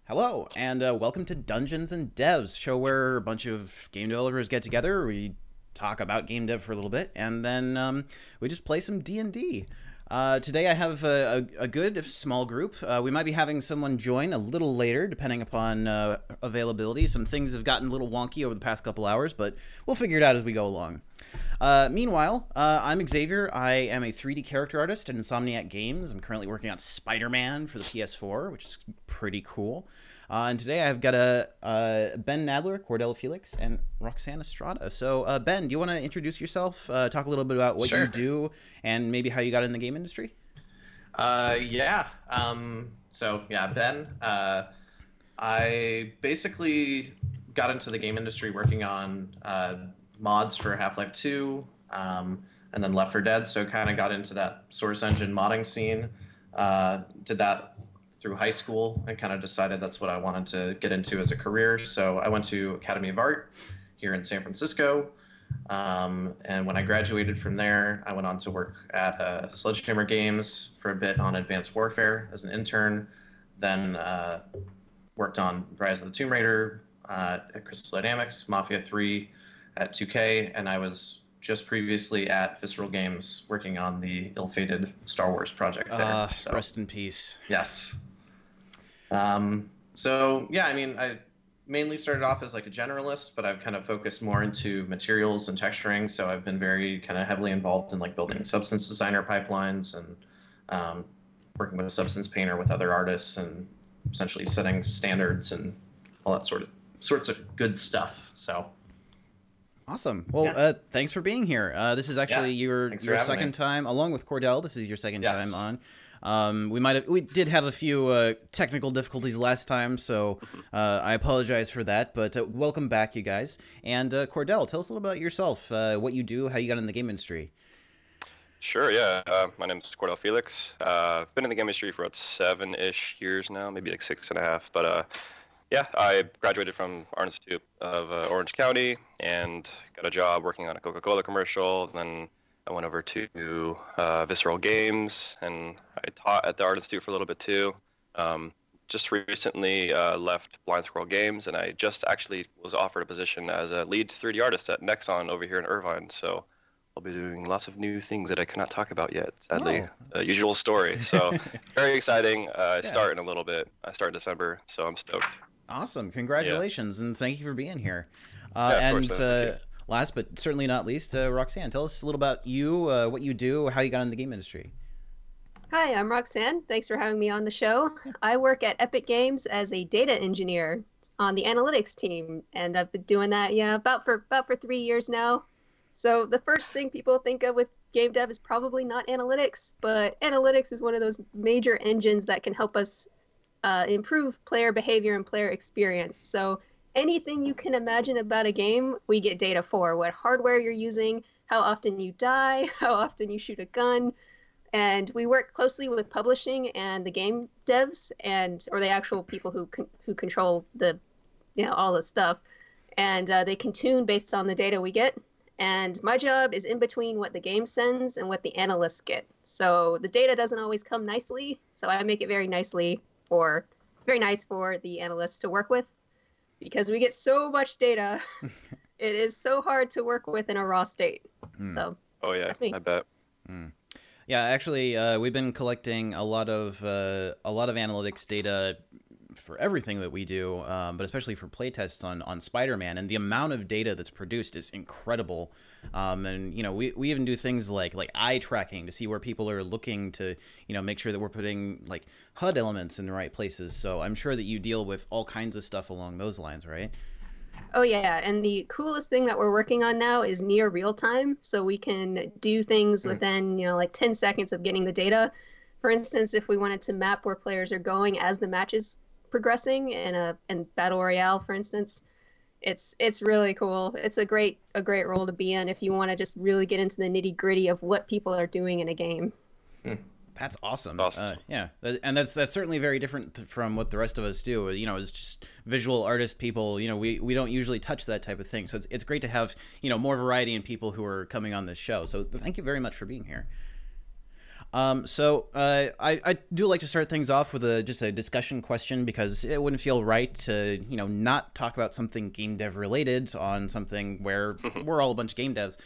Hello, and welcome to Dungeons and Devs, show where a bunch of game developers get together. We talk about game dev for a little bit, and then we just play some D&D. Today I have a good small group. We might be having someone join a little later, depending upon availability. Some things have gotten a little wonky over the past couple hours, but we'll figure it out as we go along. Meanwhile, I'm Xavier. I am a 3D character artist at Insomniac Games. I'm currently working on Spider-Man for the PS4, which is pretty cool. And today I've got Ben Nadler, Cordell Felix, and Roxanne Estrada. So, Ben, do you want to introduce yourself, talk a little bit about what you do, and maybe how you got in the game industry? Yeah. Ben. I basically got into the game industry working on mods for Half-Life 2, and then Left 4 Dead, so kind of got into that source engine modding scene. Did that through high school and kind of decided that's what I wanted to get into as a career. So I went to Academy of Art here in San Francisco. And when I graduated from there, I went on to work at Sledgehammer Games for a bit on Advanced Warfare as an intern. Then worked on Rise of the Tomb Raider at Crystal Dynamics, Mafia 3 at 2K, and I was just previously at Visceral Games working on the ill-fated Star Wars project there. So, rest in peace. Yes. I mainly started off as like a generalist, but I've kind of focused more into materials and texturing. So I've been very kind of heavily involved in like building substance designer pipelines and working with a substance painter with other artists and essentially setting standards and all that sorts of good stuff. So. Awesome. Well, thanks for being here. This is actually your second time, along with Cordell. This is your second time on. We did have a few technical difficulties last time, so I apologize for that. But welcome back, you guys. And Cordell, tell us a little about yourself, what you do, how you got in the game industry. Sure. Yeah. My name is Cordell Felix. I've been in the game industry for about 7-ish years now, maybe like 6.5. But yeah, I graduated from Art Institute of Orange County and got a job working on a Coca-Cola commercial. Then I went over to Visceral Games, and I taught at the Art Institute for a little bit too. Just recently left Blind Squirrel Games, and I just actually was offered a position as a lead 3D artist at Nexon over here in Irvine. So I'll be doing lots of new things that I cannot talk about yet, sadly. Usual story. So very exciting. I start in a little bit. I start in December, so I'm stoked. Awesome. Congratulations, and thank you for being here. Last but certainly not least, Roxanne, tell us a little about you, what you do, how you got in the game industry. Hi, I'm Roxanne. Thanks for having me on the show. I work at Epic Games as a data engineer on the analytics team, and I've been doing that, about for 3 years now. So the first thing people think of with game dev is probably not analytics, but analytics is one of those major engines that can help us improve player behavior and player experience. So anything you can imagine about a game, we get data for. What hardware you're using, how often you die, how often you shoot a gun. And we work closely with publishing and the game devs or the actual people who control the, all the stuff. And they can tune based on the data we get. And my job is in between what the game sends and what the analysts get. So the data doesn't always come nicely. So I make it very nice for the analysts to work with, because we get so much data. It is so hard to work with in a raw state. So that's me. I bet. Yeah, actually, we've been collecting a lot of analytics data for everything that we do, but especially for playtests on Spider-Man, and the amount of data that's produced is incredible. And we even do things like eye tracking to see where people are looking to make sure that we're putting like HUD elements in the right places. So I'm sure that you deal with all kinds of stuff along those lines, right? Oh yeah, and the coolest thing that we're working on now is near real time, so we can do things within like 10 seconds of getting the data. For instance, if we wanted to map where players are going as the match is progressing in Battle Royale, for instance, it's really cool. It's a great role to be in if you want to just really get into the nitty-gritty of what people are doing in a game. That's awesome. Yeah, and that's certainly very different from what the rest of us do. It's just visual artist people. We don't usually touch that type of thing. So it's great to have more variety in people who are coming on this show. So thank you very much for being here. I do like to start things off with just a discussion question, because it wouldn't feel right to, not talk about something game dev related on something where we're all a bunch of game devs.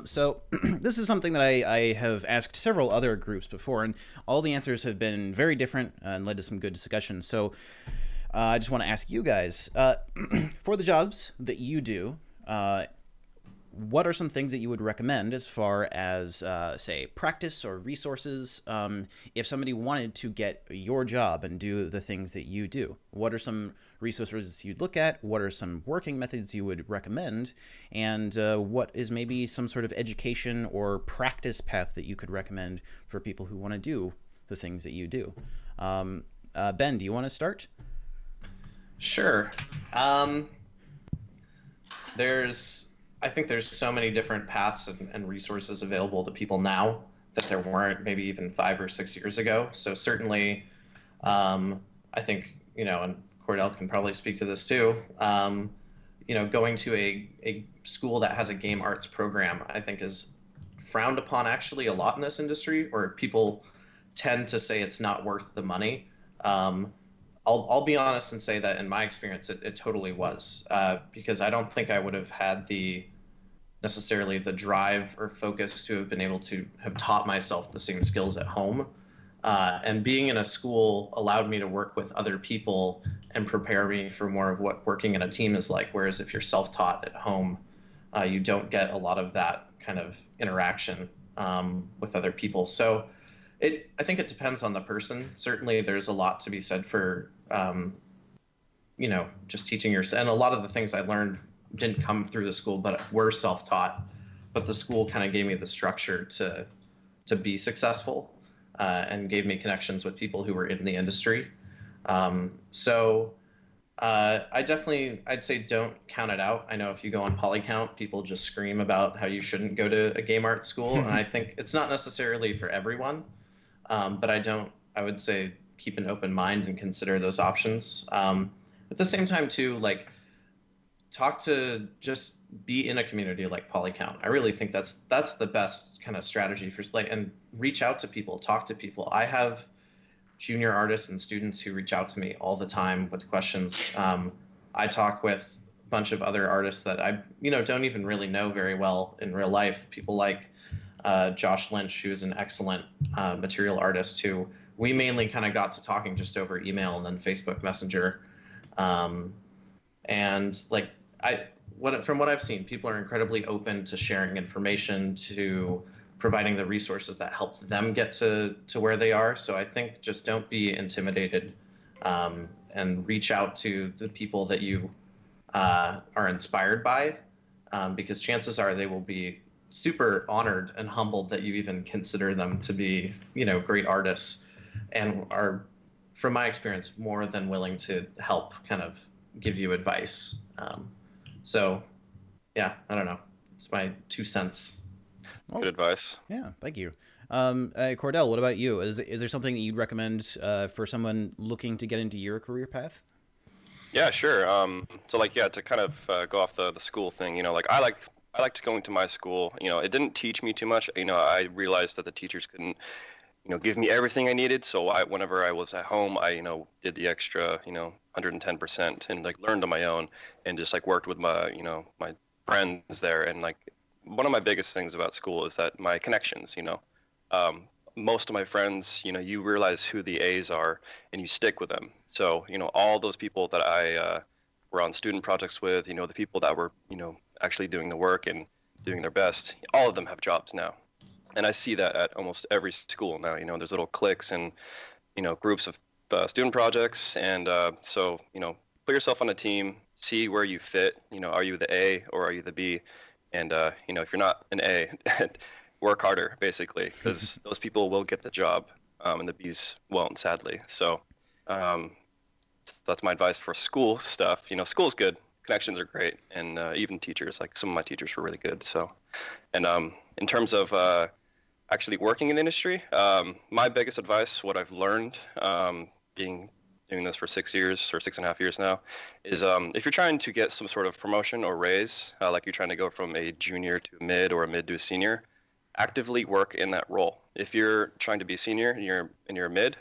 So this is something that I have asked several other groups before, and all the answers have been very different and led to some good discussion. So I just want to ask you guys, for the jobs that you do, what are some things that you would recommend as far as, say, practice or resources, if somebody wanted to get your job and do the things that you do? What are some resources you'd look at? What are some working methods you would recommend? And what is maybe some sort of education or practice path that you could recommend for people who want to do the things that you do? Ben, do you want to start? Sure. I think there's so many different paths and resources available to people now that there weren't maybe even 5 or 6 years ago. So certainly, I think, and Cordell can probably speak to this too, going to a school that has a game arts program, I think is frowned upon actually a lot in this industry, or people tend to say it's not worth the money. I'll be honest and say that in my experience, it totally was, because I don't think I would have had necessarily the drive or focus to have been able to have taught myself the same skills at home. And being in a school allowed me to work with other people and prepare me for more of what working in a team is like. Whereas if you're self-taught at home, you don't get a lot of that kind of interaction with other people. So I think it depends on the person. Certainly there's a lot to be said for, just teaching yourself. And a lot of the things I learned didn't come through the school, but were self-taught. But the school kind of gave me the structure to be successful, and gave me connections with people who were in the industry. I'd say don't count it out. I know if you go on Polycount, people just scream about how you shouldn't go to a game art school. And I think it's not necessarily for everyone. But I would say keep an open mind and consider those options. At the same time too, just be in a community like Polycount. I really think that's the best kind of strategy and reach out to people, talk to people. I have junior artists and students who reach out to me all the time with questions. I talk with a bunch of other artists that I, don't even really know very well in real life. People like Josh Lynch, who's an excellent material artist, who we mainly kind of got to talking just over email and then Facebook Messenger. From what I've seen, people are incredibly open to sharing information, to providing the resources that help them get to where they are. So I think just don't be intimidated, and reach out to the people that you are inspired by, because chances are they will be super honored and humbled that you even consider them to be, great artists, and are, from my experience, more than willing to help kind of give you advice. I don't know. It's my 2 cents. Good advice. Yeah, thank you. Cordell, what about you? Is there something that you'd recommend for someone looking to get into your career path? Yeah, sure. To kind of go off the school thing, I liked going to my school. It didn't teach me too much. I realized that the teachers couldn't, give me everything I needed. So whenever I was at home, I, did the extra, 110% and learned on my own, and just worked with my, my friends there. And one of my biggest things about school is that my connections, most of my friends, you realize who the A's are and you stick with them. So, all those people that I were on student projects with, the people that were, actually doing the work and doing their best, all of them have jobs now. And I see that at almost every school now. There's little cliques and, groups of student projects. And put yourself on a team, see where you fit. Are you the A or are you the B? And, if you're not an A, work harder, basically, because those people will get the job, and the Bs won't, sadly. So that's my advice for school stuff. School's good. Connections are great. And even teachers, some of my teachers were really good. So, and in terms of actually working in the industry, my biggest advice, what I've learned doing this for 6 years or 6.5 years now, is if you're trying to get some sort of promotion or raise, you're trying to go from a junior to a mid or a mid to a senior, actively work in that role. if you're trying to be senior and you're a mid,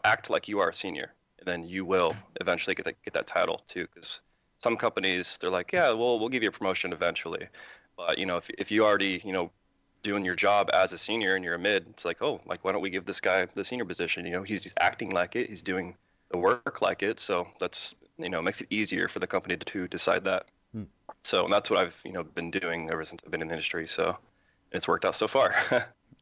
act like you are a senior, and then you will eventually get that title too. Because some companies, they're like, yeah, we'll give you a promotion eventually, but if you already doing your job as a senior and you're a mid, it's like, oh, like why don't we give this guy the senior position? He's just acting like it, he's doing the work like it, so that's makes it easier for the company to decide that. So that's what I've been doing ever since I've been in the industry. So it's worked out so far.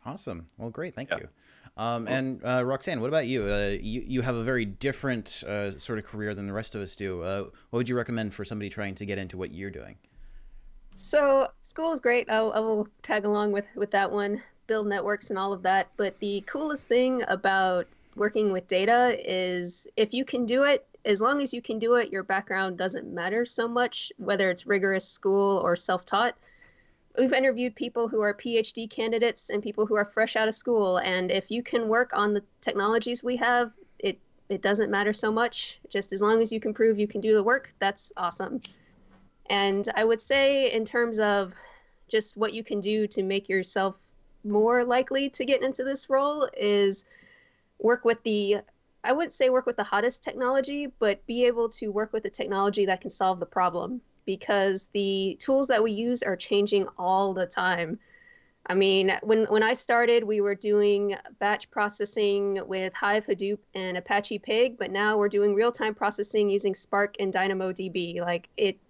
Awesome. Well, great. Thank you. And Roxanne, what about you? You have a very different sort of career than the rest of us do. What would you recommend for somebody trying to get into what you're doing? So school is great. I will tag along with that one, build networks and all of that. But the coolest thing about working with data is if you can do it, as long as you can do it, your background doesn't matter so much, whether it's rigorous school or self-taught. We've interviewed people who are PhD candidates and people who are fresh out of school. And if you can work on the technologies we have, it doesn't matter so much. Just as long as you can prove you can do the work, that's awesome. And I would say in terms of just what you can do to make yourself more likely to get into this role is work with I wouldn't say work with the hottest technology, but be able to work with the technology that can solve the problem, because the tools that we use are changing all the time. I mean, when I started, we were doing batch processing with Hive, Hadoop, and Apache Pig, but now we're doing real-time processing using Spark and DynamoDB.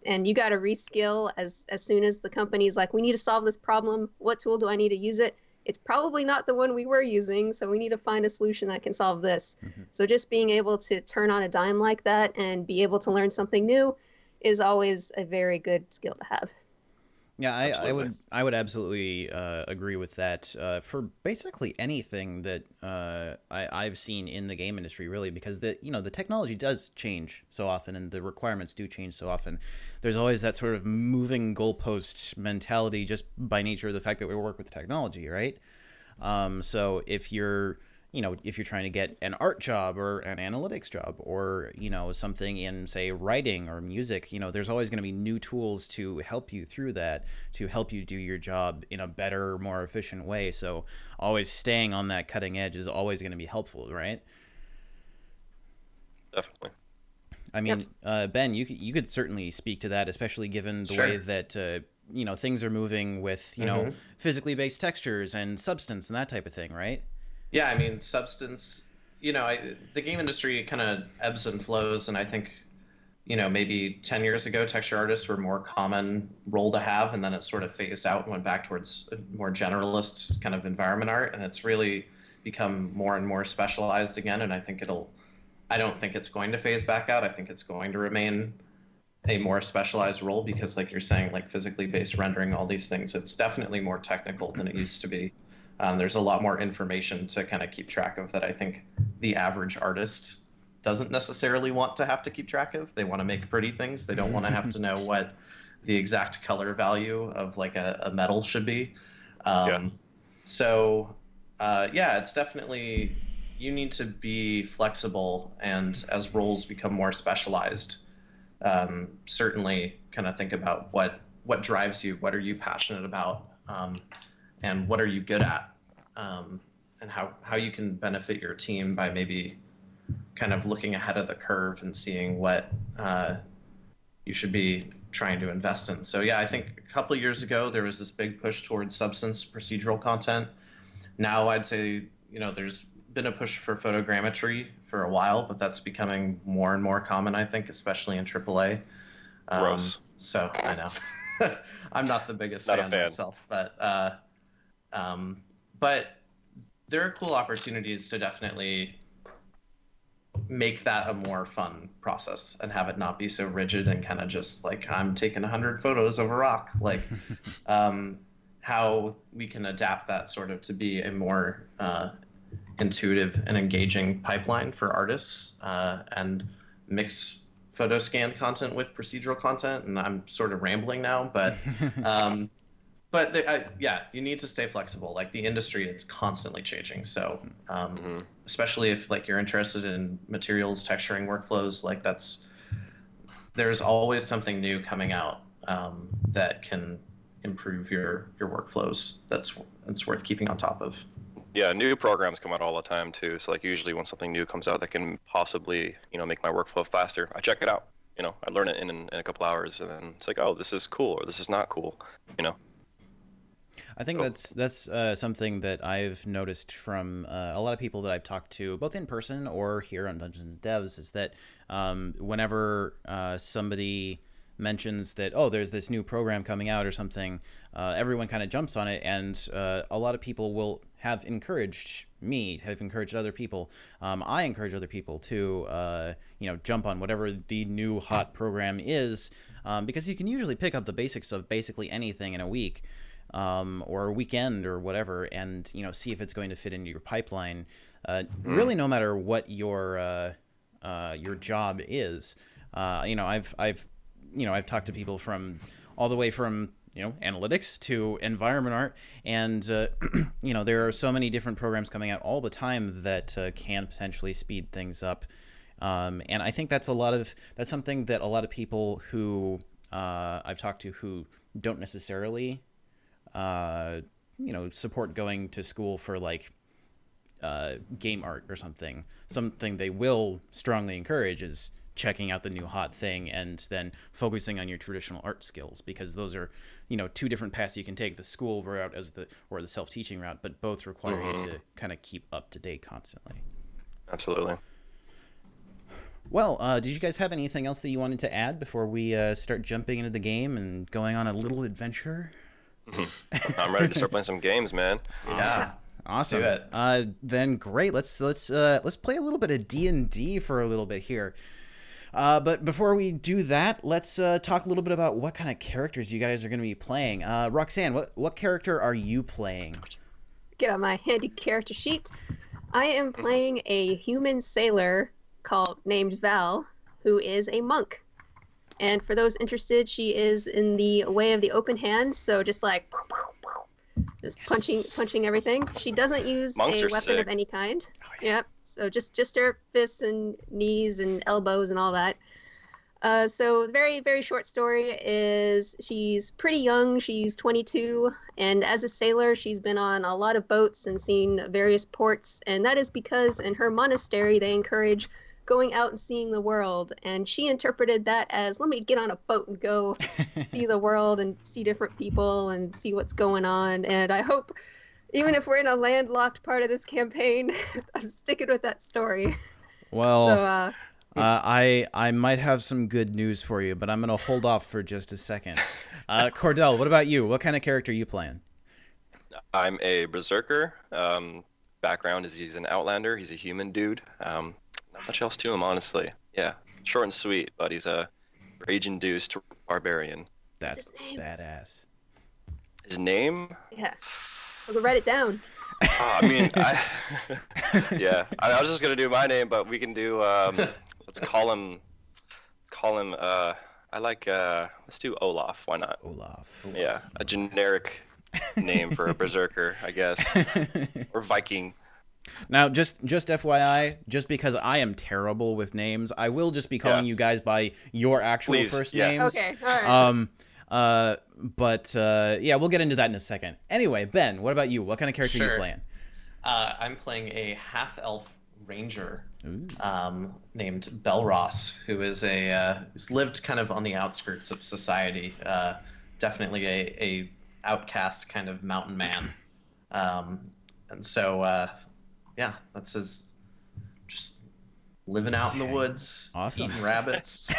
And you got to reskill as soon as the company's like, we need to solve this problem. What tool do I need to use it? It's probably not the one we were using, so we need to find a solution that can solve this. So just being able to turn on a dime like that and be able to learn something new is always a very good skill to have. Yeah, I would absolutely agree with that for basically anything that I've seen in the game industry, really, because the technology does change so often and the requirements do change so often. There's always that sort of moving goalpost mentality just by nature of the fact that we work with technology, right? So if you're trying to get an art job or an analytics job or, something in, say, writing or music, there's always going to be new tools to help you through that, to help you do your job in a better, more efficient way. So always staying on that cutting edge is always going to be helpful, right? Definitely. I mean, Ben, you could certainly speak to that, especially given the way that, things are moving with, physically based textures and substance and that type of thing, right? Yeah, I mean, substance, the game industry kind of ebbs and flows. And I think, maybe 10 years ago, texture artists were more common role to have. And then it sort of phased out and went back towards a more generalist kind of environment art. And it's really become more and more specialized again. And I think I don't think it's going to phase back out. I think it's going to remain a more specialized role because, like you're saying, like physically based rendering, all these things, it's definitely more technical than it used to be. There's a lot more information to kind of keep track of that I think the average artist doesn't necessarily want to have to keep track of. They want to make pretty things. They don't want to have to know what the exact color value of like a metal should be. So it's definitely, you need to be flexible, and as roles become more specialized, certainly kind of think about what drives you, what are you passionate about, and what are you good at, and how you can benefit your team by maybe kind of looking ahead of the curve and seeing what you should be trying to invest in. So I think a couple of years ago there was this big push towards substance procedural content. Now I'd say there's been a push for photogrammetry for a while, but that's becoming more and more common, I think, especially in AAA. Gross. So I know I'm not the biggest fan myself, but there are cool opportunities to definitely make that a more fun process and have it not be so rigid and kind of just like I'm taking 100 photos of a rock. Like how we can adapt that sort of to be a more intuitive and engaging pipeline for artists, and mix photo scan content with procedural content. And I'm sort of rambling now, but you need to stay flexible. Like the industry, it's constantly changing. So especially if like you're interested in materials texturing workflows, like there's always something new coming out that can improve your workflows. That's worth keeping on top of. Yeah, new programs come out all the time too. So like usually when something new comes out that can possibly, make my workfloh faster, I check it out. I learn it in a couple hours, and then it's like, oh, this is cool or this is not cool. I think that's something that I've noticed from a lot of people that I've talked to, both in person or here on Dungeons and Devs, is that whenever somebody mentions that, oh, there's this new program coming out or something, everyone kind of jumps on it, and a lot of people will have encouraged other people. I encourage other people to jump on whatever the new hot program is, because you can usually pick up the basics of basically anything in a week. Or a weekend or whatever, and see if it's going to fit into your pipeline. Really, no matter what your job is. I've talked to people from all the way from analytics to environment art, and there are so many different programs coming out all the time that can potentially speed things up. And I think that's something that a lot of people who I've talked to who don't necessarily support going to school for like game art or something they will strongly encourage is checking out the new hot thing and then focusing on your traditional art skills, because those are two different paths you can take, the school route or the self-teaching route, but both require you to kind of keep up to date constantly. Absolutely. Well, did you guys have anything else that you wanted to add before we start jumping into the game and going on a little adventure? I'm ready to start playing some games, man. Yeah, awesome. Let's do it. Then great. Let's play a little bit of D&D for a little bit here. But before we do that, let's talk a little bit about what kind of characters you guys are going to be playing. Roxanne, what character are you playing? Get on my handy character sheet. I am playing a human sailor named Val, who is a monk. And for those interested, she is in the way of the open hand, so just like just punching everything. She doesn't use Monks a are weapon sick. of any kind. Oh, yeah. Yep. So just her fists and knees and elbows and all that. So the very, very short story is she's pretty young. She's 22, and as a sailor, she's been on a lot of boats and seen various ports, and that is because in her monastery they encourage going out and seeing the world, and she interpreted that as, let me get on a boat and go see the world and see different people and see what's going on. And I hope, even if we're in a landlocked part of this campaign, I'm sticking with that story. Well, So, I might have some good news for you, but I'm going to hold off for just a second. Cordell, what about you? What kind of character are you playing? I'm a berserker. Background is he's an outlander. He's a human dude. Not much else to him, honestly. Yeah, short and sweet, but he's a rage-induced barbarian. That's his name? badass. His name? yes. I'll go write it down. I was just gonna do my name, but we can do. Let's call him. Let's do Olaf. Why not? Olaf. Yeah, a generic name for a berserker, I guess, or Viking. Now, just FYI, just because I am terrible with names, I will just be calling you guys by your actual first names. Okay, all right. Yeah, we'll get into that in a second. Anyway, Ben, what about you? What kind of character are you playing? I'm playing a half-elf ranger named Belross, who is who's lived kind of on the outskirts of society. Definitely a outcast kind of mountain man. And so, that's his, just living out in the woods, eating rabbits,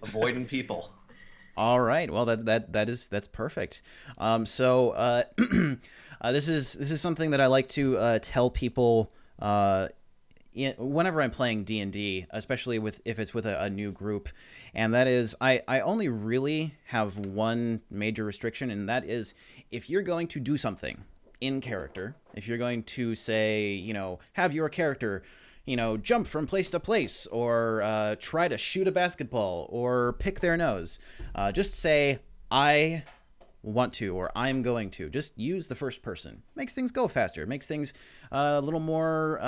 avoiding people. All right. Well, that's perfect. This is something that I like to tell people whenever I'm playing D&D, especially if it's with a new group, and that is I only really have one major restriction, and that is if you're going to do something in character, if you're going to say, have your character, jump from place to place, or try to shoot a basketball, or pick their nose, just say, I want to, or I'm going to. Just use the first person. Makes things go faster. Makes things a little more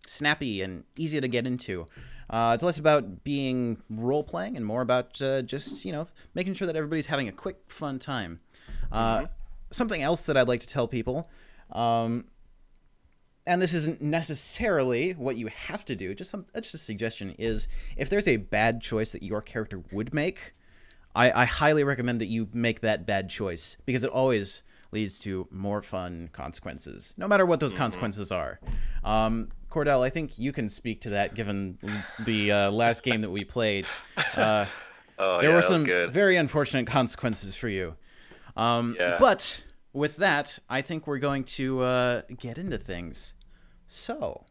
snappy and easy to get into. It's less about being role-playing and more about just, making sure that everybody's having a quick, fun time. Something else that I'd like to tell people, and this isn't necessarily what you have to do, just a suggestion, is if there's a bad choice that your character would make, I highly recommend that you make that bad choice, because it always leads to more fun consequences, no matter what those consequences are. Cordell, I think you can speak to that, given the last game that we played. There were some very unfortunate consequences for you. But with that, I think we're going to get into things. So,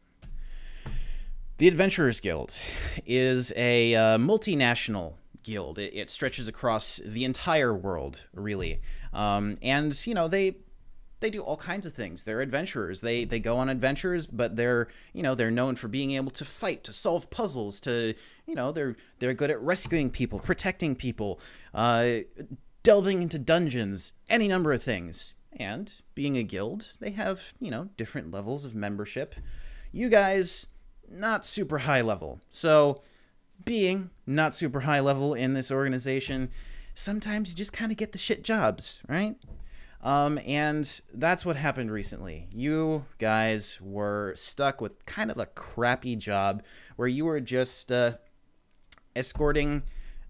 the Adventurers Guild is a multinational guild. It stretches across the entire world, really. And, you know, they do all kinds of things. They're adventurers. They go on adventures, but they're known for being able to fight, to solve puzzles, to, you know, they're good at rescuing people, protecting people, delving into dungeons, any number of things. And being a guild, they have, you know, different levels of membership. You guys, not super high level. So, being not super high level in this organization, sometimes you just kind of get the shit jobs, right? And that's what happened recently. You guys were stuck with kind of a crappy job where you were just escorting,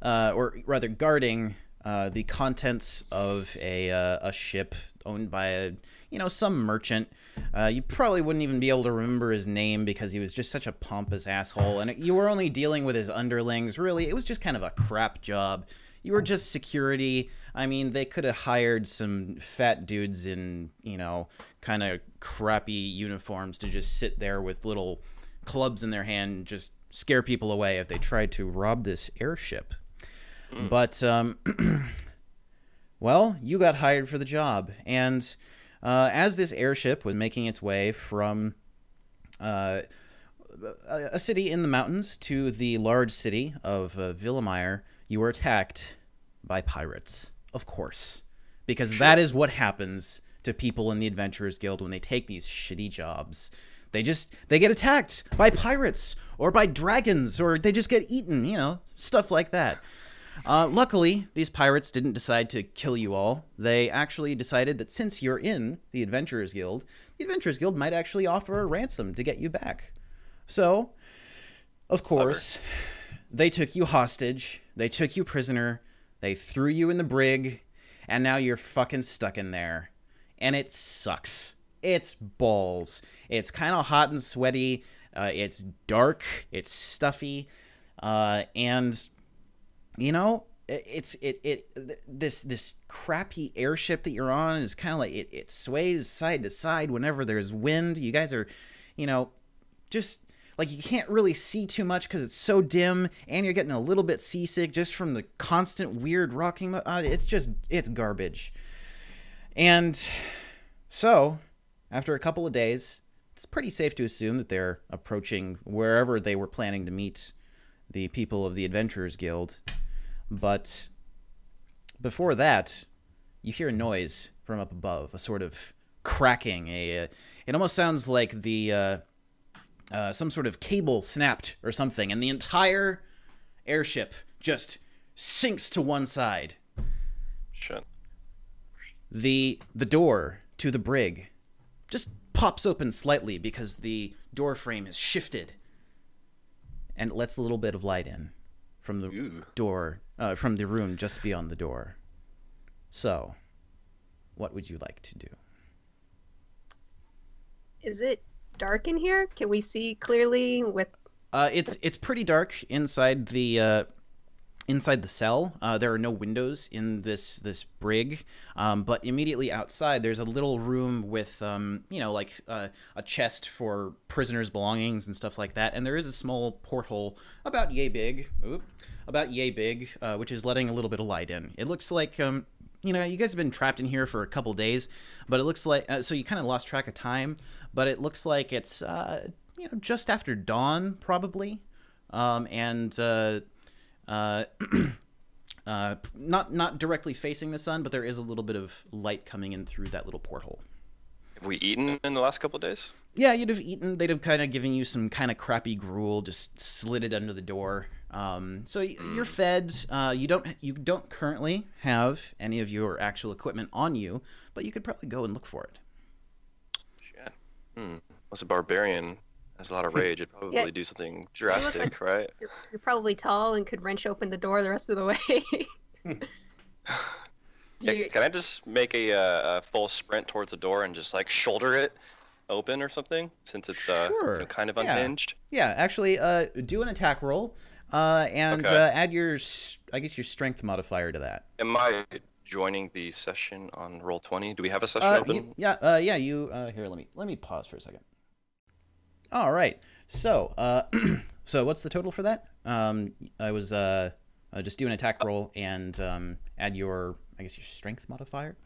or rather guarding, the contents of a ship owned by some merchant. You probably wouldn't even be able to remember his name because he was just such a pompous asshole, and you were only dealing with his underlings. Really, it was just kind of a crap job. You were just security. I mean, they could have hired some fat dudes in, kind of crappy uniforms to just sit there with little clubs in their hand and just scare people away if they tried to rob this airship. But, well, you got hired for the job. And as this airship was making its way from a city in the mountains to the large city of Villamire, you were attacked by pirates, of course. Because that is what happens to people in the Adventurers Guild when they take these shitty jobs. They get attacked by pirates or by dragons, or they just get eaten, stuff like that. Luckily, these pirates didn't decide to kill you all. They actually decided that since you're in the Adventurers Guild might actually offer a ransom to get you back. So, of course, they took you hostage, they took you prisoner, they threw you in the brig, and now you're fucking stuck in there. And it sucks. It's balls. It's kind of hot and sweaty, it's dark, it's stuffy, and... this crappy airship that you're on is kind of like it sways side to side whenever there's wind. You guys are, just like you can't really see too much because it's so dim, and you're getting a little bit seasick just from the constant weird rocking. It's garbage. And so, after a couple of days, it's pretty safe to assume that they're approaching wherever they were planning to meet the people of the Adventurers Guild. But before that, you hear a noise from up above, a sort of cracking. It almost sounds like the some sort of cable snapped or something, and the entire airship just sinks to one side. Shit. The door to the brig just pops open slightly because the door frame has shifted, and it lets a little bit of light in from the door, from the room just beyond the door. So, what would you like to do? Is it dark in here? Can we see clearly with... It's pretty dark inside the cell. There are no windows in this brig, but immediately outside there's a little room with a chest for prisoners' belongings and stuff like that, and there is a small porthole about yay big, which is letting a little bit of light in. It looks like you guys have been trapped in here for a couple days, but it looks like so you kind of lost track of time, but it looks like it's just after dawn probably, and not directly facing the sun, but there is a little bit of light coming in through that little porthole. Have we eaten in the last couple of days? Yeah, you'd have eaten. They'd have kind of given you some kind of crappy gruel, just slid it under the door. So you're fed. You don't currently have any of your actual equipment on you, but you could probably go and look for it. Shit. was a barbarian, has a lot of rage. It'd probably Yeah. do something You look drastic, like right? you're probably tall and could wrench open the door the rest of the way. Do you, Can I just make a full sprint towards the door and just like shoulder it open or something, since it's Sure. kind of Yeah. unhinged? Yeah, actually, do an attack roll, and Okay. add your, I guess, your strength modifier to that. Am I joining the session on Roll20? Do we have a session open? Yeah, you. Here, let me pause for a second. All right. So, so what's the total for that? I was just do an attack roll and add your, I guess, your strength modifier.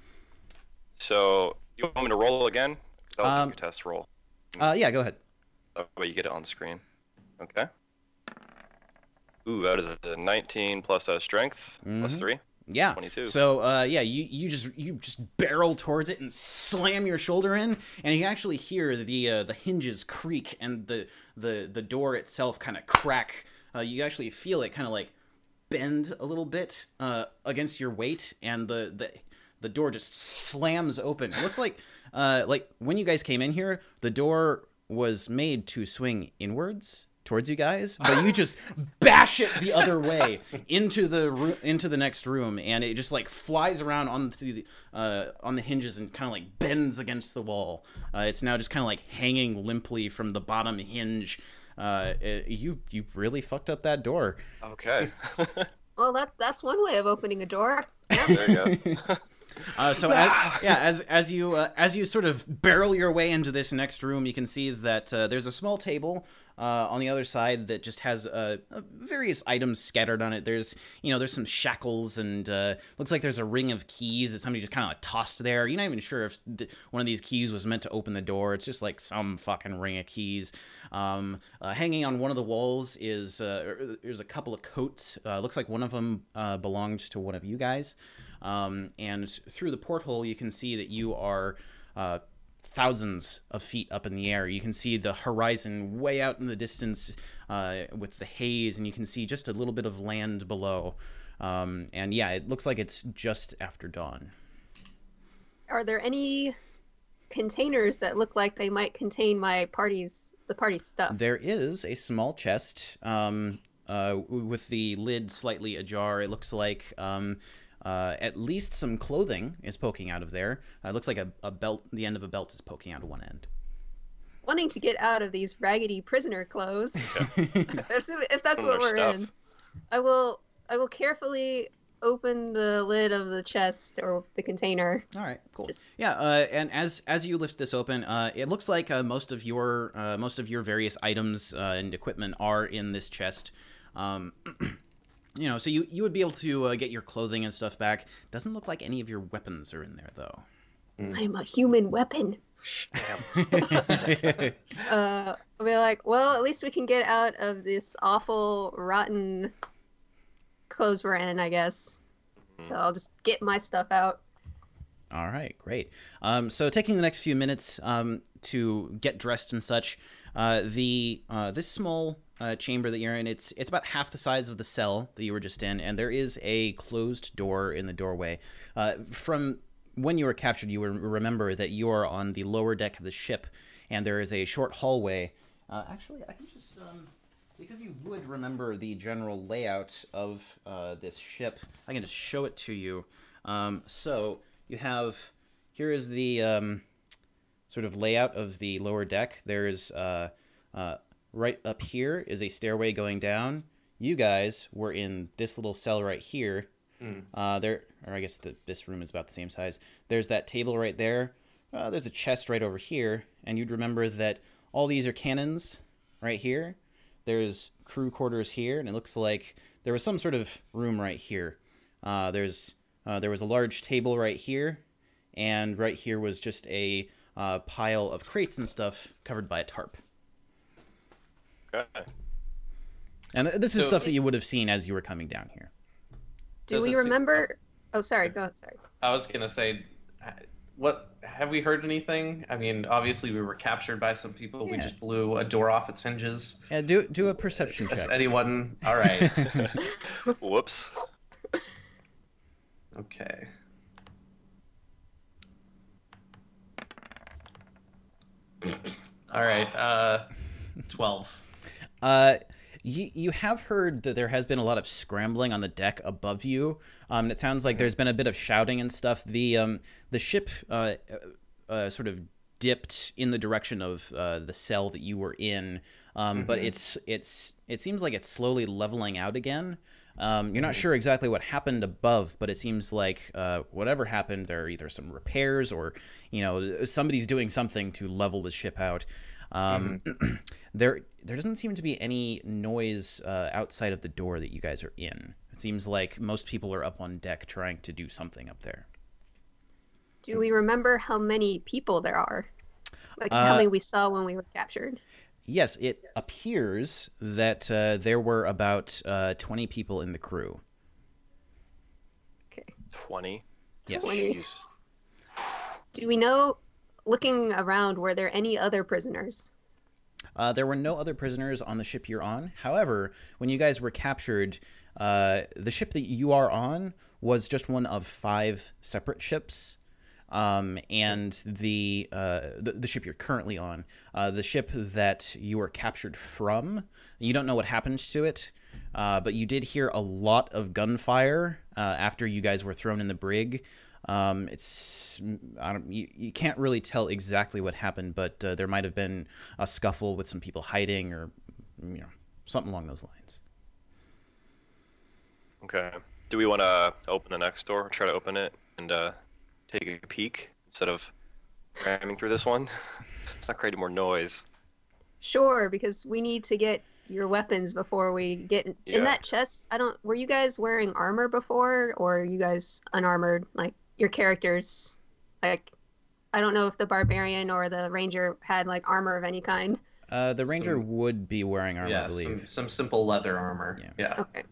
So you want me to roll again? That was Um, a test roll. Yeah, go ahead. That way you get it on screen. Okay. Ooh, that is a 19 plus strength plus 3. Yeah. 22. So yeah, you just barrel towards it and slam your shoulder in, and you actually hear the hinges creak and the door itself kind of crack. You actually feel it kind of like bend a little bit against your weight, and the door just slams open. It looks like when you guys came in here, the door was made to swing inwards towards you guys, but you just bash it the other way into the next room, and it just like flies around on the hinges and kind of like bends against the wall. It's now just kind of like hanging limply from the bottom hinge. You really fucked up that door. Okay. well, that's one way of opening a door. Yeah. There you go. So as you sort of barrel your way into this next room, you can see that there's a small table on the other side that just has various items scattered on it. There's some shackles, and looks like there's a ring of keys that somebody just kind of tossed there. You're not even sure if one of these keys was meant to open the door. It's just like some fucking ring of keys. Hanging on one of the walls is there's a couple of coats. Looks like one of them belonged to one of you guys. And through the porthole, you can see that you are thousands of feet up in the air. You can see the horizon way out in the distance with the haze, and you can see just a little bit of land below. And yeah, it looks like it's just after dawn. Are there any containers that look like they might contain the party's stuff? There is a small chest with the lid slightly ajar. It looks like at least some clothing is poking out of there. It looks like a belt, the end of a belt is poking out of one end. Wanting to get out of these raggedy prisoner clothes, if that's what we're in, I will carefully open the lid of the chest or the container. All right, cool. Yeah, and as you lift this open, it looks like most of your various items and equipment are in this chest. So you would be able to get your clothing and stuff back. Doesn't look like any of your weapons are in there, though. I'm a human weapon. I'll be like, well, at least we can get out of this awful, rotten clothes we're in, I guess. So I'll just get my stuff out. All right, great. So taking the next few minutes to get dressed and such, this small chamber that you're in, it's about half the size of the cell that you were just in, and there is a closed door in the doorway. From when you were captured, you remember that you are on the lower deck of the ship, and there is a short hallway. Actually, I can just, because you would remember the general layout of this ship, I can just show it to you. So you have, here is the sort of layout of the lower deck. There's right up here is a stairway going down. You guys were in this little cell right here. Or I guess this room is about the same size. There's that table right there. There's a chest right over here, and you'd remember that all these are cannons right here. There's crew quarters here, and it looks like there was some sort of room right here. There was a large table right here, and right here was just a pile of crates and stuff covered by a tarp. Okay. And this is stuff that you would have seen as you were coming down here. Do we remember? Oh, sorry. Go ahead. Sorry. I was gonna say, what have we heard anything? I mean, obviously we were captured by some people. Yeah. We just blew a door off its hinges. Yeah, do a perception Is check. anyone? All right. Whoops. Okay. All right. 12. You have heard that there has been a lot of scrambling on the deck above you. It sounds like there's been a bit of shouting and stuff. The ship sort of dipped in the direction of the cell that you were in, but it seems like it's slowly leveling out again. You're not sure exactly what happened above, but it seems like whatever happened, there are either some repairs or somebody's doing something to level the ship out. There doesn't seem to be any noise outside of the door that you guys are in. It seems like most people are up on deck trying to do something up there. Do we remember how many people there are? Like how many we saw when we were captured? Yes, it appears that there were about 20 people in the crew. Okay. 20? Yes. 20. Jeez. Do we know, looking around, were there any other prisoners? There were no other prisoners on the ship you're on. However, when you guys were captured, the ship that you are on was just one of 5 separate ships. And the ship you're currently on, the ship that you were captured from, you don't know what happened to it, but you did hear a lot of gunfire after you guys were thrown in the brig. You can't really tell exactly what happened, but there might have been a scuffle with some people hiding, or something along those lines. Okay. Do we want to open the next door? Try to open it and take a peek instead of ramming through this one? It's not creating more noise. Sure, because we need to get your weapons before we get in that chest. Were you guys wearing armor before, or are you guys unarmored? Like your characters, like I don't know if the barbarian or the ranger had like armor of any kind. The ranger would be wearing armor, I believe. Some simple leather armor. Yeah. Okay.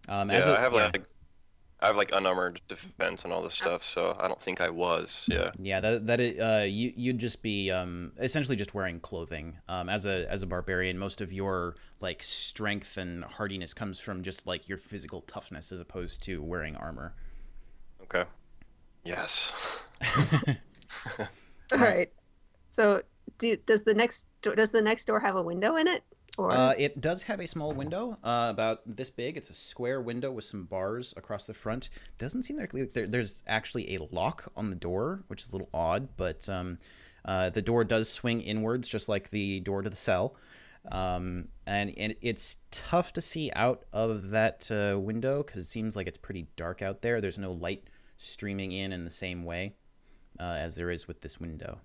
I have like unarmored defense and all this stuff, so I don't think I was. Yeah. Yeah, you'd just be essentially just wearing clothing. As a barbarian, most of your like strength and hardiness comes from just like your physical toughness, as opposed to wearing armor. Okay. Yes. All right. So, does the next door have a window in it? Or it does have a small window, about this big. It's a square window with some bars across the front. Doesn't seem like there's actually a lock on the door, which is a little odd, but the door does swing inwards, just like the door to the cell. And it's tough to see out of that window because it seems like it's pretty dark out there. There's no light streaming in the same way as there is with this window.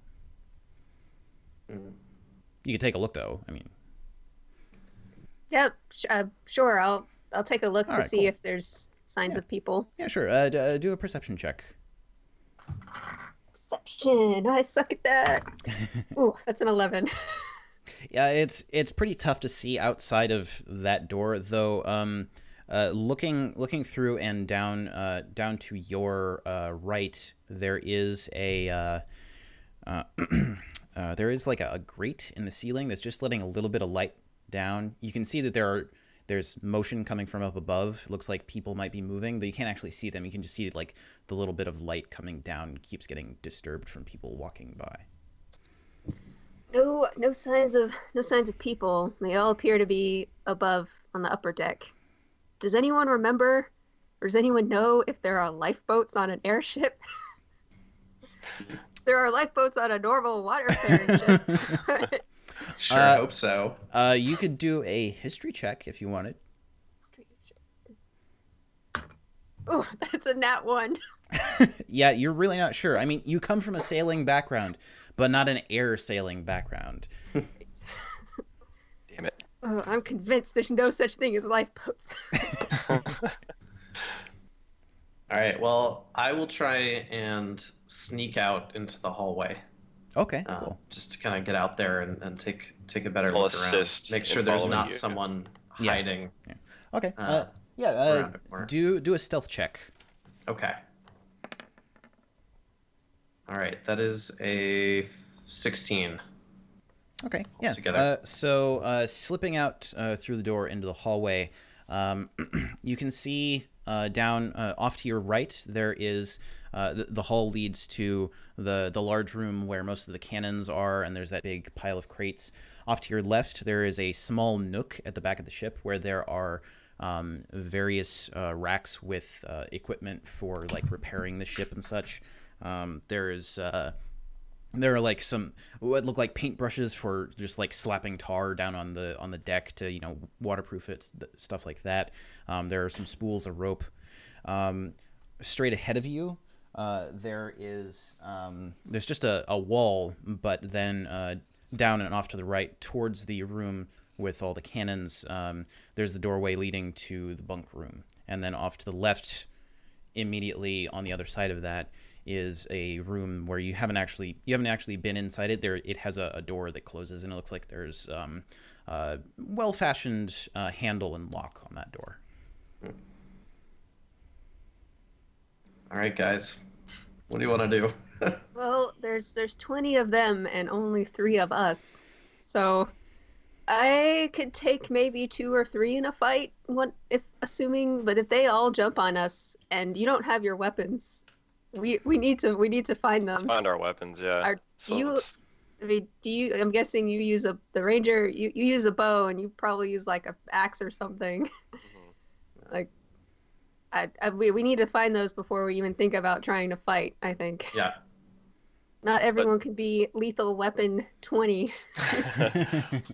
You could take a look, though. I mean. Yep, sure. I'll take a look to see cool. if there's signs of people. Yeah, sure. Do a perception check. Perception. I suck at that. Ooh, that's an 11. Yeah, it's pretty tough to see outside of that door, though. Looking through and down to your right, there is a there is like a grate in the ceiling that's just letting a little bit of light down. You can see that there's motion coming from up above. It looks like people might be moving, though you can't actually see them. You can just see like the little bit of light coming down keeps getting disturbed from people walking by. No signs of people. They all appear to be above on the upper deck. Does anyone remember, or does anyone know if there are lifeboats on an airship? There are lifeboats on a normal water-faring ship. Sure, hope so. You could do a history check if you wanted. Oh, that's a nat 1. Yeah, you're really not sure. I mean, you come from a sailing background, but not an air sailing background. Damn it. Oh, I'm convinced there's no such thing as lifeboats. All right. Well, I will try and sneak out into the hallway. Okay, cool. Just to kind of get out there and take a better I'll look assist around. Make sure in there's following not you. someone Yeah. hiding. Yeah. Okay. around the corner. Do a stealth check. Okay. All right. That is a 16. Okay. Yeah. Altogether. So slipping out through the door into the hallway, you can see down off to your right, there is the hall leads to the large room where most of the cannons are, and there's that big pile of crates. Off to your left, there is a small nook at the back of the ship where there are various racks with equipment for like repairing the ship and such. There are like some what look like paintbrushes for just like slapping tar down on the deck to, you know, waterproof it, stuff like that. There are some spools of rope. Straight ahead of you, there's just a wall, but then down and off to the right towards the room with all the cannons, there's the doorway leading to the bunk room, and then off to the left, immediately on the other side of that, is a room where you haven't actually been inside it. It has a door that closes, and it looks like there's well-fashioned handle and lock on that door. All right, guys, what do you want to do? Well, there's 20 of them and only 3 of us, so I could take maybe 2 or 3 in a fight. But if they all jump on us and you don't have your weapons, we need to find them. Let's find our weapons, yeah. I'm guessing you use the ranger. You use a bow, and you probably use like a axe or something. Mm-hmm. Like, we need to find those before we even think about trying to fight, I think. Yeah. Not everyone can be lethal weapon 20.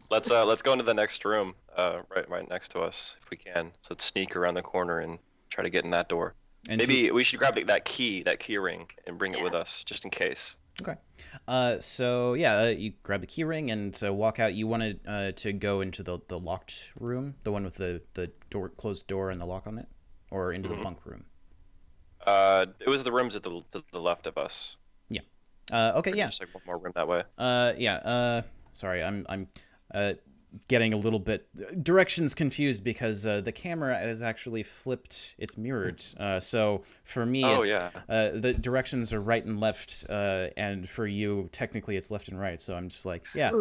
Let's go into the next room, right next to us if we can. So let's sneak around the corner and try to get in that door. And maybe we should grab that key ring, and bring it with us just in case. Okay. So you grab the key ring and walk out. You wanted to go into the locked room, the one with the closed door and the lock on it, or into the bunk room? It was the rooms at the left of us. Yeah. Okay. Yeah. Just like one more room that way. Sorry, I'm getting a little bit directions confused because the camera is actually flipped. It's mirrored. So for me, the directions are right and left, and for you, technically, it's left and right. So I'm just like, yeah.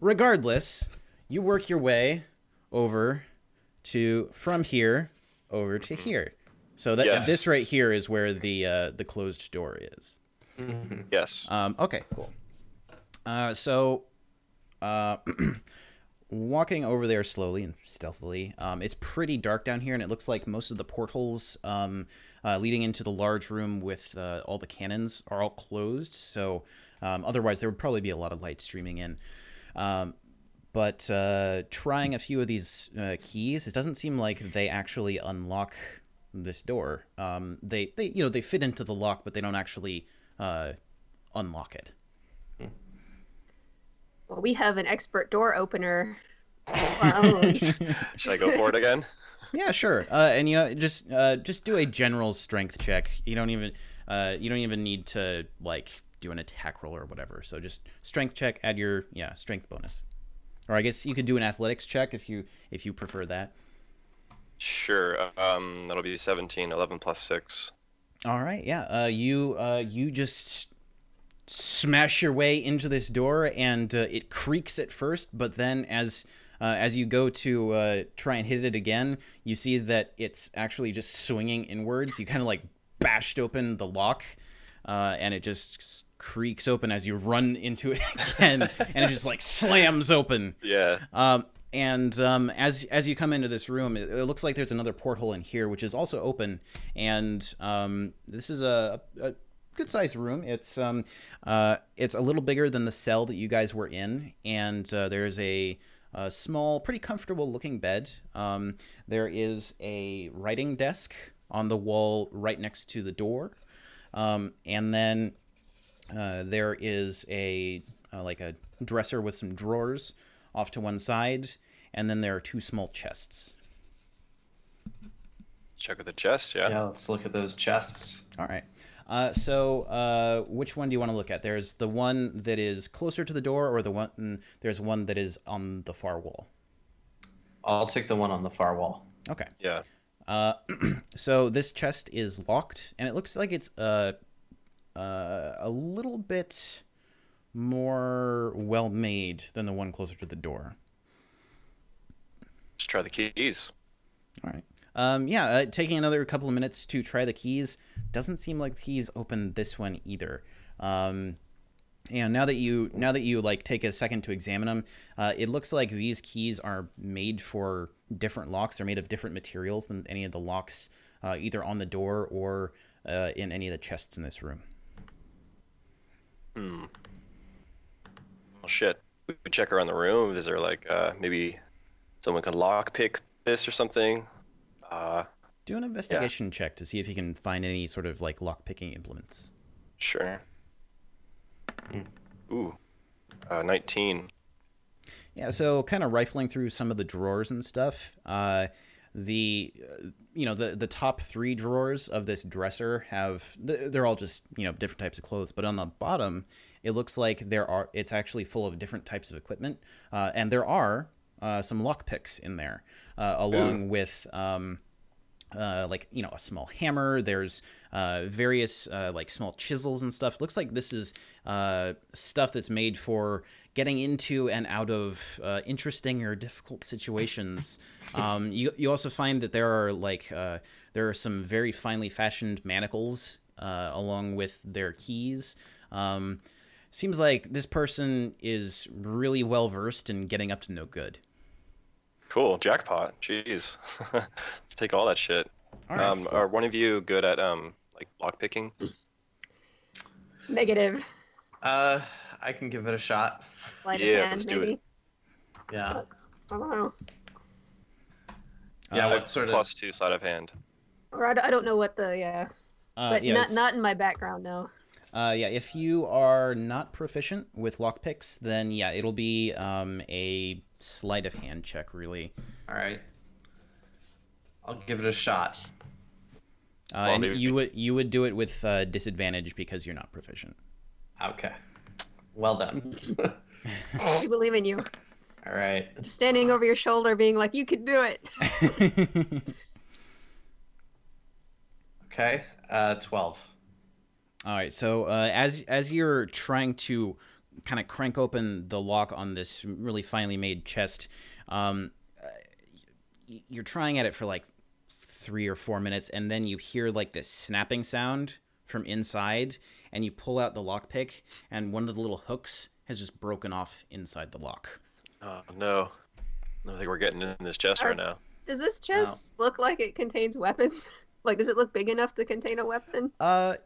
Regardless, you work your way over from here over to here. So that this right here is where the closed door is. Mm-hmm. Yes. Okay. Cool. Walking over there slowly and stealthily, it's pretty dark down here, and it looks like most of the portholes leading into the large room with all the cannons are all closed, so otherwise there would probably be a lot of light streaming in. But trying a few of these keys, it doesn't seem like they actually unlock this door. They fit into the lock, but they don't actually unlock it. Well, we have an expert door opener. Should I go for it again? Yeah, sure. And just do a general strength check. You don't even need to like do an attack roll or whatever. So just strength check. Add your strength bonus. Or I guess you could do an athletics check if you prefer that. Sure. That'll be 17. 11 plus 6. All right. Yeah. You just smash your way into this door, and it creaks at first, but then as you go to try and hit it again, you see that it's actually just swinging inwards. You kind of like bashed open the lock, and it just creaks open as you run into it again, and it just like slams open. Yeah. As you come into this room, it looks like there's another porthole in here, which is also open, and this is a good-sized room. It's a little bigger than the cell that you guys were in, and there's a small, pretty comfortable-looking bed. There is a writing desk on the wall right next to the door, and then there is a dresser with some drawers off to one side, and then there are 2 small chests. Check with the chest, yeah. Yeah, let's look at those chests. All right. So which one do you want to look at? There's the one that is closer to the door, or there's one that is on the far wall? I'll take the one on the far wall. Okay. Yeah. So this chest is locked, and it looks like it's a little bit more well-made than the one closer to the door. Let's try the keys. All right. Yeah, taking another couple of minutes to try the keys. Doesn't seem like the keys open this one either. And now that you like take a second to examine them, it looks like these keys are made for different locks. They're made of different materials than any of the locks, either on the door or in any of the chests in this room. Well, shit. We could check around the room. Is there like maybe someone can lock pick this or something? Do an investigation check to see if you can find any sort of like lock picking implements. Sure. Ooh, 19. Yeah, so kind of rifling through some of the drawers and stuff. The top 3 drawers of this dresser they're all just different types of clothes, but on the bottom it looks like it's actually full of different types of equipment, and there are some lockpicks in there, along with like a small hammer. There's various like small chisels and stuff. Looks like this is stuff that's made for getting into and out of interesting or difficult situations. You also find that there are some very finely fashioned manacles along with their keys. Seems like this person is really well versed in getting up to no good. Cool, jackpot. Jeez. Let's take all that shit. All right. Are one of you good at like lock picking? Negative. I can give it a shot. Sleight of Yeah, hand, let's do maybe. it. Yeah. I don't know. Yeah, I what have sort of +2 sleight of hand. Or I don't know what the but yeah, not in my background, no. Yeah, if you are not proficient with lockpicks, then yeah, it'll be a sleight of hand check, really. All right. I'll give it a shot. And you would do it with disadvantage because you're not proficient. Okay. Well done. I believe in you. All right. Just standing over your shoulder being like, you can do it. Okay. 12. All right, so as you're trying to kind of crank open the lock on this really finely made chest, you're trying at it for like 3 or 4 minutes, and then you hear like this snapping sound from inside, and you pull out the lockpick, and one of the little hooks has just broken off inside the lock. Oh no. I think we're getting in this chest right now. Does this chest look like it contains weapons? Like, does it look big enough to contain a weapon?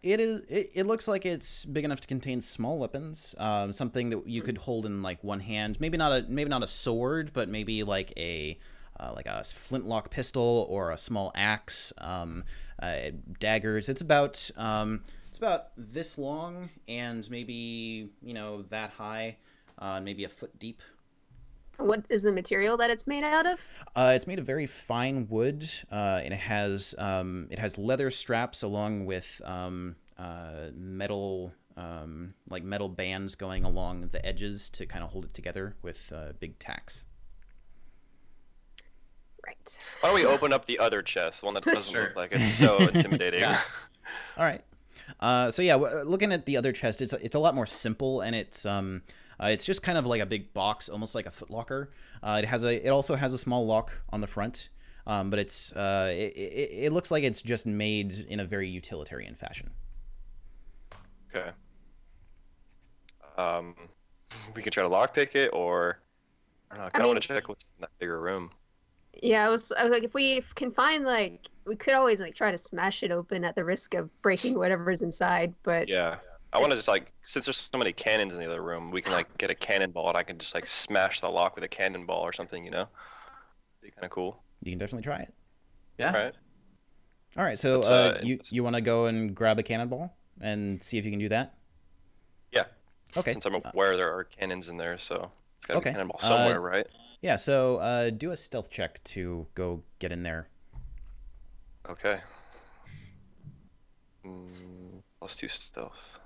It looks like it's big enough to contain small weapons. Something that you could hold in like one hand. Maybe not a sword, but maybe like a flintlock pistol or a small axe. Daggers. It's about this long and maybe that high, maybe a foot deep. What is the material that it's made out of? It's made of very fine wood, and it has leather straps along with metal metal bands going along the edges to kind of hold it together with big tacks. Right. Why don't we open up the other chest, the one that doesn't look like it's so intimidating? Yeah. All right. So yeah, looking at the other chest, it's a lot more simple, and it's just kind of like a big box, almost like a footlocker. It also has a small lock on the front, but it looks like it's just made in a very utilitarian fashion. Okay. We can try to lockpick it, or I don't know. I kind of want to check what's in that bigger room. Yeah, I was like, if we can find we could always try to smash it open at the risk of breaking whatever's inside. But Yeah. I want to just since there's so many cannons in the other room, we can get a cannonball and I can just smash the lock with a cannonball or something, Be kind of cool. You can definitely try it. Yeah. All right. So you want to go and grab a cannonball and see if you can do that? Yeah. Okay. Since I'm aware there are cannons in there, so it's got to be a cannonball somewhere, right? Yeah. So do a stealth check to go get in there. Okay. +2 stealth.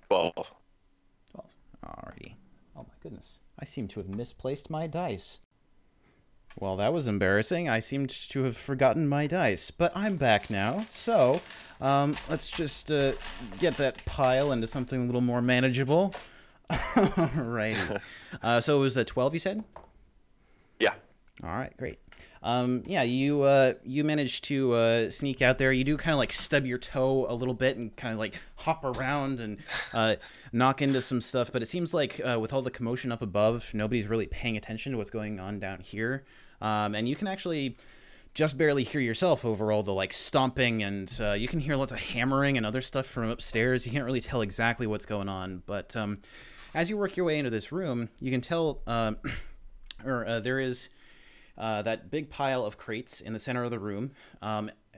12. Alrighty. Oh my goodness. I seem to have misplaced my dice. Well, that was embarrassing. I seemed to have forgotten my dice. But I'm back now. So, let's just get that pile into something a little more manageable. Alrighty. So it was a 12 you said? Yeah. Alright, great. Yeah, you manage to sneak out there. You do kind of like stub your toe a little bit and kind of like hop around and knock into some stuff. But it seems like with all the commotion up above, nobody's really paying attention to what's going on down here. And you can actually just barely hear yourself over all the like stomping, and you can hear lots of hammering and other stuff from upstairs. You can't really tell exactly what's going on, but as you work your way into this room, you can tell there is that big pile of crates in the center of the room.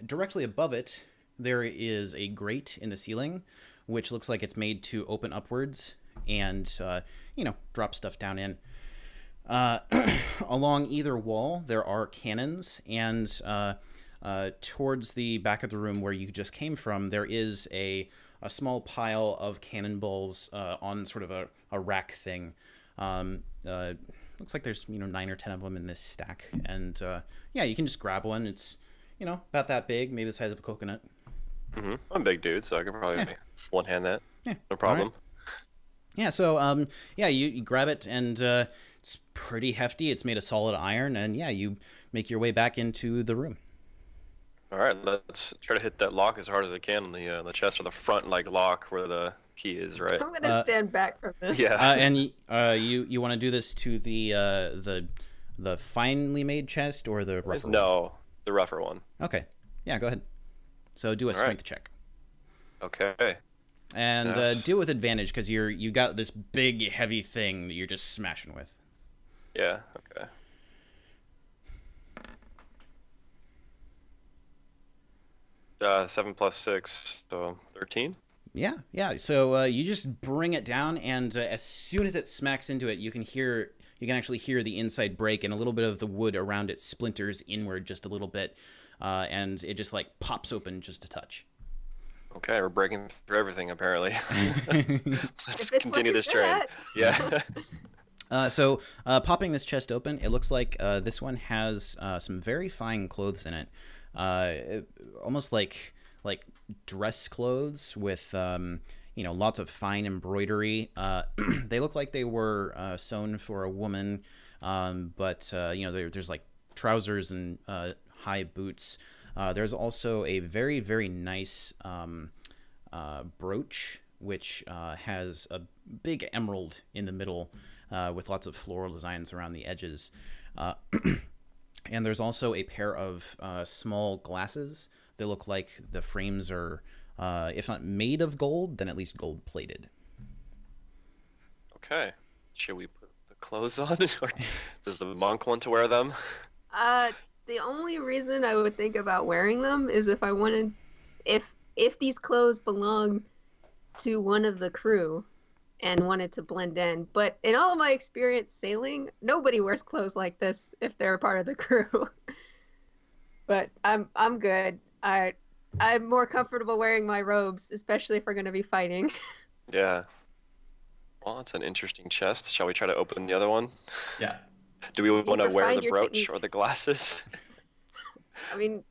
Directly above it, there is a grate in the ceiling, which looks like it's made to open upwards and, drop stuff down in. Along either wall, there are cannons, and towards the back of the room where you just came from, there is a small pile of cannonballs on sort of a rack thing. Looks like there's 9 or 10 of them in this stack, and yeah, you can just grab one. It's about that big, maybe the size of a coconut. I'm a big dude, so I could probably one hand that. Yeah, no problem. Right. Yeah, so you grab it, and it's pretty hefty. It's made of solid iron, and yeah, you make your way back into the room. All right, let's try to hit that lock as hard as I can on the chest, or the front lock where the key is. Right. I'm gonna stand back from this. Yeah. And you want to do this to the finely made chest or the rougher one? No, the rougher one. Okay. Yeah, go ahead. So do a strength check. Okay. And do it with advantage, because you got this big heavy thing that you're just smashing with. Yeah. Okay. Seven plus 6, so 13. Yeah. So you just bring it down, and as soon as it smacks into it, you can actually hear the inside break, and a little bit of the wood around it splinters inward just a little bit, and it just like pops open just a touch. Okay, we're breaking through everything apparently. Let's continue this train. Yeah. So popping this chest open, it looks like this one has some very fine clothes in it. Almost like dress clothes with lots of fine embroidery. They look like they were sewn for a woman, but there's like trousers and high boots. There's also a very, very nice brooch, which has a big emerald in the middle with lots of floral designs around the edges. And there's also a pair of small glasses that look like the frames are, if not made of gold, then at least gold plated. Okay. Should we put the clothes on, or does the monk want to wear them? The only reason I would think about wearing them is if I wanted, if these clothes belong to one of the crew and wanted to blend in. But in all of my experience sailing, nobody wears clothes like this if they're a part of the crew. But I'm good. I'm more comfortable wearing my robes, especially if we're going to be fighting. Yeah. Well, it's an interesting chest. Shall we try to open the other one? Yeah. Do we want to wear the brooch technique. or the glasses? I mean,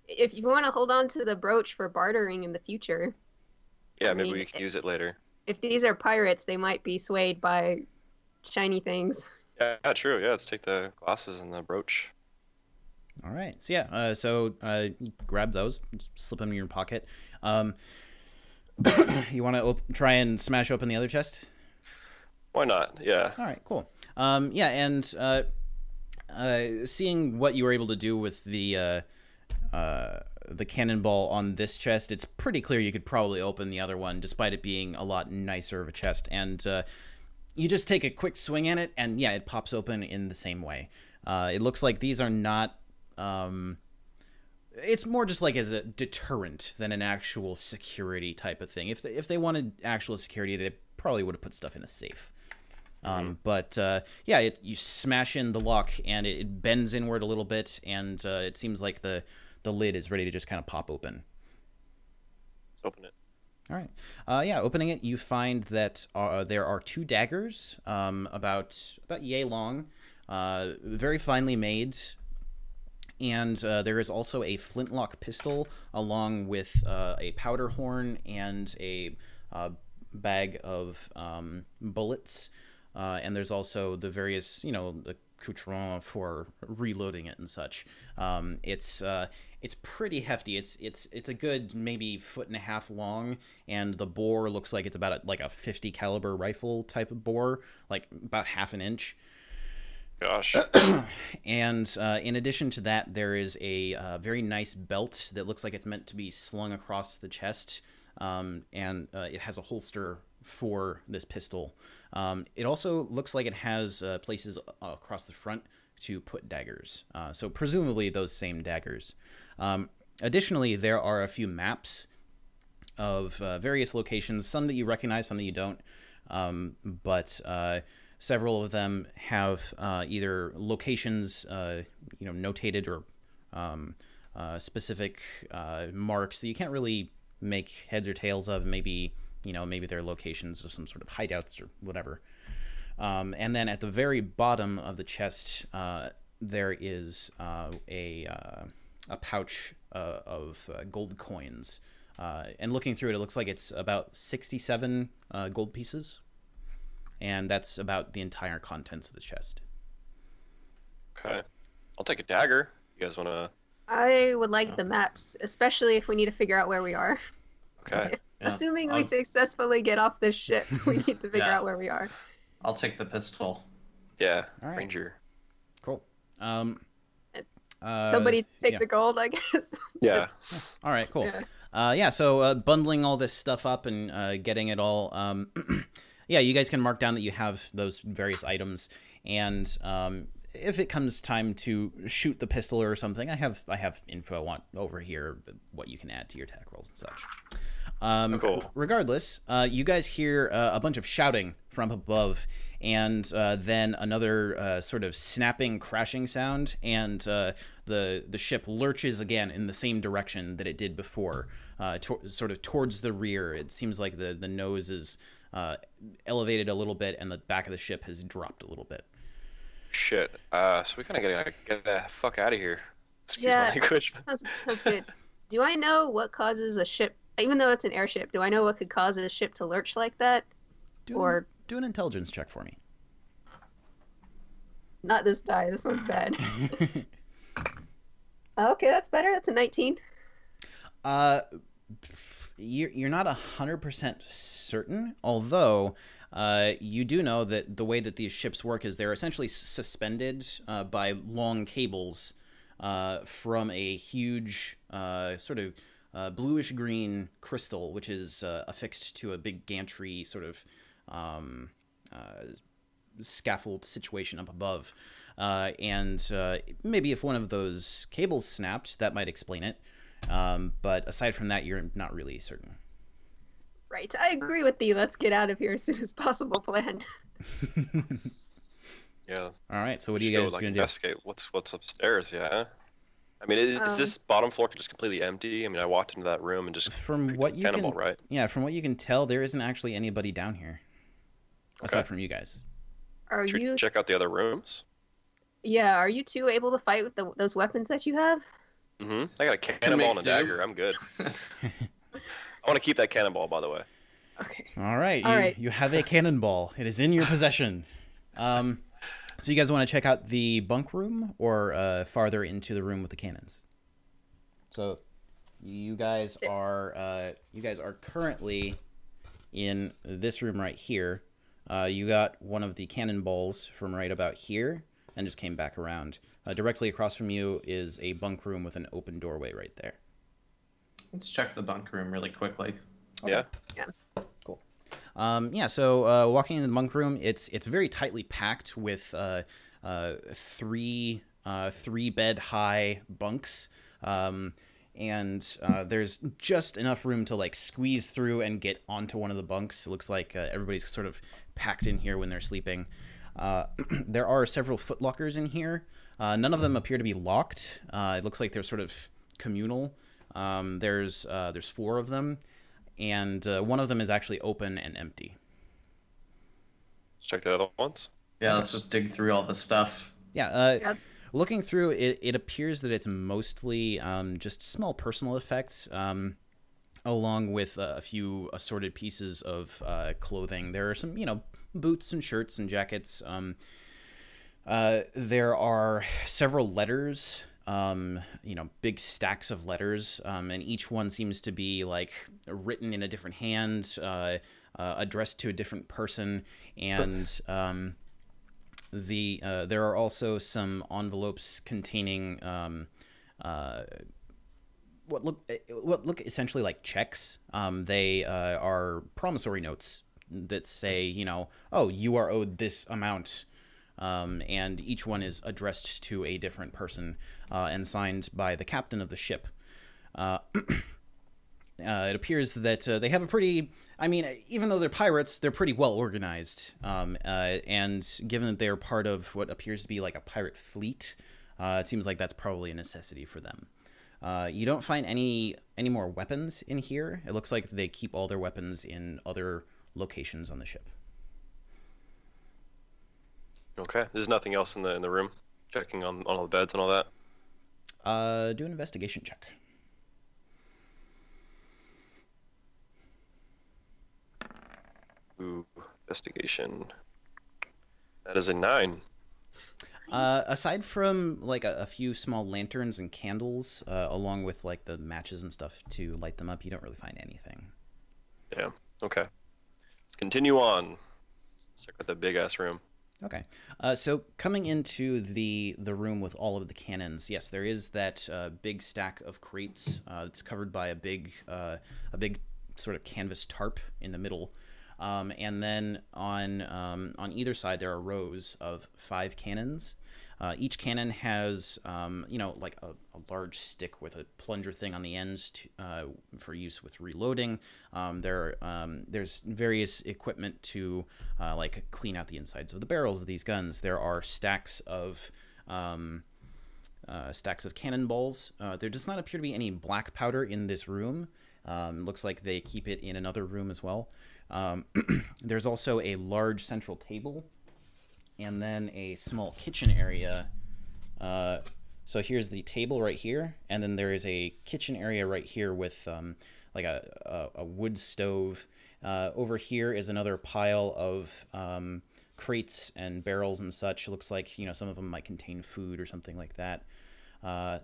if you want to hold on to the brooch for bartering in the future. Yeah, maybe we can use it later. If these are pirates, they might be swayed by shiny things. Yeah, true. Yeah, let's take the glasses and the brooch. All right. So yeah, you grab those, slip them in your pocket. You want to try and smash open the other chest? Why not? Yeah. All right, cool. Yeah, and seeing what you were able to do with the cannonball on this chest, it's pretty clear you could probably open the other one, despite it being a lot nicer of a chest. And you just take a quick swing at it, and yeah, it pops open in the same way. It looks like these are not... it's more just like as a deterrent than an actual security type of thing. If they wanted actual security, they probably would have put stuff in a safe. But yeah, you smash in the lock, and it bends inward a little bit, and it seems like the lid is ready to just kind of pop open. Let's open it. All right. Yeah, opening it, you find that there are 2 daggers, about yay long, very finely made, and there is also a flintlock pistol along with a powder horn and a bag of bullets. And there's also the various, the accoutrement for reloading it and such. It's pretty hefty. It's a good maybe 1.5 feet long, and the bore looks like it's about like a 50 caliber rifle type of bore, like about 1/2 inch. Gosh. And in addition to that, there is a very nice belt that looks like it's meant to be slung across the chest, and it has a holster for this pistol. It also looks like it has places across the front to put daggers, so presumably those same daggers. Additionally, there are a few maps of various locations, some that you recognize, some that you don't, but several of them have either locations notated or specific marks that you can't really make heads or tails of. Maybe they're locations of some sort of hideouts or whatever. And then at the very bottom of the chest, there is a pouch of gold coins. And looking through it, it looks like it's about 67 gold pieces. And that's about the entire contents of the chest. Okay. I'll take a dagger. You guys want to... I would like the maps, especially if we need to figure out where we are. Okay. Yeah. Assuming we successfully get off this ship, we need to figure Yeah. out where we are. I'll take the pistol. Yeah, All right. Ranger. Cool. Somebody take yeah. the gold, I guess. Yeah. All right, cool. Yeah. So bundling all this stuff up and getting it all, yeah, you guys can mark down that you have those various items, and if it comes time to shoot the pistol or something, I have info I want over here, what you can add to your attack rolls and such. Cool. Regardless, you guys hear a bunch of shouting from above, and then another sort of snapping, crashing sound, and the ship lurches again in the same direction that it did before, sort of towards the rear. It seems like the nose is elevated a little bit, and the back of the ship has dropped a little bit. Shit. So we kind of gotta get the fuck out of here. Excuse Yeah. my language. Sounds good. Do I know what causes a ship, even though it's an airship, do I know what could cause a ship to lurch like that? Do an intelligence check for me. Not this die, this one's bad. Okay, that's better. That's a 19. You're not 100% certain, although you do know that the way that these ships work is they're essentially suspended by long cables from a huge sort of bluish green crystal, which is affixed to a big gantry sort of scaffold situation up above. And maybe if one of those cables snapped, that might explain it. But aside from that, you're not really certain. Right, I agree with the let's get out of here as soon as possible plan. Yeah. All right, so what are you Just guys go, like, going to do? investigate what's upstairs, yeah. I mean, is this bottom floor just completely empty? I mean, I walked into that room and just From what you cannibal, can, right? yeah, from what you can tell, there isn't actually anybody down here, aside from you guys. Are Should we you? check out the other rooms? Yeah, are you two able to fight with those weapons that you have? Mm-hmm. I got a cannonball and a do. dagger. I'm good. I want to keep that cannonball, by the way. Okay. All right, All right. you have a cannonball. It is in your possession. So you guys want to check out the bunk room or farther into the room with the cannons? So you guys are currently in this room right here. You got one of the cannonballs from right about here and just came back around. Directly across from you is a bunk room with an open doorway right there. Let's check the bunk room really quickly. Yeah. Cool. Yeah, so walking in the bunk room, it's very tightly packed with three bed high bunks. And there's just enough room to like squeeze through and get onto one of the bunks. It looks like everybody's sort of packed in here when they're sleeping. There are several footlockers in here. None of them appear to be locked. It looks like they're sort of communal. There's 4 of them, and one of them is actually open and empty. Let's check the other ones. Yeah, let's just dig through all the stuff. Yeah. Yep. Looking through, it appears that it's mostly just small personal effects, along with a few assorted pieces of clothing. There are some, boots and shirts and jackets. There are several letters, big stacks of letters, and each one seems to be like written in a different hand, addressed to a different person, and there are also some envelopes containing what look essentially like checks. They are promissory notes that say, oh, you are owed this amount. And each one is addressed to a different person and signed by the captain of the ship. It appears that they have a pretty... I mean, even though they're pirates, they're pretty well organized. And given that they're part of what appears to be like a pirate fleet, it seems like that's probably a necessity for them. You don't find any more weapons in here. It looks like they keep all their weapons in other locations on the ship. Okay. There's nothing else in the room. Checking on all the beds and all that. Do an investigation check. Ooh, investigation. That is a 9. Aside from like a few small lanterns and candles, along with like the matches and stuff to light them up, you don't really find anything. Yeah. Okay. Let's continue on. Let's check out the big ass room. Okay. So coming into the room with all of the cannons, yes, there is that big stack of crates. It's covered by a big sort of canvas tarp in the middle. And then on either side there are rows of 5 cannons. Each cannon has like a large stick with a plunger thing on the ends for use with reloading. There's various equipment to like clean out the insides of the barrels of these guns. There are stacks of cannonballs. There does not appear to be any black powder in this room. Looks like they keep it in another room as well. There's also a large central table and then a small kitchen area. So here's the table right here, and then there is a kitchen area right here with like a wood stove. Over here is another pile of crates and barrels and such. It looks like some of them might contain food or something like that.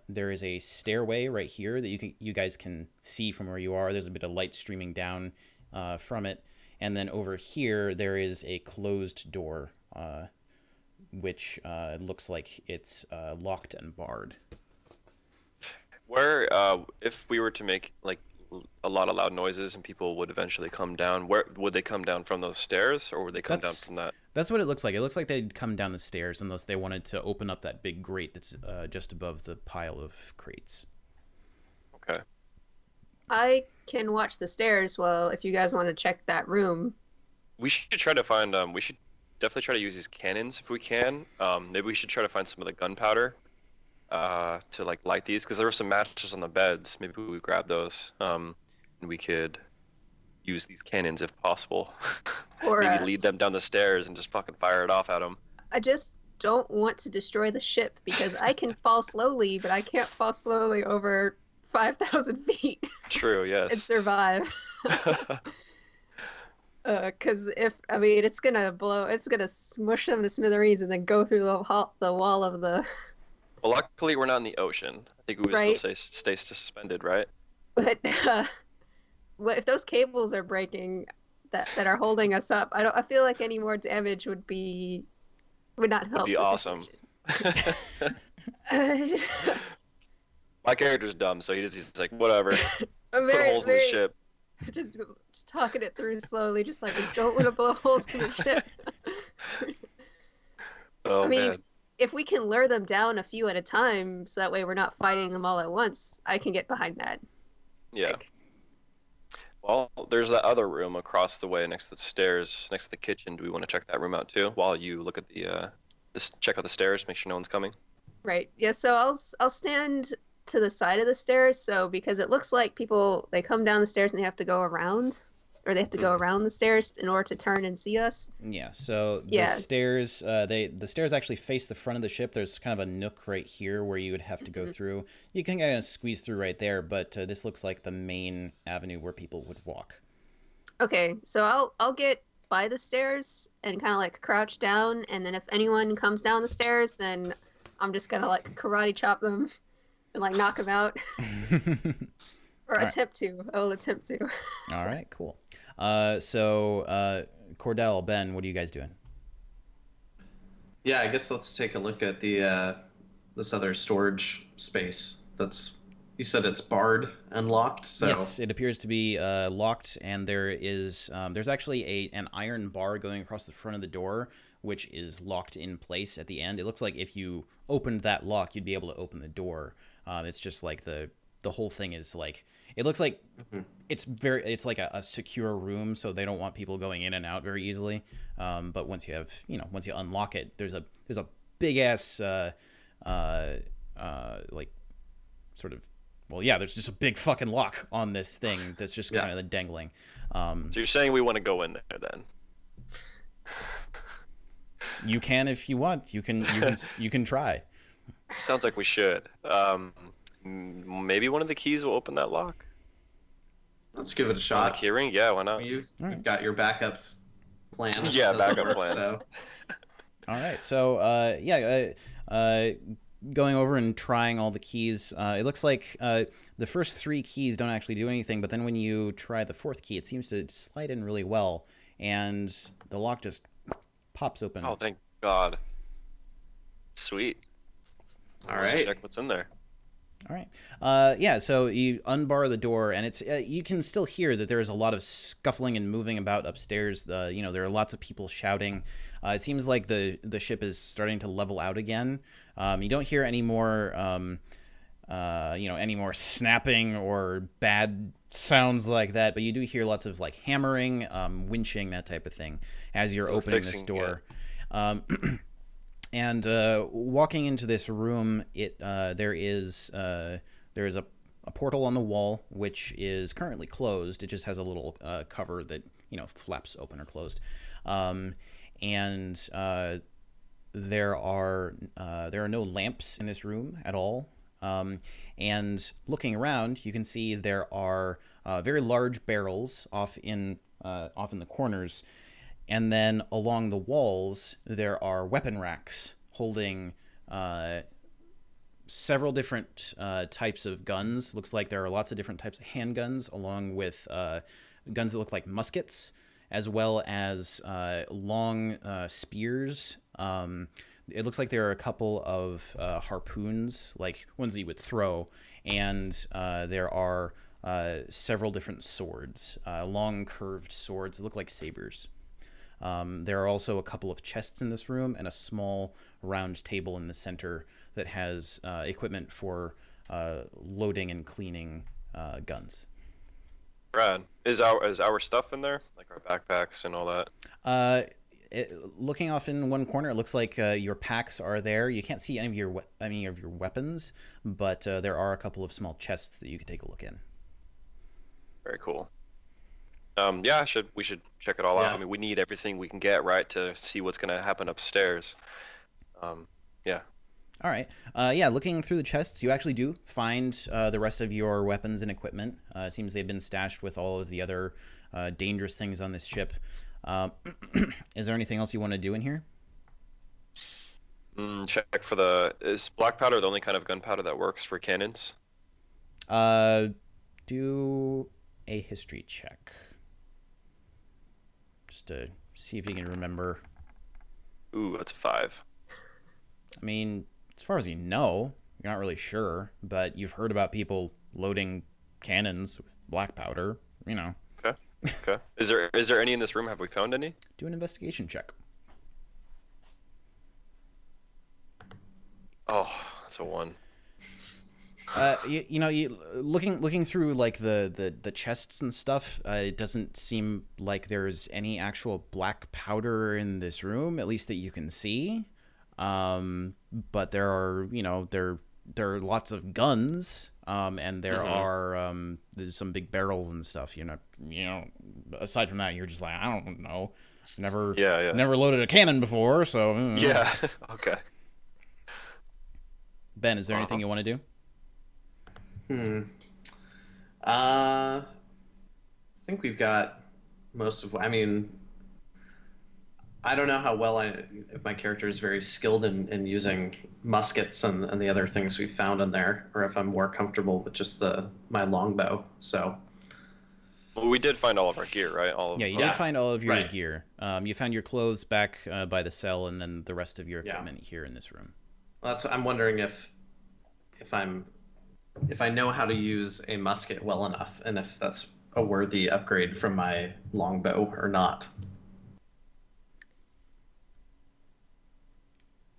There is a stairway right here that you guys can see from where you are. There's a bit of light streaming down from it. And then over here, there is a closed door, which looks like it's locked and barred. Where, if we were to make like a lot of loud noises and people would eventually come down, where would they come down from those stairs, or would they come down from that? That's what it looks like. It looks like they'd come down the stairs unless they wanted to open up that big grate that's just above the pile of crates. Okay. I can watch the stairs. Well, if you guys want to check that room, we should try to find. We should definitely try to use these cannons if we can. Maybe we should try to find some of the gunpowder to like light these, because there were some matches on the beds. Maybe we would grab those, and we could use these cannons if possible. Or maybe lead them down the stairs and just fucking fire it off at them. I just don't want to destroy the ship because I can fall slowly, but I can't fall slowly over 5,000 feet. True, yes. And survive. Because it's gonna smush them to smithereens and then go through the wall of the. Well, luckily we're not in the ocean. I think we would still stay suspended, right? But what if those cables are breaking that are holding us up? I feel like any more damage would not help. Would be awesome. My character's dumb, so he's like, whatever. Put holes in the ship. Just talking it through slowly, just like, we don't want to blow holes in the ship. Oh, man. If we can lure them down a few at a time, so that way we're not fighting them all at once, I can get behind that. Yeah. Well, there's that other room across the way next to the stairs, next to the kitchen. Do we want to check that room out too while you look at check out the stairs, make sure no one's coming? Right. Yeah, so I'll stand to the side of the stairs, so because it looks like they come down the stairs and they have to go around, or they have to go around the stairs in order to turn and see us. Yeah, so the stairs the stairs actually face the front of the ship. There's kind of a nook right here where you would have to go through. You can kind of squeeze through right there, but this looks like the main avenue where people would walk. Okay, so I'll get by the stairs and kind of like crouch down, and then if anyone comes down the stairs, then I'm just gonna like karate chop them and like knock them out. Or attempt to. I'll attempt to. All right, cool. So Cordell, Ben, what are you guys doing? Yeah, I guess let's take a look at the this other storage space. You said it's barred and locked. So yes, it appears to be locked, and there's actually an iron bar going across the front of the door, which is locked in place at the end. It looks like if you opened that lock, you'd be able to open the door. It's just like the whole thing is like, it looks like it's like a secure room, so they don't want people going in and out very easily. But once you unlock it, there's a big ass like sort of, well, yeah, there's just a big fucking lock on this thing that's just kind of dangling. So you're saying we want to go in there then? You can if you want. You can try. Sounds like we should. Maybe one of the keys will open that lock. Let's give it a shot. Key ring? Yeah, why not? You've got your backup plan. Yeah, backup plan. So. All right. So going over and trying all the keys, it looks like the first 3 keys don't actually do anything, but then when you try the 4th key, it seems to slide in really well, and the lock just pops open. Oh, thank God. Sweet. All right. Check what's in there. All right. Yeah, so you unbar the door, and it's you can still hear that there is a lot of scuffling and moving about upstairs. There are lots of people shouting. It seems like the ship is starting to level out again. You don't hear any more any more snapping or bad sounds like that, but you do hear lots of like hammering, winching, that type of thing as you're opening this door. And walking into this room, there is a portal on the wall, which is currently closed. It just has a little cover that flaps open or closed. And there are no lamps in this room at all. And looking around, you can see there are very large barrels off in the corners. And then along the walls, there are weapon racks holding several different types of guns. Looks like there are lots of different types of handguns, along with guns that look like muskets, as well as long spears. It looks like there are a couple of harpoons, like ones that you would throw, and there are several different swords, long curved swords that look like sabers. There are also a couple of chests in this room and a small round table in the center that has equipment for loading and cleaning guns. Brad, is our stuff in there, like our backpacks and all that? Looking off in one corner, it looks like your packs are there. You can't see any of your weapons, but there are a couple of small chests that you could take a look in. Very cool. Yeah, we should check it all out. I mean, we need everything we can get, right, to see what's going to happen upstairs. Yeah. All right. Yeah, looking through the chests, you actually do find the rest of your weapons and equipment. It seems they've been stashed with all of the other dangerous things on this ship. Is there anything else you want to do in here? Check for is black powder the only kind of gunpowder that works for cannons? Do a history check. Just to see if you can remember. Ooh, that's a 5. I mean, as far as you know, you're not really sure, but you've heard about people loading cannons with black powder, Okay. Okay. Is there any in this room? Have we found any? Do an investigation check. Oh, that's a 1. Looking through like the chests and stuff, it doesn't seem like there's any actual black powder in this room, at least that you can see. But there are there are lots of guns, and there are there's some big barrels and stuff. Aside from that, you're just like, I don't know, never loaded a cannon before, so yeah. Okay. Ben, is there anything you want to do? I think we've got most of. I mean, I don't know how well if my character is very skilled in using muskets and the other things we found in there, or if I'm more comfortable with just my longbow. So. Well, we did find all of our gear, right? Yeah, you did find all of your right. gear. You found your clothes back by the cell, and then the rest of your equipment here in this room. Well, I'm wondering if I know how to use a musket well enough, and if that's a worthy upgrade from my longbow or not.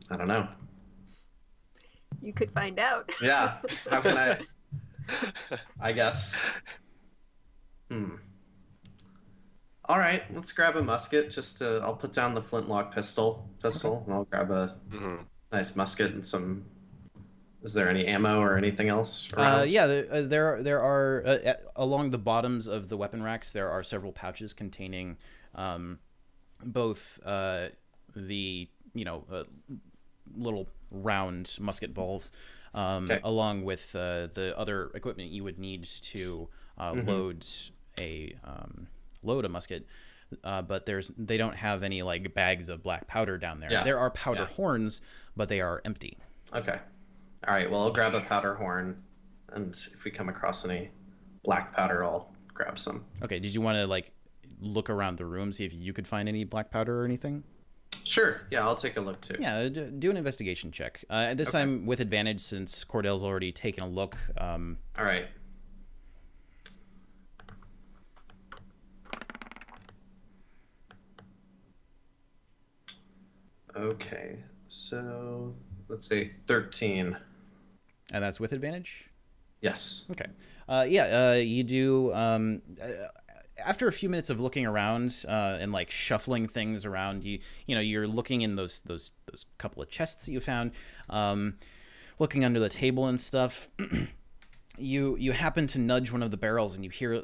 I don't know. You could find out. Yeah. How can I? I guess. All right, let's grab a musket. I'll put down the flintlock pistol, and I'll grab a nice musket and some. Is there any ammo or anything else around? Yeah, there are along the bottoms of the weapon racks. There are several pouches containing both the little round musket balls, along with the other equipment you would need to load a musket. But they don't have any like bags of black powder down there. Yeah. There are powder horns, but they are empty. Okay. All right. Well, I'll grab a powder horn, and if we come across any black powder, I'll grab some. Okay. Did you want to like look around the room, see if you could find any black powder or anything? Sure. Yeah, I'll take a look too. Yeah, do an investigation check. This time with advantage since Cordell's already taken a look. All right. Okay. So let's say 13. And that's with advantage? Yes. Okay. You do. After a few minutes of looking around and like shuffling things around, you're looking in those couple of chests that you found, looking under the table and stuff. You happen to nudge one of the barrels and you hear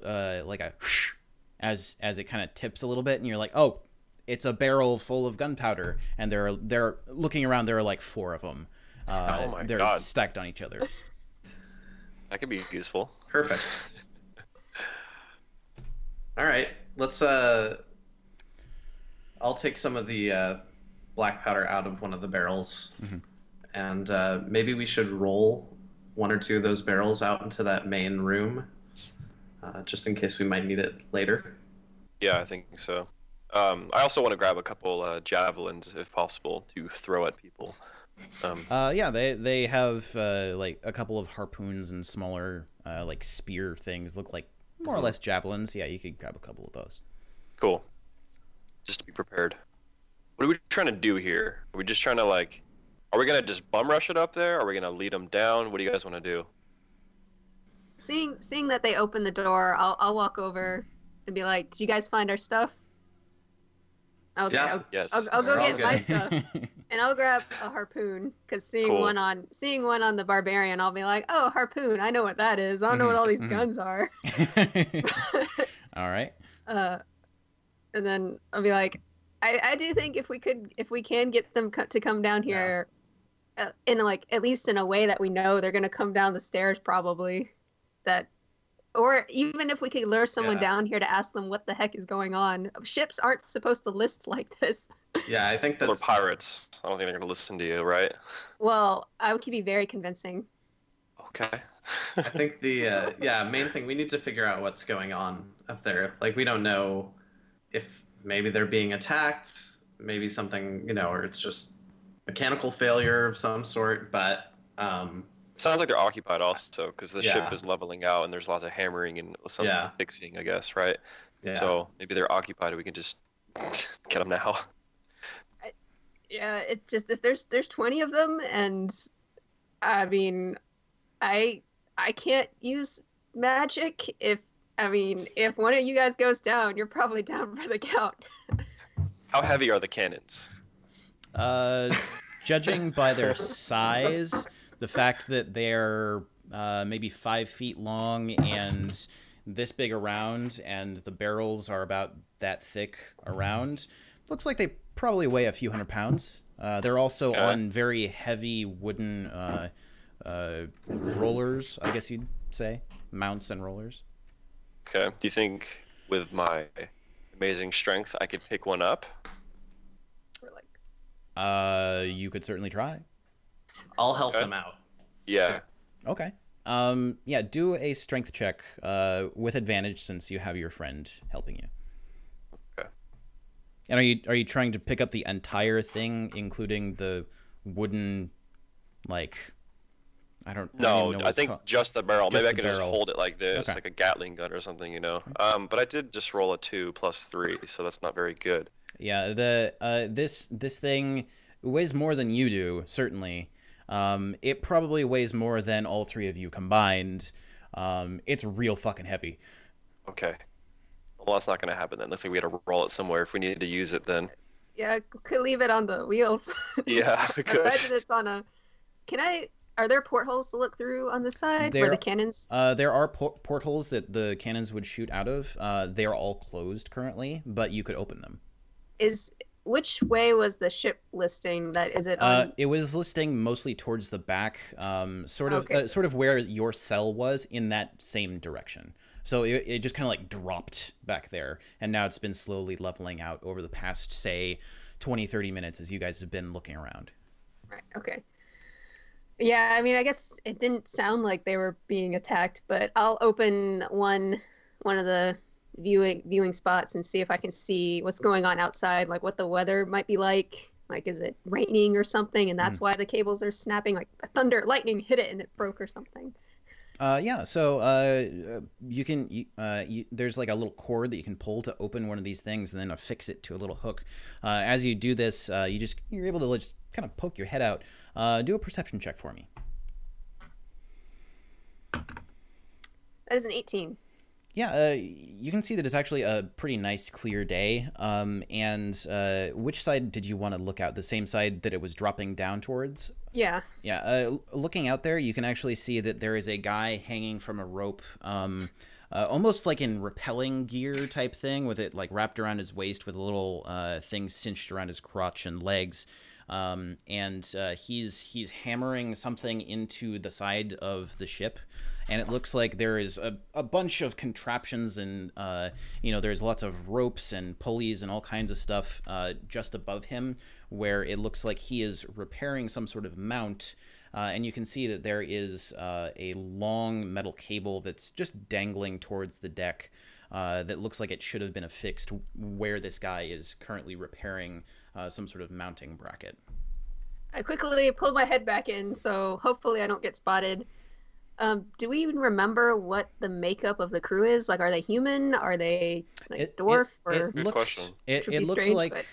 like a whoosh as it kind of tips a little bit, and you're like, oh, it's a barrel full of gunpowder, and they're looking around. There are like 4 of them. Oh my they're God. stacked on each other. That could be useful. Perfect. All right, let's. I'll take some of the black powder out of one of the barrels, and maybe we should roll 1 or 2 of those barrels out into that main room, just in case we might need it later. Yeah, I think so. I also want to grab a couple javelins, if possible, to throw at people. They have like a couple of harpoons and smaller like spear things, look like more or less javelins. Yeah, you could grab a couple of those. Cool. Just to be prepared. What are we trying to do here? Are we just trying to are we gonna just bum rush it up there? Are we gonna lead them down? What do you guys want to do? Seeing that they open the door, I'll walk over and be like, "Did you guys find our stuff?" Okay, Yeah. Yes. I'll go We're all get my good. stuff, and I'll grab a harpoon. Because seeing one on the barbarian, I'll be like, "Oh, harpoon! I know what that is. I don't know what all these guns are." All right. And then I'll be like, I do think if we can get them to come down here, in like at least in a way that we know they're gonna come down the stairs, probably, or even if we could lure someone down here to ask them what the heck is going on. Ships aren't supposed to list like this. Yeah, I think that's. They're pirates. I don't think they're gonna listen to you, right? Well, I would be very convincing. Okay. I think the main thing, we need to figure out what's going on up there. Like, we don't know if maybe they're being attacked, maybe something, or it's just mechanical failure of some sort, but Sounds like they're occupied also, because the Yeah. ship is leveling out and there's lots of hammering and some Yeah. fixing, I guess, right? yeah. So maybe they're occupied and we can just get them now. Yeah, it's just if there's 20 of them, and I mean, I can't use magic. If one of you guys goes down, you're probably down for the count. How heavy are the cannons? Judging by their size, the fact that they're maybe 5 feet long and this big around, and the barrels are about that thick around, looks like they probably weigh a few hundred pounds. They're also on very heavy wooden rollers, I guess you'd say, mounts and rollers. Okay. Do you think with my amazing strength I could pick one up? You could certainly try. I'll help Okay. them out. Yeah. Sure. Okay. Yeah, do a strength check with advantage since you have your friend helping you. Okay. And are you trying to pick up the entire thing, including the wooden, like, I don't even No, know what I it's think called. just the barrel. Just Maybe I the could just barrel. hold it like this, Okay. like a Gatling gun or something, you know. But I did just roll a 2 plus 3, so that's not very good. Yeah, this thing weighs more than you do, certainly. It probably weighs more than all three of you combined. It's real fucking heavy. Okay. Well, that's not going to happen then. Looks like we had to roll it somewhere if we needed to use it then. Yeah, could leave it on the wheels. Yeah, we could. Imagine it's on a. Are there portholes to look through on the side where There- the cannons? There are portholes that the cannons would shoot out of. They are all closed currently, but you could open them. Which way was the ship listing? Is it on? It was listing mostly towards the back, sort of Okay. sort of where your cell was in that same direction. So it just kind of like dropped back there, and now it's been slowly leveling out over the past, say, 20, 30 minutes as you guys have been looking around. Right. Okay. Yeah, I mean, I guess it didn't sound like they were being attacked, but I'll open one of the viewing spots and see if I can see what's going on outside, like what the weather might be like. Like, is it raining or something, and that's why the cables are snapping? Like thunder, lightning hit it and it broke or something. Yeah, so you can there's like a little cord that you can pull to open one of these things and then affix it to a little hook. As you do this, you're able to just kind of poke your head out. Do a perception check for me. That is an 18. Yeah, you can see that it's actually a pretty nice, clear day. And which side did you want to look out? The same side that it was dropping down towards? Yeah. Yeah, looking out there, you can actually see that there is a guy hanging from a rope, almost like in rappelling gear type thing, with it like wrapped around his waist with a little thing cinched around his crotch and legs. And he's hammering something into the side of the ship, and it looks like there is a bunch of contraptions and there's lots of ropes and pulleys and all kinds of stuff just above him, where it looks like he is repairing some sort of mount. And you can see that there is a long metal cable that's just dangling towards the deck that looks like it should have been affixed where this guy is currently repairing some sort of mounting bracket. I quickly pulled my head back in, so hopefully I don't get spotted. Do we even remember what the makeup of the crew is? Like, are they human? Are they like dwarf? Good question. It Should be looked strange, like,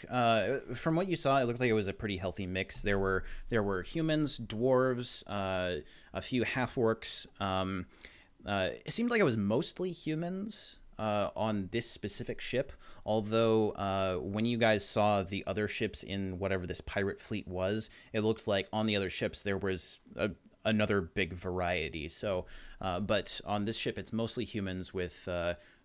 from what you saw, it looked like it was a pretty healthy mix. There were humans, dwarves, a few half-orcs. It seemed like it was mostly humans on this specific ship, although when you guys saw the other ships in whatever this pirate fleet was, it looked like on the other ships there was another big variety. So, but on this ship, it's mostly humans with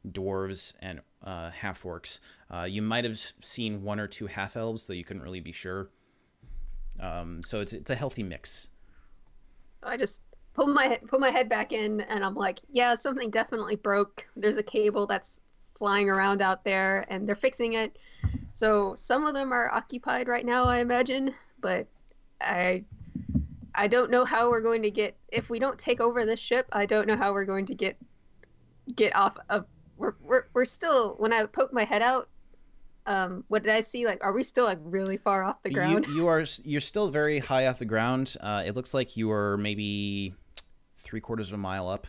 dwarves and half-orcs. You might have seen one or two half-elves, though you couldn't really be sure. So it's a healthy mix. I just pulled my head back in, and I'm like, yeah, something definitely broke. There's a cable that's flying around out there, and they're fixing it. So some of them are occupied right now, I imagine, but I don't know how we're going to get, if we don't take over this ship, I don't know how we're going to get off of, we're still, when I poke my head out, what did I see? Like, are we still like really far off the ground? You're still very high off the ground. It looks like you are maybe 3/4 of a mile up.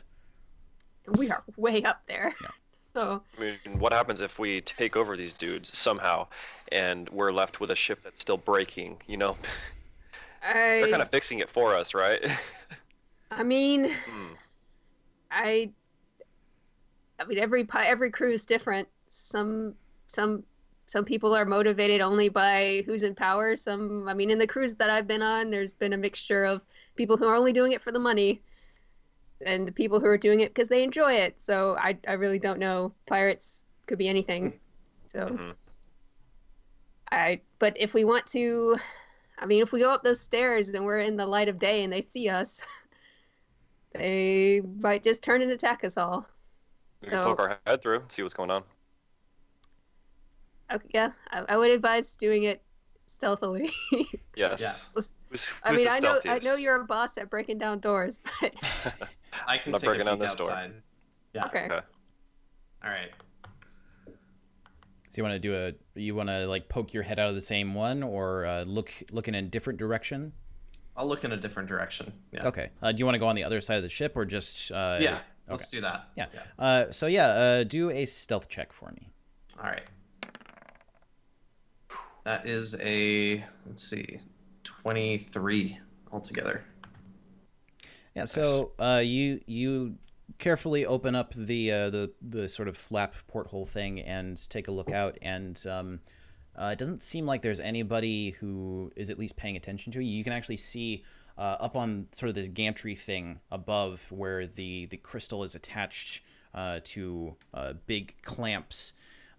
We are way up there. Yeah. So I mean, what happens if we take over these dudes somehow and we're left with a ship that's still breaking, you know? They're kind of fixing it for us, right? I mean, I mean, every crew is different. Some people are motivated only by who's in power. I mean, in the crews that I've been on, there's been a mixture of people who are only doing it for the money and the people who are doing it because they enjoy it. So I really don't know. Pirates could be anything. So but if we want to, I mean, if we go up those stairs and we're in the light of day and they see us, they might just turn and attack us all. We can poke our head through, see what's going on. Okay, yeah, I would advise doing it stealthily. Yes. Yeah. Who's I mean, the I stealthiest? know you're a boss at breaking down doors, but I can Not take a breaking down peek this door. outside. Yeah. okay. Okay. All right. So you want to like poke your head out of the same one, or look in a different direction? I'll look in a different direction. Yeah. Okay. Do you want to go on the other side of the ship, or just? Yeah. Let's do that. Yeah. So do a stealth check for me. All right. That is a, let's see, 23 altogether. Yeah. So you carefully open up the sort of flap porthole thing and take a look out, and it doesn't seem like there's anybody who is at least paying attention to you. You can actually see up on sort of this gantry thing above where the crystal is attached to big clamps,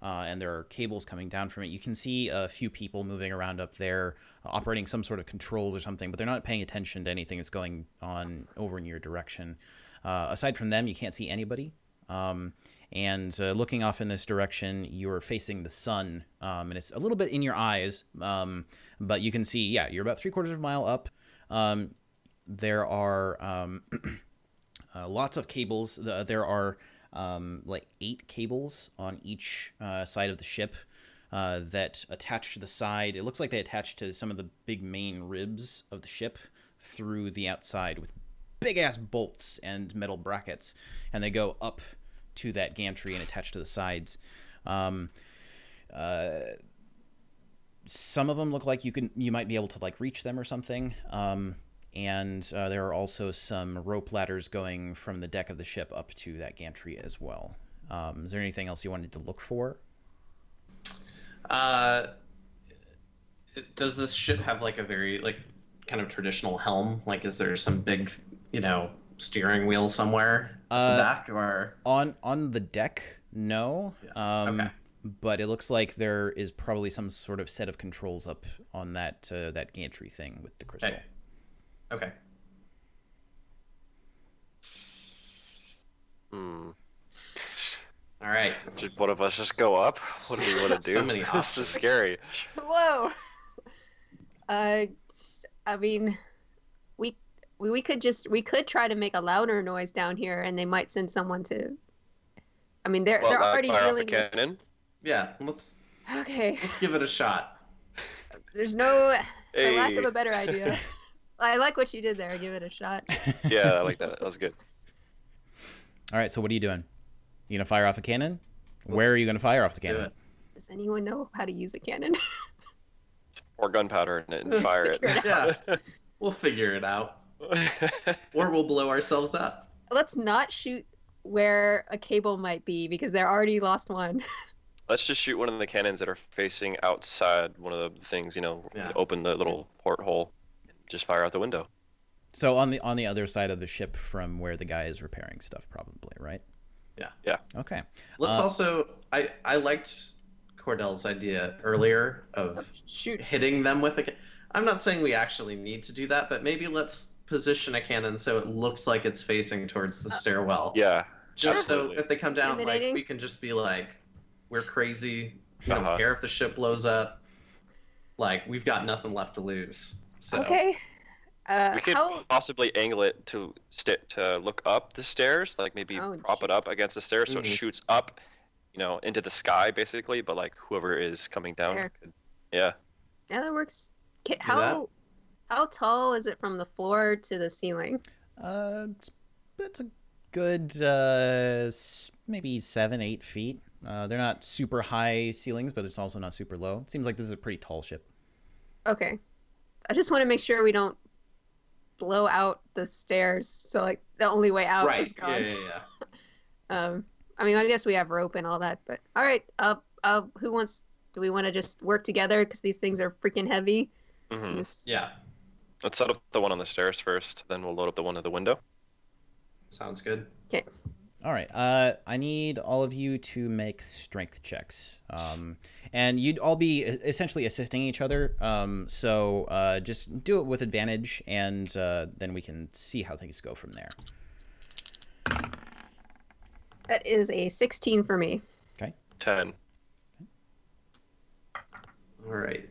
and there are cables coming down from it. You can see a few people moving around up there, operating some sort of controls or something, but they're not paying attention to anything that's going on over in your direction. Aside from them, you can't see anybody. And looking off in this direction, you're facing the sun, and it's a little bit in your eyes, but you can see, yeah, you're about 3/4 of a mile up. There are lots of cables. There are like 8 cables on each side of the ship that attach to the side. It looks like they attach to some of the big main ribs of the ship through the outside with big-ass bolts and metal brackets, and they go up to that gantry and attach to the sides. Some of them look like you might be able to like reach them or something. And there are also some rope ladders going from the deck of the ship up to that gantry as well. Is there anything else you wanted to look for? Does this ship have like a very like kind of traditional helm? Like, is there some big, steering wheel somewhere at the back, or on the deck? No. Yeah. Okay. But it looks like there is probably some sort of set of controls up on that gantry thing with the crystal. Okay. All right. Did one of us just go up? What do we want to do? So many This options. is scary. Whoa. I mean, we could try to make a louder noise down here, and they might send someone to. I mean, they're already fire off the dealing with. cannon. Yeah. Let's give it a shot. There's no, for Hey. lack of a better idea. I like what you did there. Give it a shot. Yeah, I like that. That was good. All right. So what are you doing? You gonna fire off a cannon? Where are you gonna fire off the Let's do cannon? it. Does anyone know how to use a cannon? Pour gunpowder in it and fire it. Yeah. We'll figure it out. Or we'll blow ourselves up. Let's not shoot where a cable might be because they're already lost one. Let's just shoot one of the cannons that are facing outside one of the things, Yeah. open the little porthole and just fire out the window. So on the other side of the ship from where the guy is repairing stuff, probably, right? Yeah. Okay. Let's also. I liked Cordell's idea earlier of Shoot. hitting them with a. I'm not saying we actually need to do that, but maybe let's position a cannon so it looks like it's facing towards the stairwell. Yeah. Just absolutely. so if they come down, like Intimidating. we can just be like, we're crazy. We Uh-huh. don't care if the ship blows up. Like we've got nothing left to lose. So. Okay. We could How? possibly angle it to look up the stairs, like maybe Oh, prop it up against the stairs so it Mhm. shoots up, into the sky basically. But like whoever is coming down, There. yeah. Yeah, that works. that. How tall is it from the floor to the ceiling? That's a good maybe 7-8 feet. They're not super high ceilings, but it's also not super low. Seems like this is a pretty tall ship. Okay. I just want to make sure we don't blow out the stairs. So like the only way out is Right. Yeah, gone. yeah. I mean, I guess we have rope and all that, but all right. Who wants? Do we want to just work together because these things are freaking heavy? Hmm. Just- Yeah. Let's set up the one on the stairs first, then we'll load up the one at the window. Sounds good. All right. I need all of you to make strength checks. And you'd all be essentially assisting each other. So just do it with advantage, and then we can see how things go from there. That is a 16 for me. 10. All right.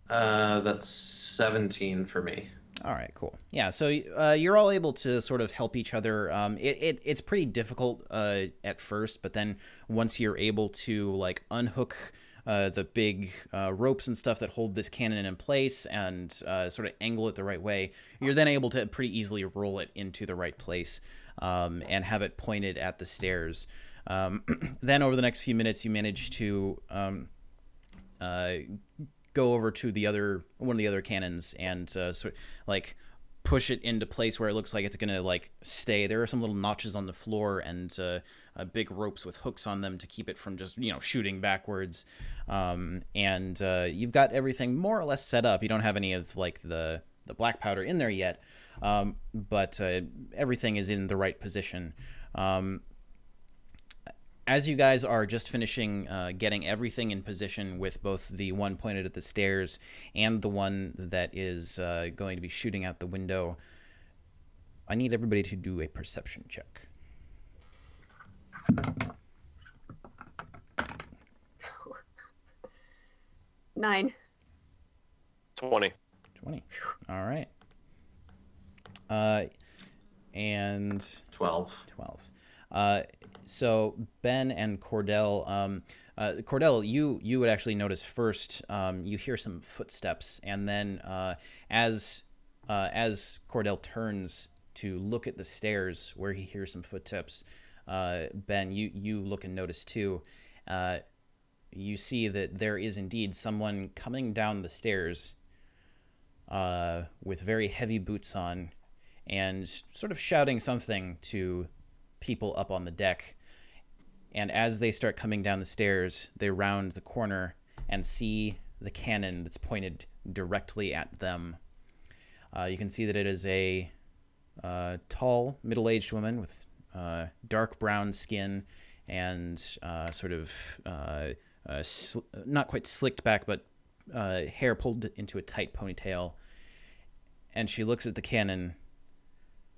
That's 17 for me. All right, cool. Yeah, so you're all able to sort of help each other. It's pretty difficult at first, but then once you're able to like unhook the big ropes and stuff that hold this cannon in place and sort of angle it the right way, you're then able to pretty easily roll it into the right place and have it pointed at the stairs. Then over the next few minutes, you manage to go over to one of the other cannons and sort of, like push it into place where it looks like it's gonna like stay. There are some little notches on the floor and big ropes with hooks on them to keep it from just shooting backwards. And you've got everything more or less set up. You don't have any of like the black powder in there yet, but everything is in the right position. As you guys are just finishing getting everything in position with both the one pointed at the stairs and the one that is going to be shooting out the window, I need everybody to do a perception check. 9. 20. 20. All right. And 12. 12. So Ben and Cordell, Cordell, you would actually notice first. You hear some footsteps, and then as Cordell turns to look at the stairs where he hears some footsteps, Ben, you look and notice too. You see that there is indeed someone coming down the stairs with very heavy boots on and sort of shouting something to people up on the deck. And as they start coming down the stairs, they round the corner and see the cannon that's pointed directly at them. You can see that it is a tall, middle-aged woman with dark brown skin and sort of not quite slicked back, but hair pulled into a tight ponytail. And she looks at the cannon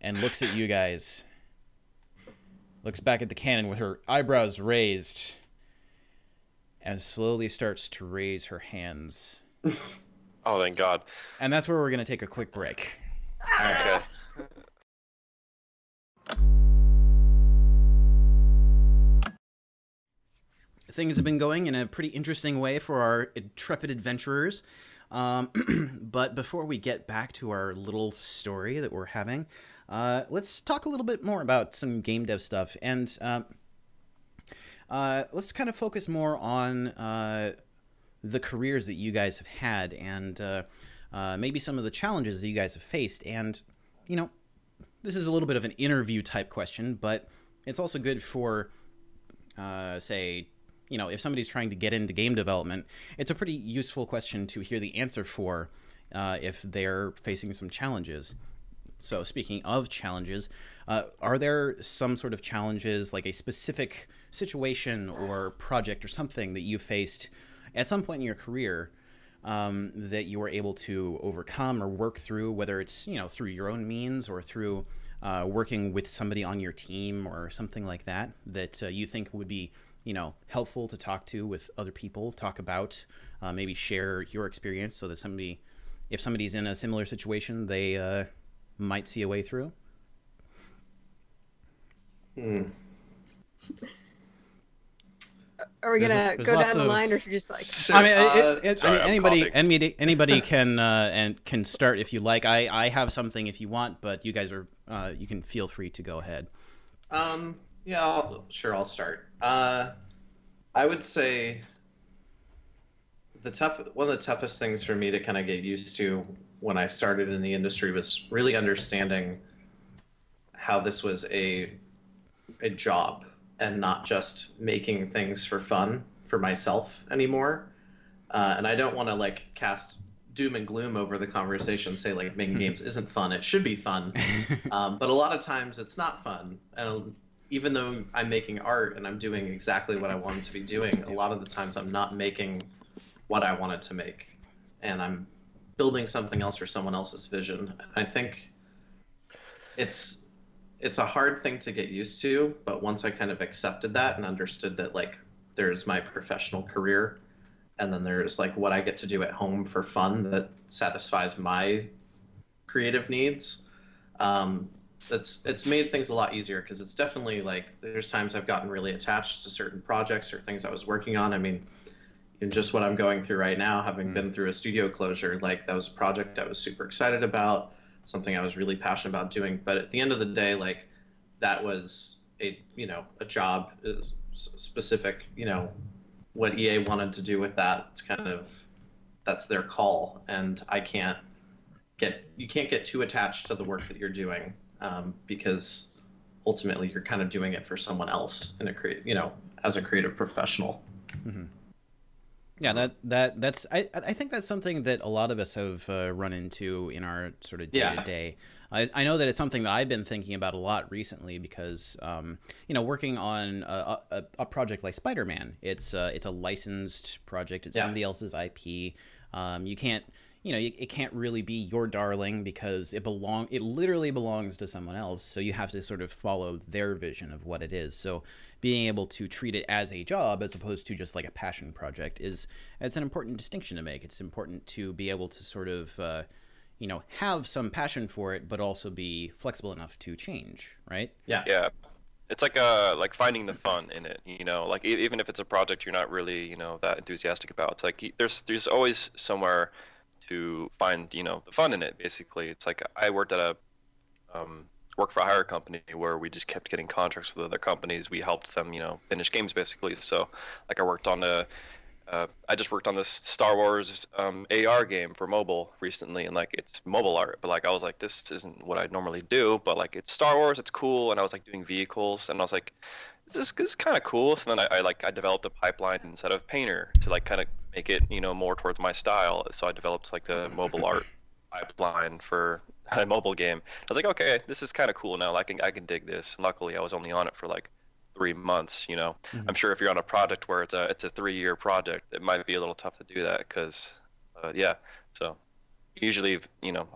and looks at you guys. Looks back at the cannon with her eyebrows raised and slowly starts to raise her hands. Oh, thank God. And that's where we're going to take a quick break. Okay. Things have been going in a pretty interesting way for our intrepid adventurers. But before we get back to our little story that we're having, let's talk a little bit more about some game dev stuff, and let's kind of focus more on the careers that you guys have had, and maybe some of the challenges that you guys have faced. And this is a little bit of an interview type question, but it's also good for say, if somebody's trying to get into game development, it's a pretty useful question to hear the answer for if they're facing some challenges. So speaking of challenges, are there some sort of challenges, like a specific situation or project or something that you faced at some point in your career that you were able to overcome or work through, whether it's, through your own means or through working with somebody on your team or something like that, that you think would be, helpful to talk to with other people, talk about, maybe share your experience so that if somebody's in a similar situation, they might see a way through? Are we gonna go down the line, or should we just like? Sure. I mean, anybody can start if you like. I have something if you want, but you guys are you can feel free to go ahead. Yeah, I'll start. I would say one of the toughest things for me to kind of get used to when I started in the industry was really understanding how this was a job and not just making things for fun for myself anymore. And I don't want to like cast doom and gloom over the conversation, say like making games isn't fun. It should be fun. But a lot of times it's not fun. And even though I'm making art and I'm doing exactly what I wanted to be doing, a lot of the times I'm not making what I wanted to make. And I'm building something else for someone else's vision. I think it's a hard thing to get used to, but once I kind of accepted that and understood that like there's my professional career and then there's like what I get to do at home for fun that satisfies my creative needs. It's made things a lot easier, because it's definitely like there's times I've gotten really attached to certain projects or things I was working on. I mean, in just what I'm going through right now, having been through a studio closure, like that was a project I was super excited about, something I was really passionate about doing. But at the end of the day, like that was a job specific, what EA wanted to do with that. It's kind of, that's their call, and you can't get too attached to the work that you're doing, because ultimately you're kind of doing it for someone else as a creative professional. Mm-hmm. Yeah, that's I think that's something that a lot of us have run into in our sort of day-to-day. I know that it's something that I've been thinking about a lot recently, because working on a project like Spider-Man, it's a licensed project. It's somebody else's IP. You can't, it can't really be your darling, because it literally belongs to someone else. So you have to sort of follow their vision of what it is. So being able to treat it as a job as opposed to just like a passion project it's an important distinction to make. It's important to be able to sort of, have some passion for it, but also be flexible enough to change, right? Yeah. Yeah. It's like finding the fun in it, like even if it's a project you're not really, that enthusiastic about, it's like there's always somewhere to find, the fun in it, basically. It's like I worked at a work for hire company where we just kept getting contracts with other companies. We helped them, finish games, basically. So like I just worked on this Star Wars AR game for mobile recently, and like it's mobile art, but like I was like, this isn't what I normally do, but like it's Star Wars, it's cool. And I was like doing vehicles, and I was like, this is kind of cool. So then I developed a pipeline instead of Painter to like kind of make it more towards my style. So I developed like the mobile art pipeline for a mobile game. I was like, okay, this is kind of cool now. I can dig this. Luckily, I was only on it for like 3 months. Mm-hmm. I'm sure if you're on a project where it's a 3-year project, it might be a little tough to do that, because so usually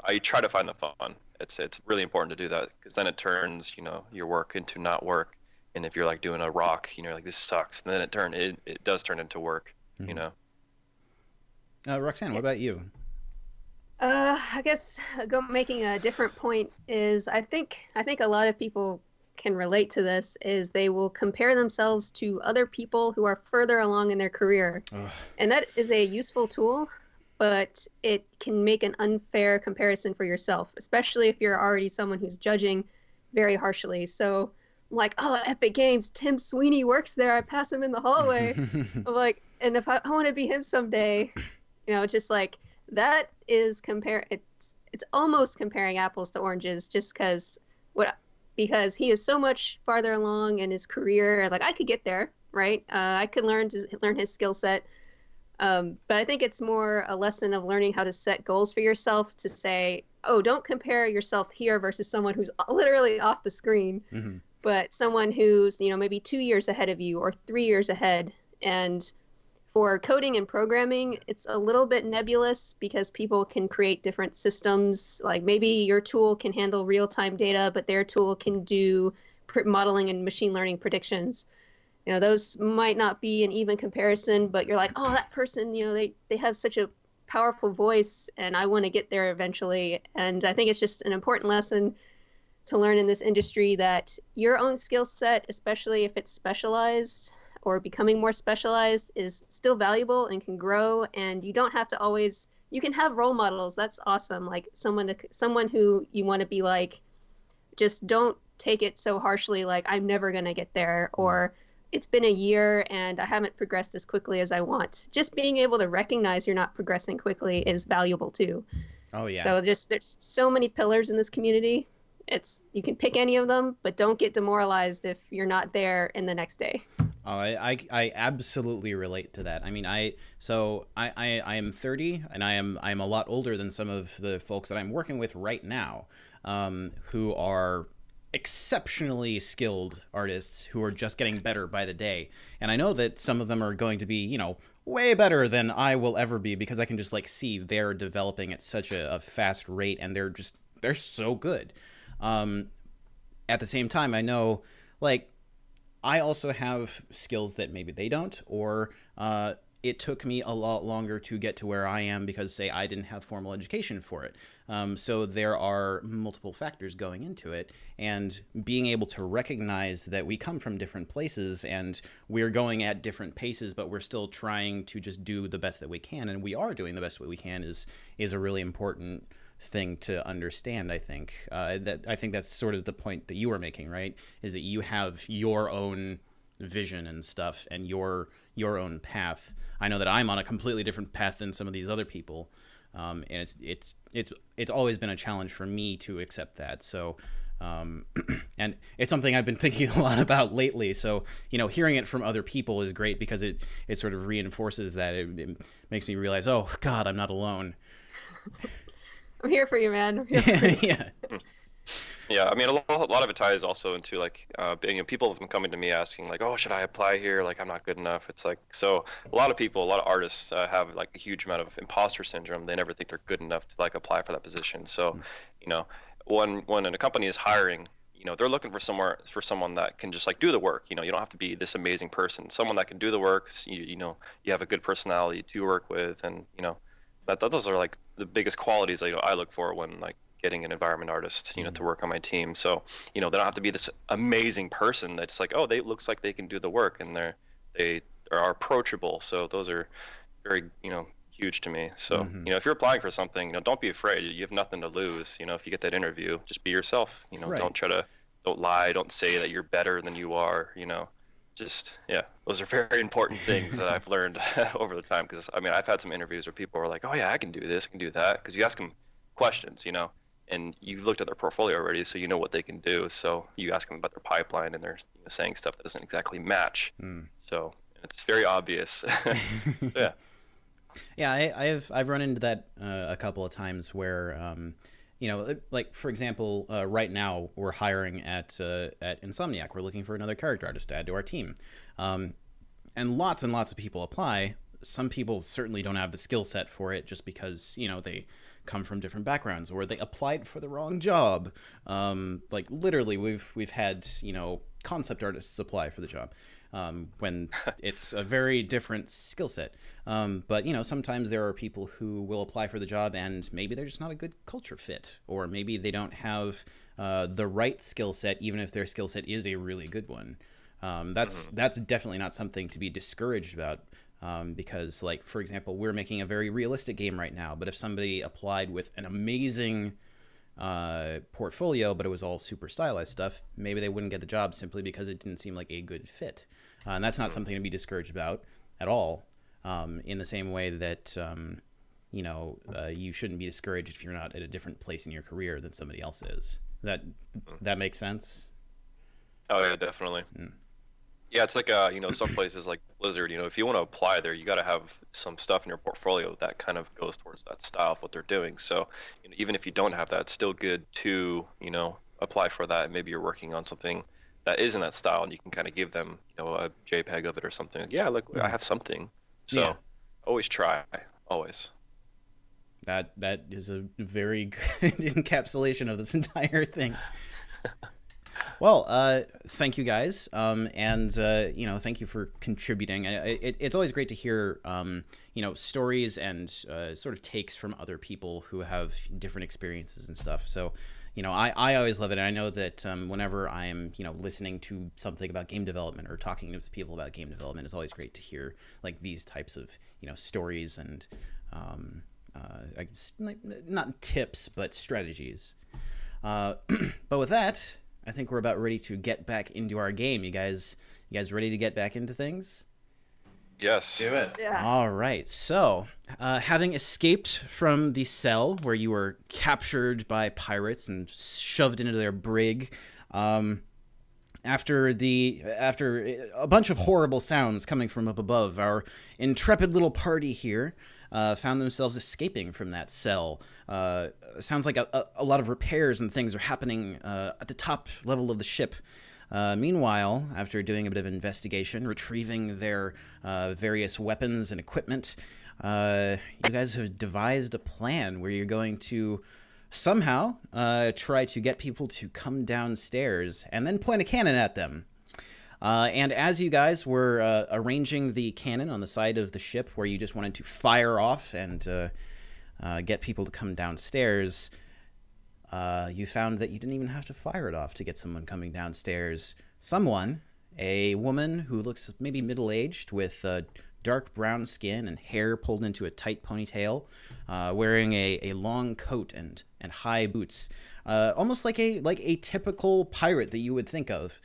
I try to find the fun. It's really important to do that, because then it turns your work into not work. And if you're like doing a rock, like this sucks, and then it does turn into work. Mm-hmm. Roxanne, what about you? I guess making a different point is I think a lot of people can relate to this, is they will compare themselves to other people who are further along in their career. Ugh. And that is a useful tool, but it can make an unfair comparison for yourself, especially if you're already someone who's judging very harshly. So I'm like, oh, Epic Games, Tim Sweeney works there. I pass him in the hallway. I'm like, and if I want to be him someday, just like that is it's almost comparing apples to oranges, just because he is so much farther along in his career. Like I could get there, right? I could learn his skill set. But I think it's more a lesson of learning how to set goals for yourself, to say, oh, don't compare yourself here versus someone who's literally off the screen, mm-hmm. but someone who's, maybe 2 years ahead of you or 3 years ahead. And for coding and programming, it's a little bit nebulous, because people can create different systems. Like maybe your tool can handle real-time data, but their tool can do modeling and machine learning predictions. Those might not be an even comparison, but you're like, oh, that person, they have such a powerful voice, and I want to get there eventually. And I think it's just an important lesson to learn in this industry, that your own skill set, especially if it's specialized or becoming more specialized, is still valuable and can grow. And you don't have to always, you can have role models. That's awesome. Like someone who you want to be like. Just don't take it so harshly, like I'm never going to get there, or it's been a year and I haven't progressed as quickly as I want. Just being able to recognize you're not progressing quickly is valuable too. Oh yeah. So there's so many pillars in this community. You can pick any of them, but don't get demoralized if you're not there in the next day. Oh, I absolutely relate to that. I mean, I am 30, and I'm a lot older than some of the folks that I'm working with right now, who are exceptionally skilled artists who are just getting better by the day. And I know that some of them are going to be, way better than I will ever be, because I can just like see they're developing at such a fast rate, and they're so good. At the same time, I know, like, I also have skills that maybe they don't, or it took me a lot longer to get to where I am because, say, I didn't have formal education for it. So there are multiple factors going into it, and being able to recognize that we come from different places and we're going at different paces, but we're still trying to just do the best that we can, and we are doing the best that we can, is a really important thing to understand. I think I think that's sort of the point that you were making, right? Is that you have your own vision and stuff and your own path. I know that I'm on a completely different path than some of these other people, and it's always been a challenge for me to accept that. So and it's something I've been thinking a lot about lately. So, you know, hearing it from other people is great because it sort of reinforces that. It makes me realize, oh God, I'm not alone. I'm here for you, man. I'm here for you. Yeah. Yeah, I mean, a lot of it ties also into like, people have been coming to me asking like, oh, should I apply here? Like, I'm not good enough. It's like, so a lot of people, a lot of artists have like a huge amount of imposter syndrome. They never think they're good enough to like apply for that position. So, you know, when a company is hiring, you know, they're looking for someone that can just like do the work. You know, you don't have to be this amazing person. Someone that can do the work. You know, you have a good personality to work with, and you know, those are like the biggest qualities I look for when like getting an environment artist, you know, to work on my team. So, you know, they don't have to be this amazing person that's like, oh, they looks like they can do the work, and they are approachable. So those are very, you know, huge to me. So, you know, if you're applying for something, you know, don't be afraid. You have nothing to lose. You know, if you get that interview, just be yourself. You know, Right. don't lie, don't say that you're better than you are. You know, just those are very important things that I've learned over the time. Because I mean, I've had some interviews where people are like, oh yeah, I can do this, I can do that. Because you ask them questions, you know, and you've looked at their portfolio already, so you know what they can do. So you ask them about their pipeline, and they're, you know, saying stuff that doesn't exactly match. So it's very obvious. So yeah. Yeah, I've run into that a couple of times where, you know, like for example, right now we're hiring at Insomniac. We're looking for another character artist to add to our team, and lots of people apply. Some people certainly don't have the skill set for it, just because, you know, they come from different backgrounds, or they applied for the wrong job. Like literally, we've had, you know, concept artists apply for the job. When it's a very different skill set. But, you know, sometimes there are people who will apply for the job and maybe they're just not a good culture fit, or maybe they don't have the right skill set, even if their skill set is a really good one. That's definitely not something to be discouraged about, because, like, for example, we're making a very realistic game right now, but if somebody applied with an amazing portfolio, but it was all super stylized stuff, maybe they wouldn't get the job simply because it didn't seem like a good fit. And that's not something to be discouraged about at all. In the same way that, you know, you shouldn't be discouraged if you're not at a different place in your career than somebody else is. That makes sense? Oh yeah, definitely. Yeah, it's like you know, some places like Blizzard, you know, if you want to apply there, you got to have some stuff in your portfolio that kind of goes towards that style of what they're doing. So, you know, even if you don't have that, it's still good to, you know, apply for that. Maybe you're working on something that is in that style, and you can kind of give them, you know, a JPEG of it or something. Yeah, look, I have something. So always try, always. That is a very good encapsulation of this entire thing. Well, thank you guys, and you know, thank you for contributing. It's always great to hear, you know, stories and sort of takes from other people who have different experiences and stuff. So, you know, I always love it. And I know that whenever I am, you know, listening to something about game development or talking to people about game development, it's always great to hear like these types of, you know, stories and I guess, like, not tips but strategies. But with that, I think we're about ready to get back into our game. You guys ready to get back into things? Yes. Do it. Yeah. All right. So, having escaped from the cell where you were captured by pirates and shoved into their brig, after a bunch of horrible sounds coming from up above, our intrepid little party here found themselves escaping from that cell. Sounds like a lot of repairs and things are happening at the top level of the ship. Meanwhile, after doing a bit of investigation, retrieving their various weapons and equipment, you guys have devised a plan where you're going to somehow try to get people to come downstairs and then point a cannon at them. And as you guys were arranging the cannon on the side of the ship where you just wanted to fire off and get people to come downstairs, you found that you didn't even have to fire it off to get someone coming downstairs. Someone, a woman who looks maybe middle-aged with dark brown skin and hair pulled into a tight ponytail, wearing a long coat and high boots, almost like a typical pirate that you would think of,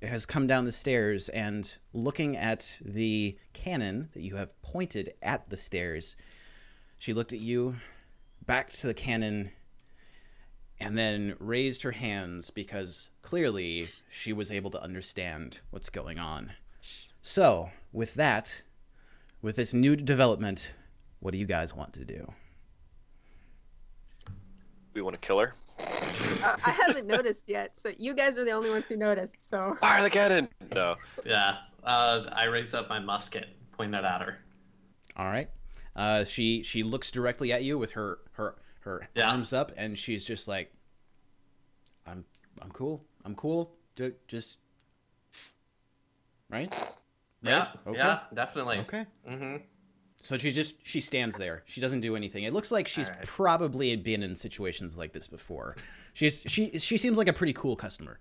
has come down the stairs, and looking at the cannon that you have pointed at the stairs, she looked at you, back to the cannon, and then raised her hands because clearly she was able to understand what's going on. So, with that, with this new development, what do you guys want to do? We want to kill her. I haven't noticed yet, so you guys are the only ones who noticed. So Fire the cannon! No. Yeah. I raise up my musket, point it at her. All right. She looks directly at you with her arms up, and she's just like, I'm cool. I'm cool. Just right? Yeah. Okay. Yeah. Definitely. Okay. Mm-hmm. So she stands there. She doesn't do anything. It looks like she's probably been in situations like this before. She seems like a pretty cool customer.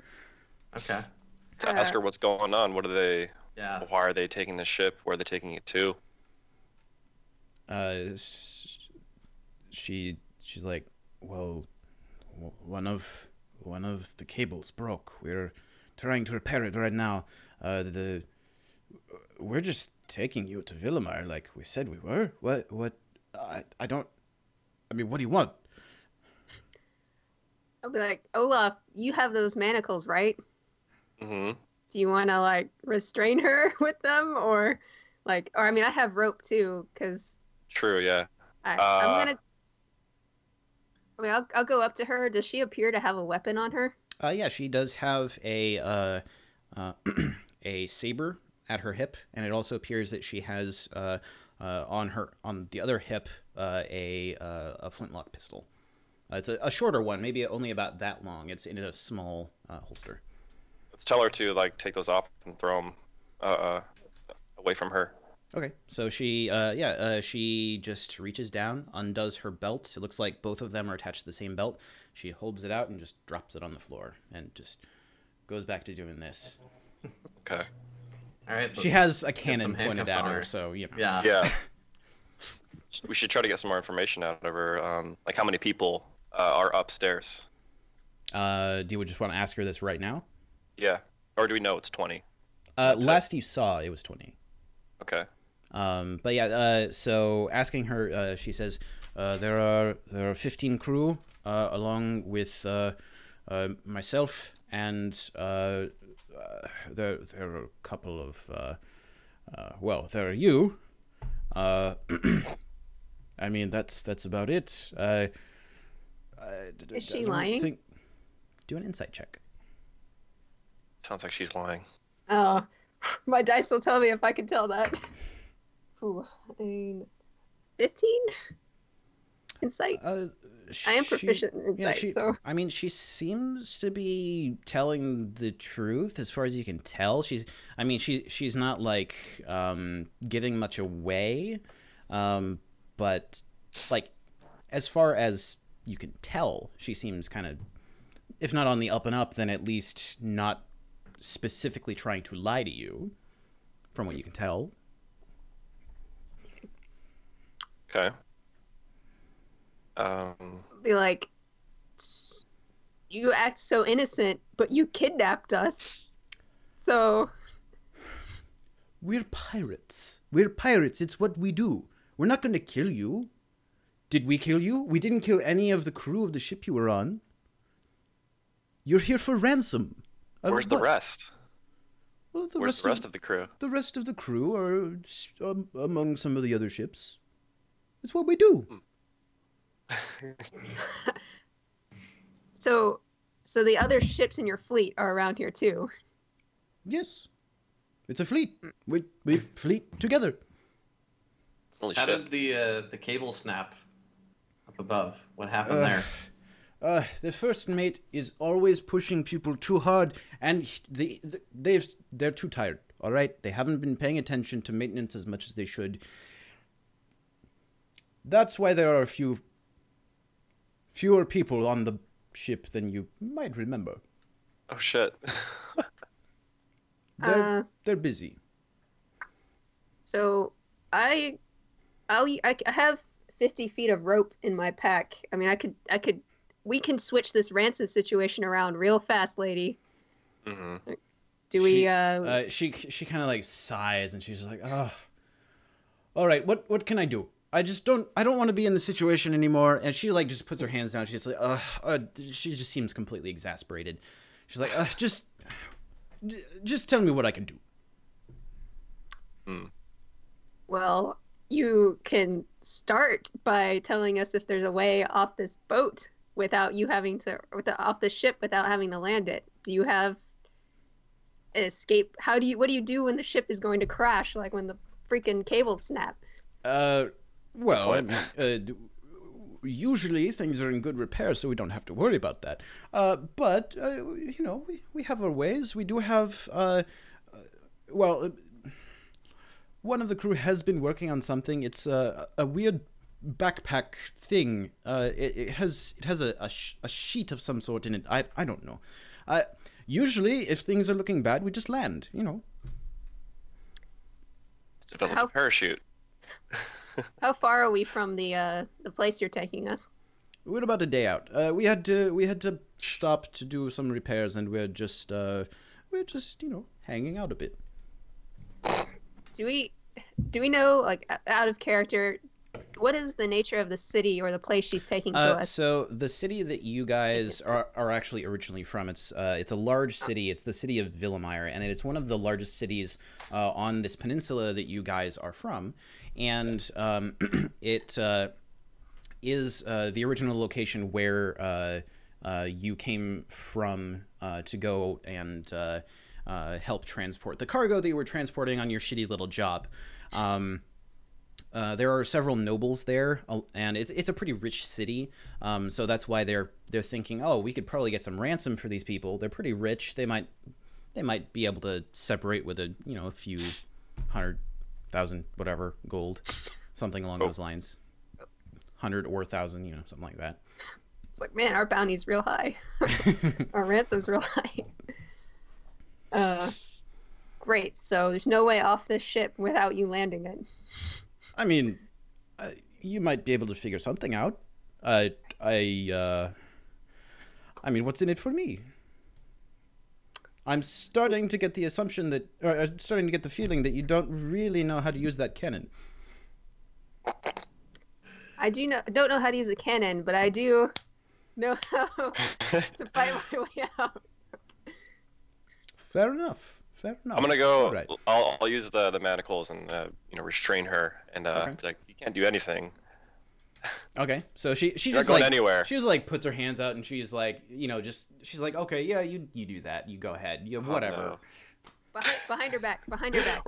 Okay. To ask her what's going on. What are they? Yeah. Why are they taking the ship? Where are they taking it to? She's like, well, one of the cables broke. We're trying to repair it right now. We're just taking you to Villamar like we said we were. What? I don't. I mean, what do you want? I'll be like, Olaf, you have those manacles, right? Mm-hmm. Do you want to like restrain her with them, or I mean, I have rope too, because. True. Yeah. I'm gonna. I mean, I'll go up to her. Does she appear to have a weapon on her? Yeah, she does have a saber at her hip, and it also appears that she has on the other hip a flintlock pistol. It's a shorter one, maybe only about that long. It's in a small holster. Let's tell her to like take those off and throw them away from her. Okay, so she she just reaches down, undoes her belt. It looks like both of them are attached to the same belt. She holds it out and just drops it on the floor and just goes back to doing this. Okay. All right. She has a cannon pointed at her, so you know. Yeah. Yeah. We should try to get some more information out of her. Like how many people are upstairs? Do you just want to ask her this right now? Yeah. Or do we know it's 20? Last you saw, it was 20. Okay. But yeah, so asking her, she says, there are 15 crew, along with myself, and there are a couple of, well, there are you. I mean, that's about it. Is she lying? Do an insight check. Sounds like she's lying. Oh, my dice will tell me if I can tell that. Ooh, 15 insight. I am proficient in insight, so. I mean, she seems to be telling the truth as far as you can tell. She's not like giving much away, but like as far as you can tell, she seems kind of, if not on the up and up, then at least not specifically trying to lie to you, from what you can tell. Okay. Be like, you act so innocent, but you kidnapped us. So. We're pirates. We're pirates. It's what we do. We're not going to kill you. Did we kill you? We didn't kill any of the crew of the ship you were on. You're here for ransom. Where's the rest? Well, Where's the rest of the crew? The rest of the crew are among some of the other ships. It's what we do. So the other ships in your fleet are around here too. Yes. It's a fleet. We fleet together. Holy How shit. did the cable snap up above? What happened there? The first mate is always pushing people too hard, and they're too tired. All right, they haven't been paying attention to maintenance as much as they should. That's why there are fewer people on the ship than you might remember. Oh shit. They're busy. So I have 50 feet of rope in my pack. I mean, we can switch this ransom situation around real fast, lady. Mm-hmm. Do we? She kind of like sighs and she's like, "Oh, all right. What can I do? I don't want to be in the situation anymore." And she like just puts her hands down. She's like, she just seems completely exasperated. She's like, just tell me what I can do. Well, you can start by telling us if there's a way off this boat without you having to, off the ship without having to land it. Do you have an escape? What do you do when the ship is going to crash? Like when the freaking cables snap? Well, I mean, usually things are in good repair, so we don't have to worry about that. But you know, we have our ways. We do have, well, one of the crew has been working on something. It's a weird backpack thing. It has a sheet of some sort in it. I don't know. Usually, if things are looking bad, we just land. You know. Develop a parachute. How far are we from the place you're taking us? We're about a day out. We had to stop to do some repairs, and we're just you know, hanging out a bit. Do we know, like, out of character, what is the nature of the city or the place she's taking to us? So the city that you guys are actually originally from, it's a large city. It's the city of Villamire, and it's one of the largest cities on this peninsula that you guys are from. And it is the original location where you came from to go and help transport the cargo that you were transporting on your shitty little job. There are several nobles there, and it's a pretty rich city. So that's why they're thinking, oh, we could probably get some ransom for these people. They're pretty rich. They might be able to separate with a few 100,000 whatever gold, something along those lines. 100 or 1,000, something like that. It's like, man, our bounty's real high. Our ransom's real high. Great. So there's no way off this ship without you landing it. I mean, you might be able to figure something out. I mean, what's in it for me? I'm starting to get the assumption that, or starting to get the feeling that you don't really know how to use that cannon. I don't know how to use a cannon, but I do know how to fight my way out. Fair enough. Fair enough. I'm gonna go. Right. I'll use the manacles and restrain her and Okay. be like, you can't do anything. Okay, so she You're just not going like anywhere. She just like puts her hands out and she's like, she's like, okay, yeah, you do that, you go ahead, whatever. No. Behind her back. We're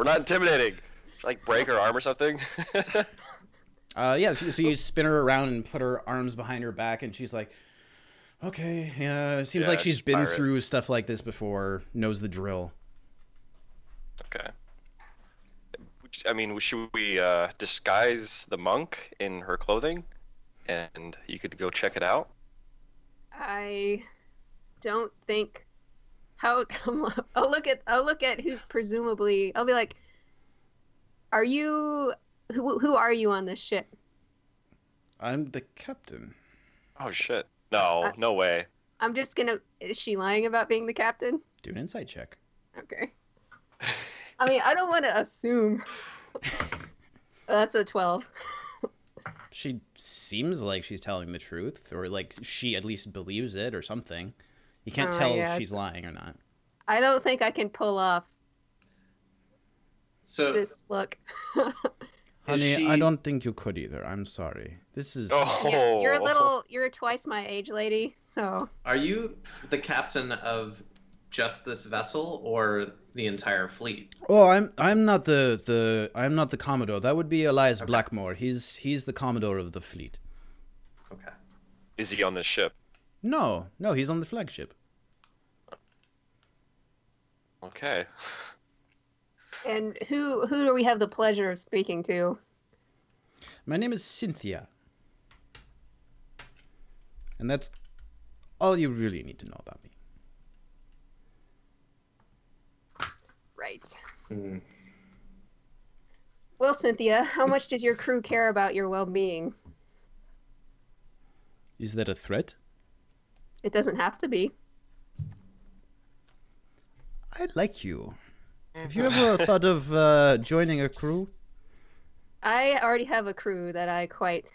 not intimidating. Like break her arm or something. Yeah. So you spin her around and put her arms behind her back, and she's like, okay, yeah. It seems like she's been through stuff like this before, knows the drill. Okay. I mean, should we disguise the monk in her clothing, and you could go check it out? I don't think. I'll look at who's presumably. I'll be like, are you? Who are you on this ship? I'm the captain. Oh shit! No, no way. I'm just gonna. Is she lying about being the captain? Do an insight check. Okay. I mean, I don't want to assume. That's a 12. She seems like she's telling the truth, or like she at least believes it, or something. You can't tell if she's lying or not. I don't think I can pull off this look. Honey, I don't think you could either. I'm sorry. This is. Oh. Yeah, you're twice my age, lady. So. Are you the captain of just this vessel or the entire fleet? Oh, I'm not the Commodore. That would be Elias Blackmore. He's the Commodore of the fleet. Okay. Is he on this ship? No, he's on the flagship. Okay. And who do we have the pleasure of speaking to? My name is Cynthia. And that's all you really need to know about me. Right. Hmm. Well, Cynthia, how much does your crew care about your well-being? Is that a threat? It doesn't have to be. I like you. Have you ever thought of joining a crew? I already have a crew that I quite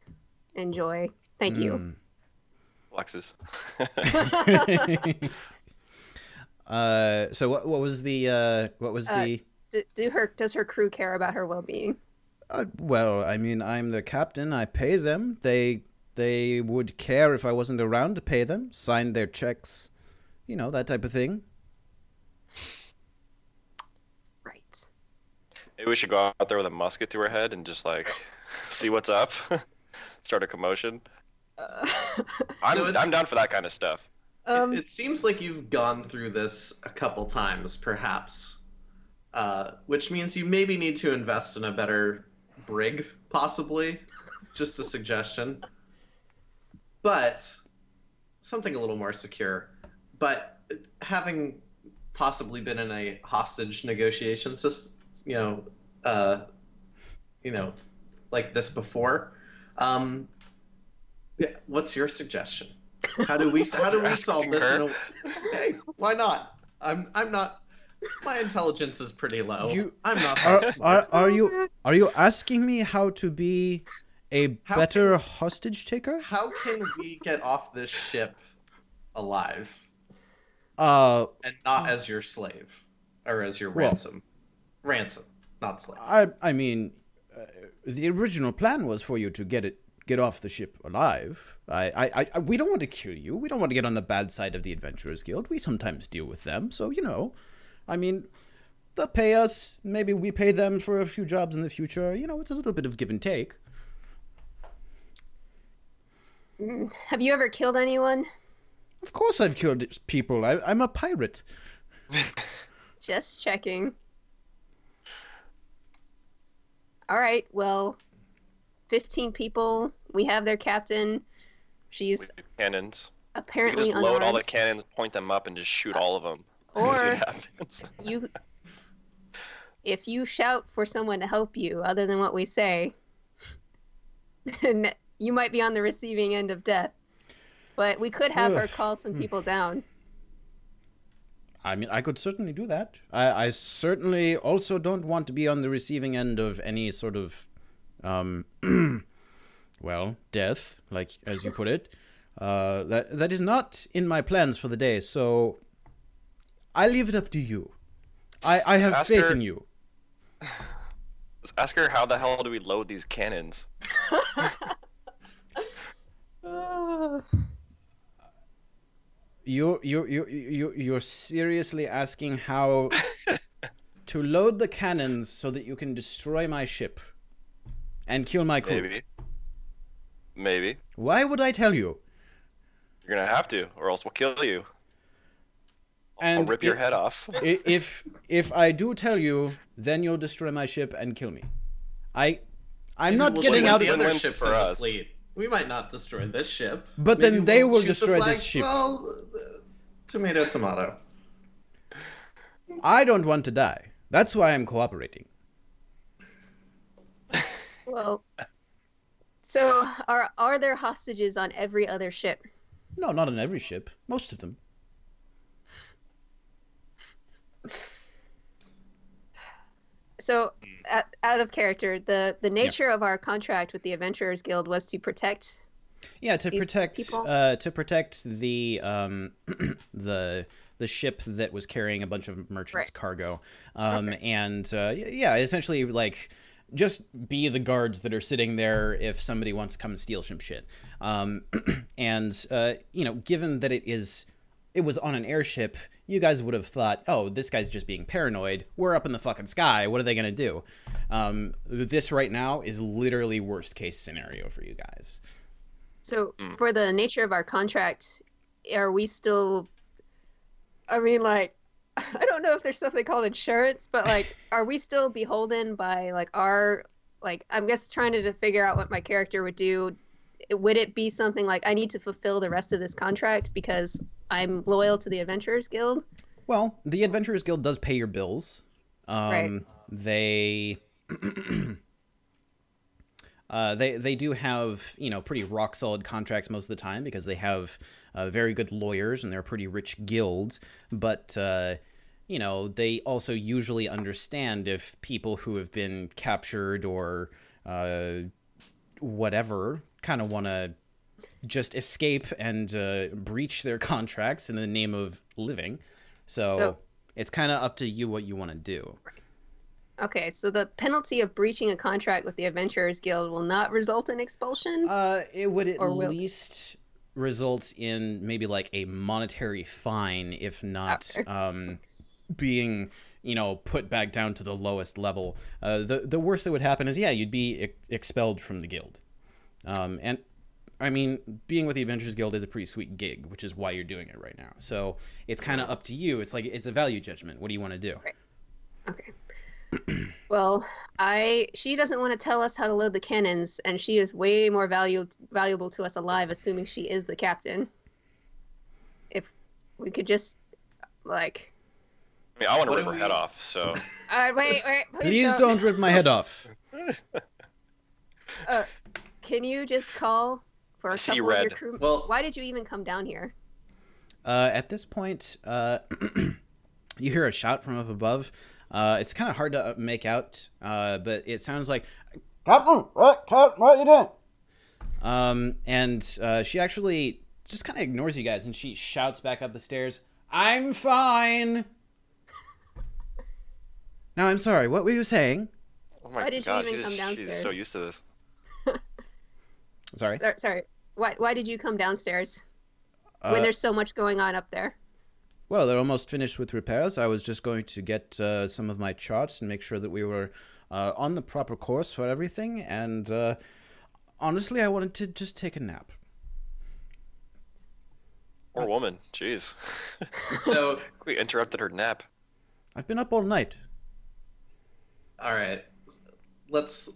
enjoy. Thank you. Flexes. So what was the Does her crew care about her well-being? well, I mean, I'm the captain. I pay them. They would care if I wasn't around to pay them, sign their checks, you know, that type of thing. Right. Maybe we should go out there with a musket to our head and just like see what's up, start a commotion. I'm down for that kind of stuff. It seems like you've gone through this a couple times, perhaps, which means you maybe need to invest in a better brig, possibly. Just a suggestion. But something a little more secure. But having possibly been in a hostage negotiation system, like this before, yeah, what's your suggestion? How do we solve this? Hey, why not? I'm not. My intelligence is pretty low. I'm not. Are you asking me how to be a better hostage taker? How can we get off this ship alive? And not as your slave or as your ransom. Ransom, not slave. I mean, the original plan was for you to get off the ship alive. We don't want to kill you. We don't want to get on the bad side of the Adventurers Guild. We sometimes deal with them, so I mean, they'll pay us. Maybe we pay them for a few jobs in the future. It's a little bit of give and take. Have you ever killed anyone? Of course I've killed people. I'm a pirate. Just checking. All right, well, 15 people. We have their captain. She's cannons. Apparently we can just load all unarmed. the cannons, point them up, and just shoot all of them. Or See what happens. if you shout for someone to help you, other than what we say, then you might be on the receiving end of death. But we could have her call some people down. I mean, I could certainly do that. I certainly also don't want to be on the receiving end of any sort of, well, death, like as you put it. That is not in my plans for the day. So I leave it up to you. I have faith in you. Let's ask her how the hell do we load these cannons? You're seriously asking how to load the cannons so that you can destroy my ship and kill my crew? Maybe. Why would I tell you? You're gonna have to, or else we'll kill you. I'll rip your head off. If I do tell you, then you'll destroy my ship and kill me. I'm not getting out of the other ships in the fleet. We might not destroy this ship. But maybe then they will destroy this ship. Well, tomato, tomato. I don't want to die. That's why I'm cooperating. Well, so are there hostages on every other ship? No, not on every ship. Most of them. So, out of character, the nature of our contract with the Adventurers Guild was to protect. Yeah, to protect people? To protect the the ship that was carrying a bunch of merchants' cargo, and yeah, essentially like just be the guards that are sitting there if somebody wants to come and steal some shit. And given that it was on an airship, you guys would have thought, oh, this guy's just being paranoid. We're up in the fucking sky. What are they going to do? This right now is literally worst case scenario for you guys. So for the nature of our contract, are we still? I mean, like, I don't know if there's something called insurance, but like, are we still beholden by like our like? I'm just trying to figure out what my character would do. Would it be something like I need to fulfill the rest of this contract because I'm loyal to the Adventurers Guild? Well, the Adventurers Guild does pay your bills. Right. They they do have, you know, pretty rock solid contracts most of the time because they have very good lawyers and they're a pretty rich guild. But you know, they also usually understand if people who have been captured or whatever kind of want to just escape and breach their contracts in the name of living. So it's kind of up to you what you want to do. Okay, so the penalty of breaching a contract with the Adventurers Guild will not result in expulsion? It would at least result in maybe like a monetary fine, if not being, you know, put back down to the lowest level. The worst that would happen is, yeah, you'd be expelled from the guild. And I mean, being with the Adventurers Guild is a pretty sweet gig, which is why you're doing it right now. So it's kind of up to you. It's like, it's a value judgment. What do you want to do? Right. Okay. Well, she doesn't want to tell us how to load the cannons, and she is way more valuable to us alive, assuming she is the captain. If we could just, like... I mean, I want to rip her head off, so... Wait, Please don't rip my head off. Can you just call for a couple of your crew? Well, why did you even come down here? At this point, you hear a shout from up above. It's kind of hard to make out, but it sounds like, Captain, what are you doing? And she actually just kind of ignores you guys, and she shouts back up the stairs, I'm fine. Now, I'm sorry, what were you saying? Oh my Why did you God, even come downstairs? She's so used to this. Sorry? Sorry. Why did you come downstairs when there's so much going on up there? Well, they're almost finished with repairs. I was just going to get some of my charts and make sure that we were on the proper course for everything. And honestly, I wanted to just take a nap. Poor woman, jeez. So we interrupted her nap. I've been up all night. All right, let's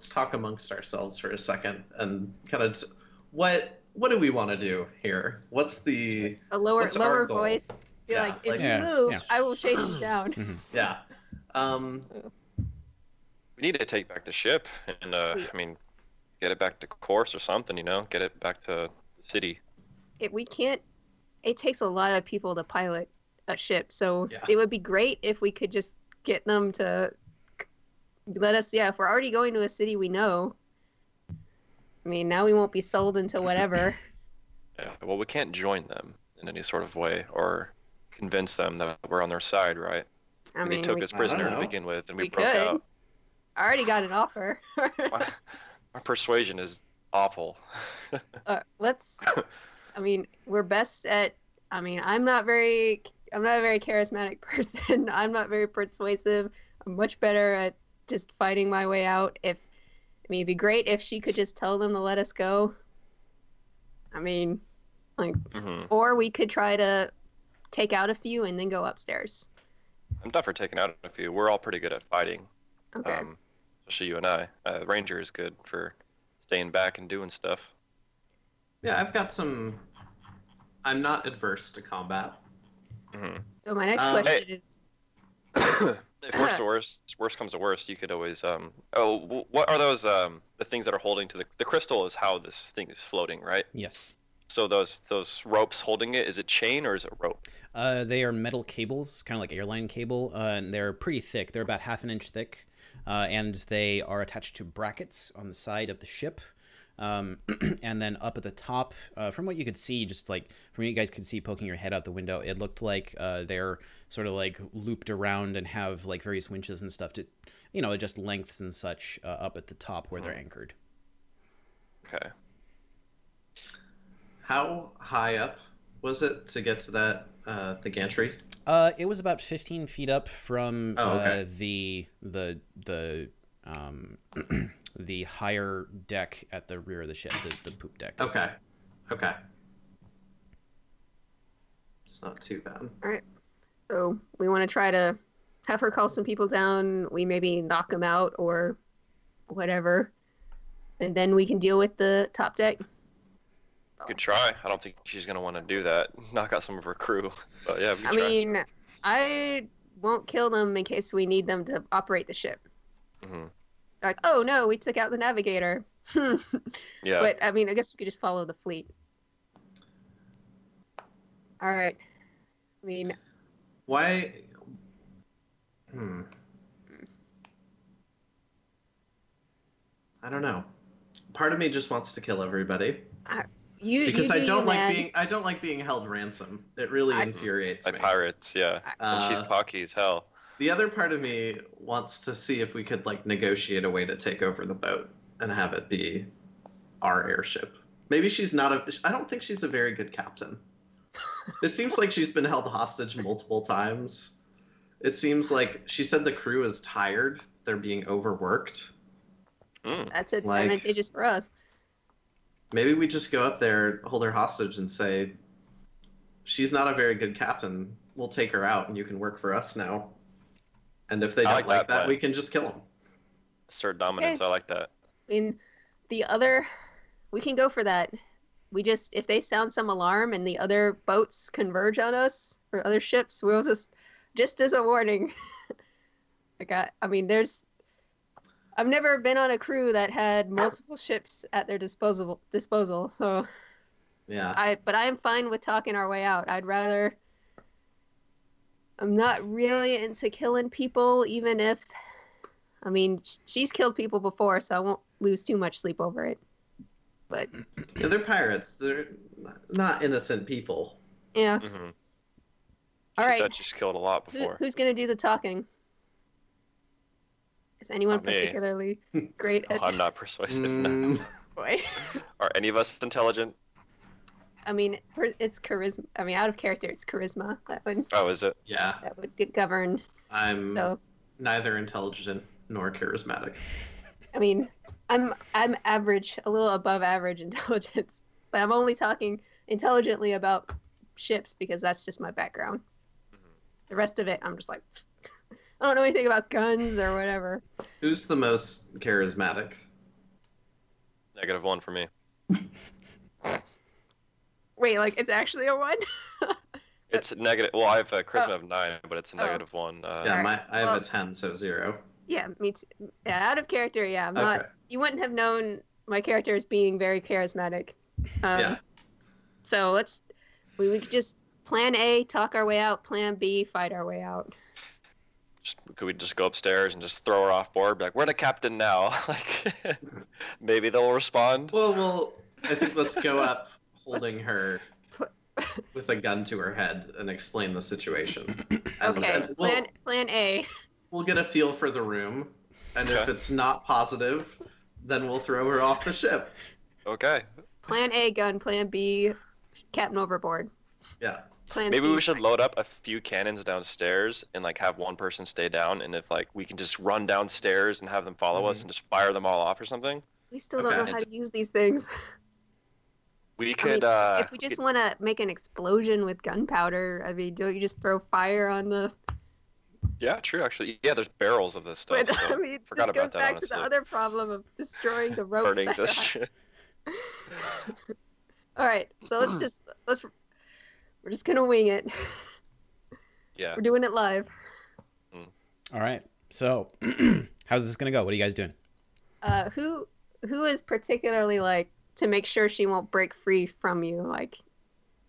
talk amongst ourselves for a second and kind of what do we want to do here? What's the lower goal? voice? Be like, if you move, I will chase you down. Mm-hmm. Yeah. We need to take back the ship and, I mean, get it back to course or something, you know? Get it back to the city. We can't... It takes a lot of people to pilot a ship, so Yeah. it would be great if we could just get them to let us... Yeah, if we're already going to a city we know, I mean, now we won't be sold into whatever. Yeah, well, we can't join them in any sort of way or convince them that we're on their side, right? I mean, they took us prisoner I to don't know. begin with, and we we broke could. out. I already got an offer. Our persuasion is awful. Let's... I mean, we're best at... I mean, I'm not a very charismatic person. I'm not very persuasive. I'm much better at just fighting my way out. I mean, it'd be great if she could just tell them to let us go. I mean, like, or we could try to take out a few and then go upstairs. I'm down for taking out a few. We're all pretty good at fighting. Okay. Especially you and I. Ranger is good for staying back and doing stuff. Yeah, I've got some. I'm not adverse to combat. So my next question is... If worst comes to worst, you could always what are those the things that are holding to the crystal is how this thing is floating, right? Yes. So those ropes holding it, is it chain or is it rope? They are metal cables, kind of like airline cable, and they're pretty thick. They're about half an inch thick, and they are attached to brackets on the side of the ship. And then up at the top, from what you could see, just like from what you guys could see poking your head out the window, it looked like they're sort of like looped around and have like various winches and stuff to, you know, just lengths and such up at the top where they're anchored. Okay. How high up was it to get to that the gantry? It was about 15 feet up from the the higher deck at the rear of the ship, the poop deck. Okay. It's not too bad. All right. So we want to try to have her call some people down. We maybe knock them out or whatever, and then we can deal with the top deck. Good try. I don't think she's gonna want to do that. Knock out some of her crew. But yeah, we can I try. mean, I won't kill them in case we need them to operate the ship. Hmm. Like, oh no, we took out the navigator. Yeah. But I mean, I guess we could just follow the fleet. All right. I mean, Why? I don't know. Part of me just wants to kill everybody because I don't like being held ransom. It really infuriates By me. pirates, yeah. And she's cocky as hell. The other part of me wants to see if we could like negotiate a way to take over the boat and have it be our airship. Maybe she's not I don't think she's a very good captain. It seems like she's been held hostage multiple times. It seems like she said the crew is tired. They're being overworked. That's advantageous for us. Maybe we just go up there, hold her hostage, and say, she's not a very good captain. We'll take her out, and you can work for us now. And if they don't like that, we can just kill them. Assert dominance. Okay. I like that. I mean, we can go for that. We just, if they sound some alarm and the other boats converge on us, or other ships, we'll just as a warning. I've never been on a crew that had multiple ships at their disposal, so yeah. But I am fine with talking our way out. I'm not really into killing people, even if, I mean, she's killed people before, so I won't lose too much sleep over it. But yeah, they're pirates. They're not innocent people. yeah. Mm-hmm. All right. She said she's killed a lot before. Who's gonna do the talking? Is anyone Not me. particularly great at? I'm not persuasive. No. Boy. Are any of us intelligent? I mean, it's charisma. I mean, out of character, it's charisma Oh, is it? Yeah. that would govern. I'm So neither intelligent nor charismatic. I mean, I'm average, a little above average intelligence, but I'm only talking intelligently about ships because that's just my background. The rest of it, I'm just like, I don't know anything about guns or whatever. Who's the most charismatic? -1 for me. Wait, like it's actually a 1? It's negative. Well, I have a charisma of 9, but it's a -1. Yeah, I have a 10, so 0. Yeah, me too. Yeah, out of character, yeah. I'm not. Okay. You wouldn't have known my character as being very charismatic. Yeah. So we could just plan A, talk our way out. Plan B, fight our way out. Could we just go upstairs and just throw her off board? Be like, we're the captain now. Like, maybe they'll respond. Well, I think let's go up holding her with a gun to her head and explain the situation. And Okay, then plan A. we'll get a feel for the room, and if it's not positive, then we'll throw her off the ship. Okay. Plan A, gun. Plan B, captain overboard. Yeah. Plan Maybe C, we should fight. load up a few cannons downstairs and like have one person stay down, and if like we can just run downstairs and have them follow us and just fire them all off or something. We still don't Okay. know how to use these things. We could. If we just want to make an explosion with gunpowder, I mean, don't you just throw fire on the? Yeah, true. Actually, yeah. There's barrels of this stuff. But, So I mean, forgot this goes about that. back Honestly, to the other problem of destroying the ropes. burning that this. are- All right, so we're just gonna wing it. Yeah. We're doing it live. All right. So, how's this gonna go? What are you guys doing? Who is particularly like to make sure she won't break free from you, like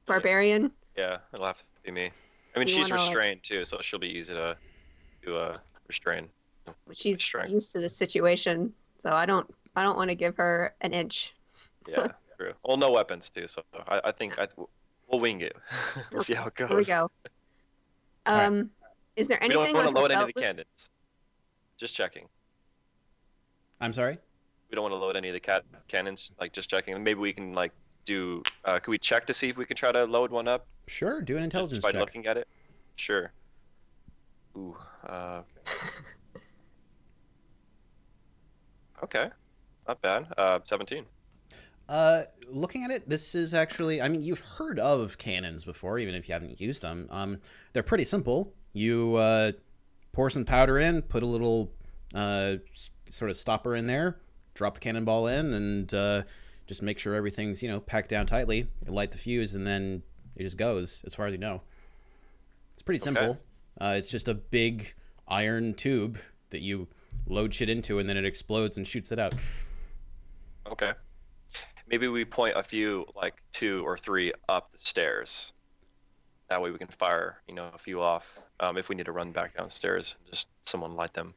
barbarian? Yeah, it'll have to be me. I mean, You she's wanna, like- restrained too, so she'll be easy to restrain. She's Strength. used to the situation, so I don't want to give her an inch. Yeah, true. Well, no weapons too, so I think we'll wing it. We'll see how it goes. Here we go. right. Is there We anything don't want to on her load any of belt the loop? cannons. Just checking. I'm sorry. We don't want to load any of the cannons. Like just checking. Maybe we can like do. Could we check to see if we can try to load one up? Sure. Do an intelligence Just by check. looking at it. Sure. Ooh. Okay. Not bad. 17. Looking at it, this is actually, I mean, you've heard of cannons before, even if you haven't used them. They're pretty simple. You pour some powder in, put a little sort of stopper in there, drop the cannonball in, and just make sure everything's, packed down tightly. You light the fuse, and then it just goes, as far as you know. It's pretty simple. Okay. It's just a big iron tube that you load shit into, and then it explodes and shoots it out. Okay. Maybe we point a few, like 2 or 3 up the stairs. That way we can fire, a few off if we need to run back downstairs. Just someone light them.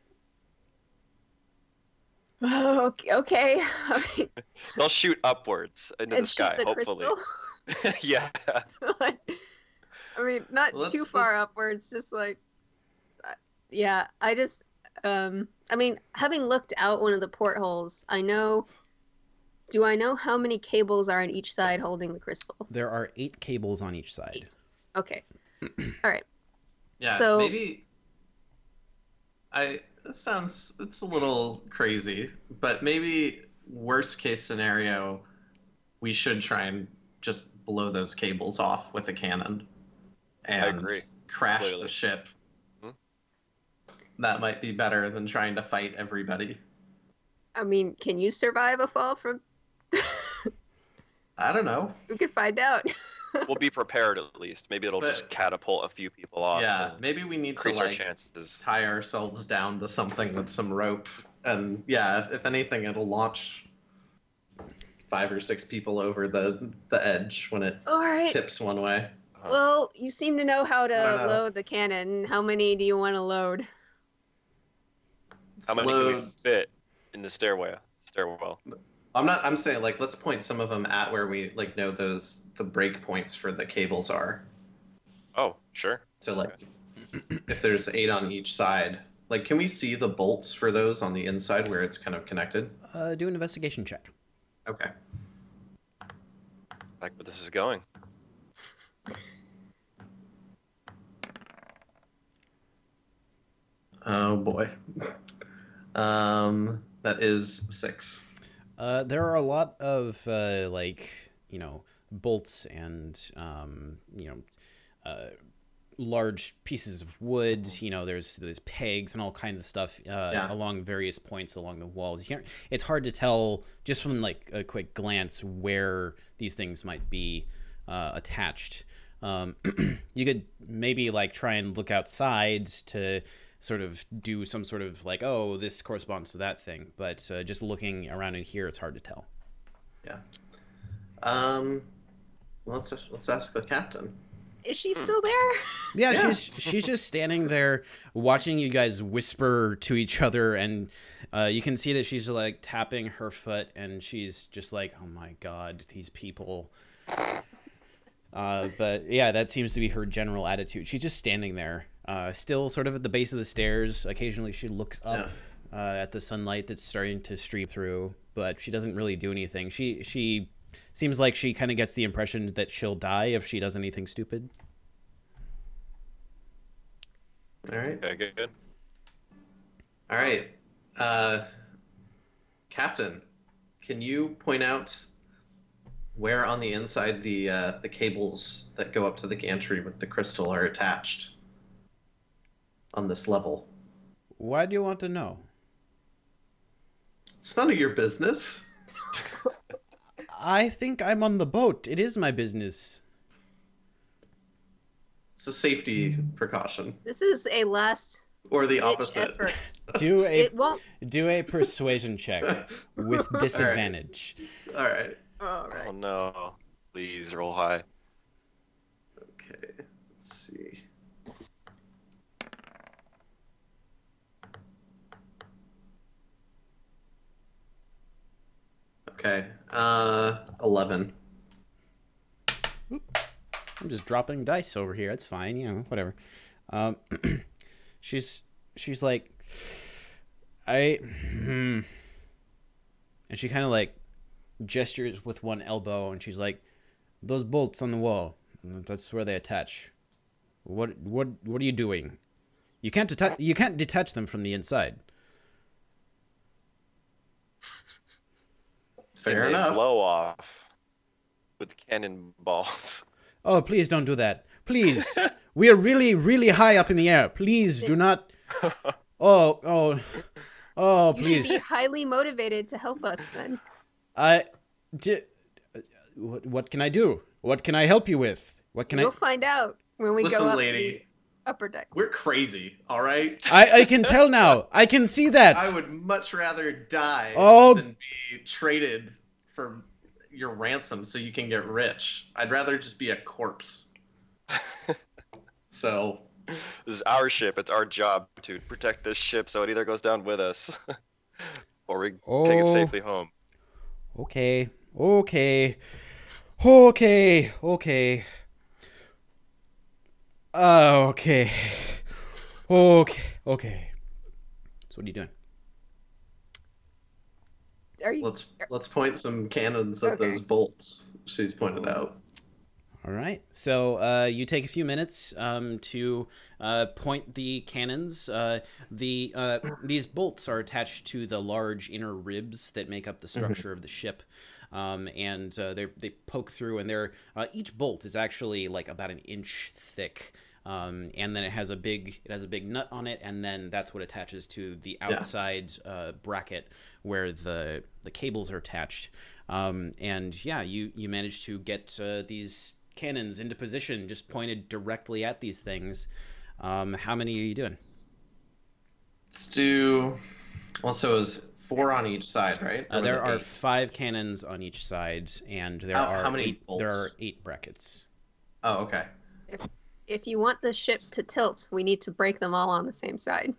Oh, okay. They'll shoot upwards into the sky, shoot the hopefully. Crystal? Yeah. I mean, not too far upwards, just like, yeah, I just, I mean, having looked out one of the portholes, do I know how many cables are on each side holding the crystal? There are 8 cables on each side. 8. Okay. All right. Yeah, so maybe it's a little crazy, but maybe worst case scenario, we should try and just blow those cables off with a cannon and crash the ship. That might be better than trying to fight everybody. I mean, can you survive a fall from... I don't know. We could find out. We'll be prepared at least. Maybe it'll just catapult a few people off. Yeah, maybe we need to tie ourselves down to something with some rope. And yeah, if anything, it'll launch 5 or 6 people over the edge when it tips one way. Well, you seem to know how to load the cannon. How many do you want to load? How many can we fit in the stairwell? I'm saying, like, let's point some of them at where we, like, know the break points for the cables are. Oh, sure. So, like, if there's 8 on each side, like, can we see the bolts for those on the inside where it's kind of connected? Do an investigation check. Okay. I like where this is going. Oh, boy. That is 6. There are a lot of bolts and large pieces of wood. There's pegs and all kinds of stuff along various points along the walls. It's hard to tell just from like a quick glance where these things might be attached. You could maybe like try and look outside to sort of do some sort of like, oh, this corresponds to that thing, but just looking around in here, it's hard to tell. Yeah. Let's ask the captain. Is she still there? Yeah. She's just standing there watching you guys whisper to each other, and you can see that she's like tapping her foot, and she's just like, oh my god, these people. But yeah, that seems to be her general attitude. She's just standing there. Still sort of at the base of the stairs. Occasionally she looks up at the sunlight that's starting to stream through, but she doesn't really do anything. She seems like she kind of gets the impression that she'll die if she does anything stupid. All right. Okay, good. All right. Captain, can you point out where on the inside the cables that go up to the gantry with the crystal are attached on this level? Why do you want to know? It's none of your business. I think I'm on the boat. It is my business. It's a safety precaution. This is a last or the opposite. Effort. Do a persuasion check with disadvantage. All right. Oh no. Please roll high. Okay. Let's see. Okay. 11. I'm just dropping dice over here. It's fine, whatever. She's like, and she kind of like gestures with one elbow, and she's like, those bolts on the wall, that's where they attach. What are you doing? You can't detach them from the inside. Fair in a enough. blow off with cannonballs. Oh, please don't do that. Please. We are really, really high up in the air. Please do not. Oh, You should be please. highly motivated to help us then. What can I do? What can I help you with? What can We'll find out when we Listen, go up lady. the upper deck. We're crazy, all right? I can tell now. I can see that. I would much rather die Oh. than be traded for your ransom so you can get rich. I'd rather just be a corpse. So, This is our ship. It's our job to protect this ship so it either goes down with us or we take it safely home. Okay. Okay. Okay. Okay. Okay. Okay. Okay. So what are you doing? Are you? let's point some cannons at Okay. those bolts she's pointed out. All right. So you take a few minutes to point the cannons. These bolts are attached to the large inner ribs that make up the structure of the ship, and they poke through. And they're each bolt is actually like about an inch thick, and then it has a big nut on it, and then that's what attaches to the outside bracket where the cables are attached. And yeah, you managed to get these cannons into position, just pointed directly at these things. How many are you doing? Let's do. Well, so it was 4 on each side, right? Or was There it are 8? 5 cannons on each side, and there How are many 8, bolts? there are 8 brackets. Oh, okay. If you want the ship to tilt, we need to break them all on the same side,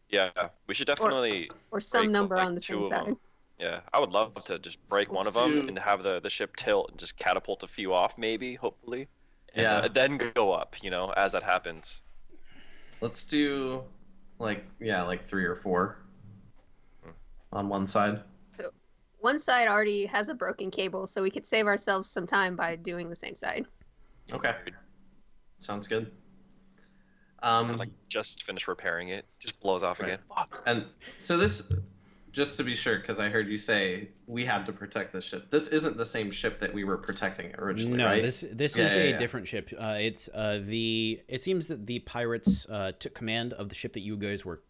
Yeah, we should definitely or some break, number like, on the 2 same of side. them. Yeah, I would love to just break one of Let's them do- and have the ship tilt and just catapult a few off, maybe, hopefully. And, Yeah. then go up, as that happens. Let's do like 3 or 4 on one side. So one side already has a broken cable, so we could save ourselves some time by doing the same side. Okay. Sounds good. Kind of like just finished repairing it, just blows off Right. again. Fuck. And so this, just to be sure, because I heard you say we had to protect the ship. This isn't the same ship that we were protecting originally, No, right? this Yeah, is yeah, a yeah. different ship. It seems that the pirates took command of the ship that you guys were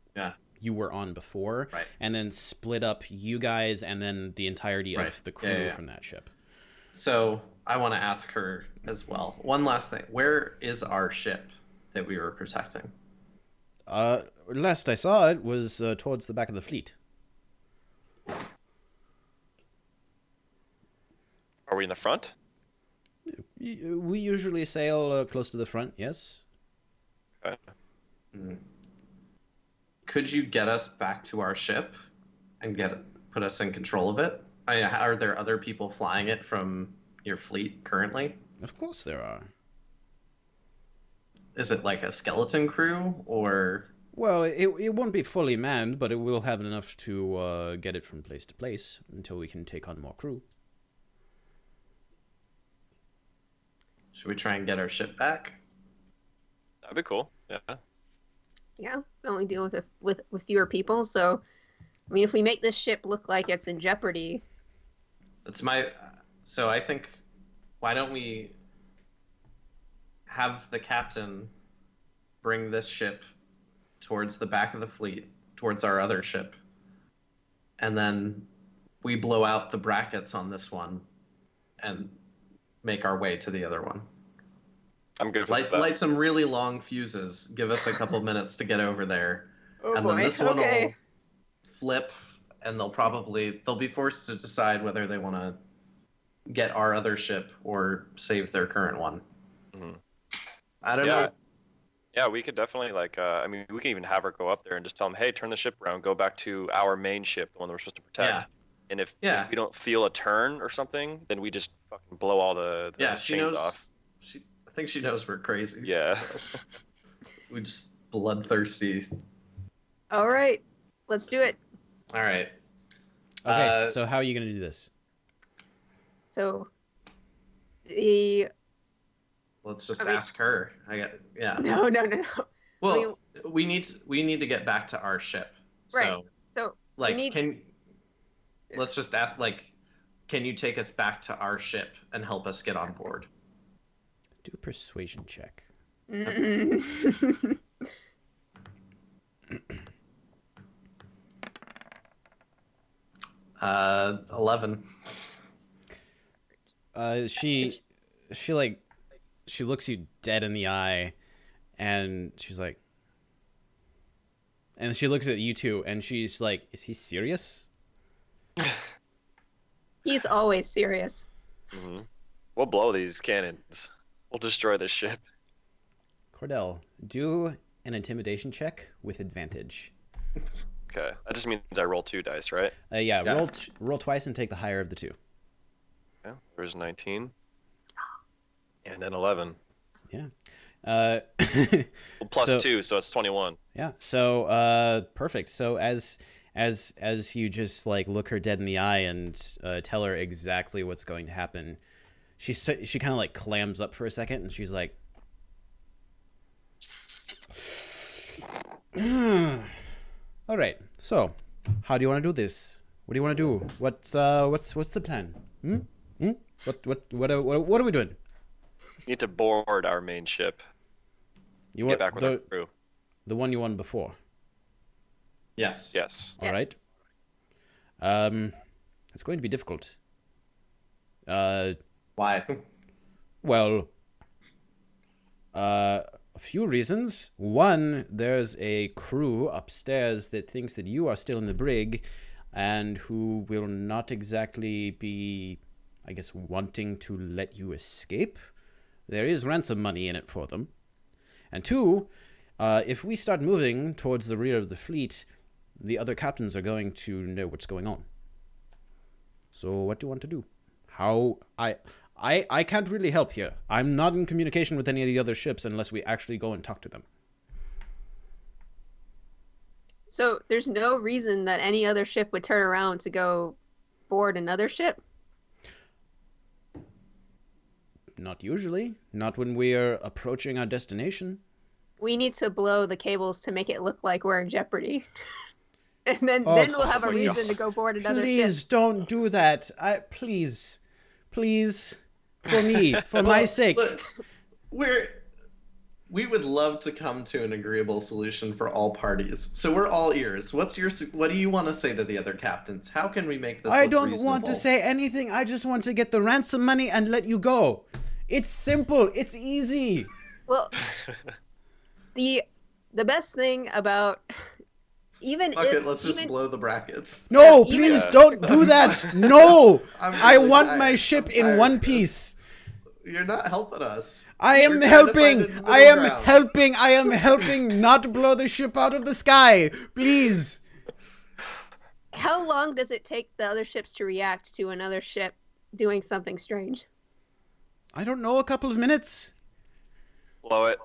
on before, Right. and then split up you guys and then the entirety Right. of the crew Yeah. from that ship. So I want to ask her as well. One last thing. Where is our ship that we were protecting? Last I saw it was towards the back of the fleet. Are we in the front? We usually sail close to the front, yes? Okay. Could you get us back to our ship and put us in control of it? Are there other people flying it from your fleet currently? Of course there are. Is it like a skeleton crew or? Well, it won't be fully manned, but it will have enough to get it from place to place until we can take on more crew. Should we try and get our ship back? That'd be cool. Yeah. Yeah, we only deal with fewer people, so I mean, if we make this ship look like it's in jeopardy, So I think, why don't we have the captain bring this ship towards the back of the fleet, towards our other ship, and then we blow out the brackets on this one and make our way to the other one. I'm good with Light that. some really long fuses. Give us a couple minutes to get over there, and then boy, this one okay. will flip, and they'll be forced to decide whether they want to get our other ship or save their current one. Mhm. I don't Yeah. know. Yeah, we could definitely we can even have her go up there and just tell them, hey, turn the ship around, go back to our main ship, the one that we're supposed to protect. Yeah. And if Yeah. we don't feel a turn or something, then we just fucking blow all the She chains knows. off. I think she knows we're crazy. Yeah. We just bloodthirsty. all right, let's do it. All right. Okay, so how are you going to do this? So Let's just I mean- ask her. Yeah. no. Well, we need to get back to our ship. Right. So, So like, we need- let's just ask, like, can you take us back to our ship and help us get on board? Do a persuasion check. 11. She looks you dead in the eye, and she's like, and she looks at you two, and she's like, "Is he serious?" He's always serious. Mm-hmm. We'll blow these cannons. We'll destroy this ship. Cordell, do an intimidation check with advantage. Okay, that just means I roll 2 dice, right? Yeah. Roll twice and take the higher of the two. Yeah, there's 19. And then 11. Yeah. Well, plus 2, so it's 21. Yeah. So perfect. So as you just like look her dead in the eye and tell her exactly what's going to happen, she kind of like clams up for a second, and she's like, "All right. So, how do you want to do this? What do you want to do? What's the plan? What are we doing?" You need to board our main ship. You Get back with our crew. The one you won before. Yes. Yes. All right. It's going to be difficult. Why? Well, a few reasons. One, there's a crew upstairs that thinks that you are still in the brig, and who will not exactly be, I guess, wanting to let you escape. There is ransom money in it for them. And two, if we start moving towards the rear of the fleet, the other captains are going to know what's going on. So what do you want to do? I can't really help here. I'm not in communication with any of the other ships unless we actually go and talk to them. So there's no reason that any other ship would turn around to go board another ship? Not usually. Not when we are approaching our destination. We need to blow the cables to make it look like we're in jeopardy. And then we'll have a reason to go board another ship. Please don't do that. Please, for me, for my sake. Look, we would love to come to an agreeable solution for all parties. So we're all ears. What do you want to say to the other captains? How can we make this I look don't reasonable? want to say anything. I just want to get the ransom money and let you go. It's simple. It's easy. Well, the best thing about let's just blow the brackets. No, please don't do that. No, I want my I'm ship in tired one of this. piece. You're not helping us. I am You're trying to find helping. a middle I am ground. helping. I am helping not blow the ship out of the sky. Please. How long does it take the other ships to react to another ship doing something strange? I don't know, a couple of minutes. Blow it.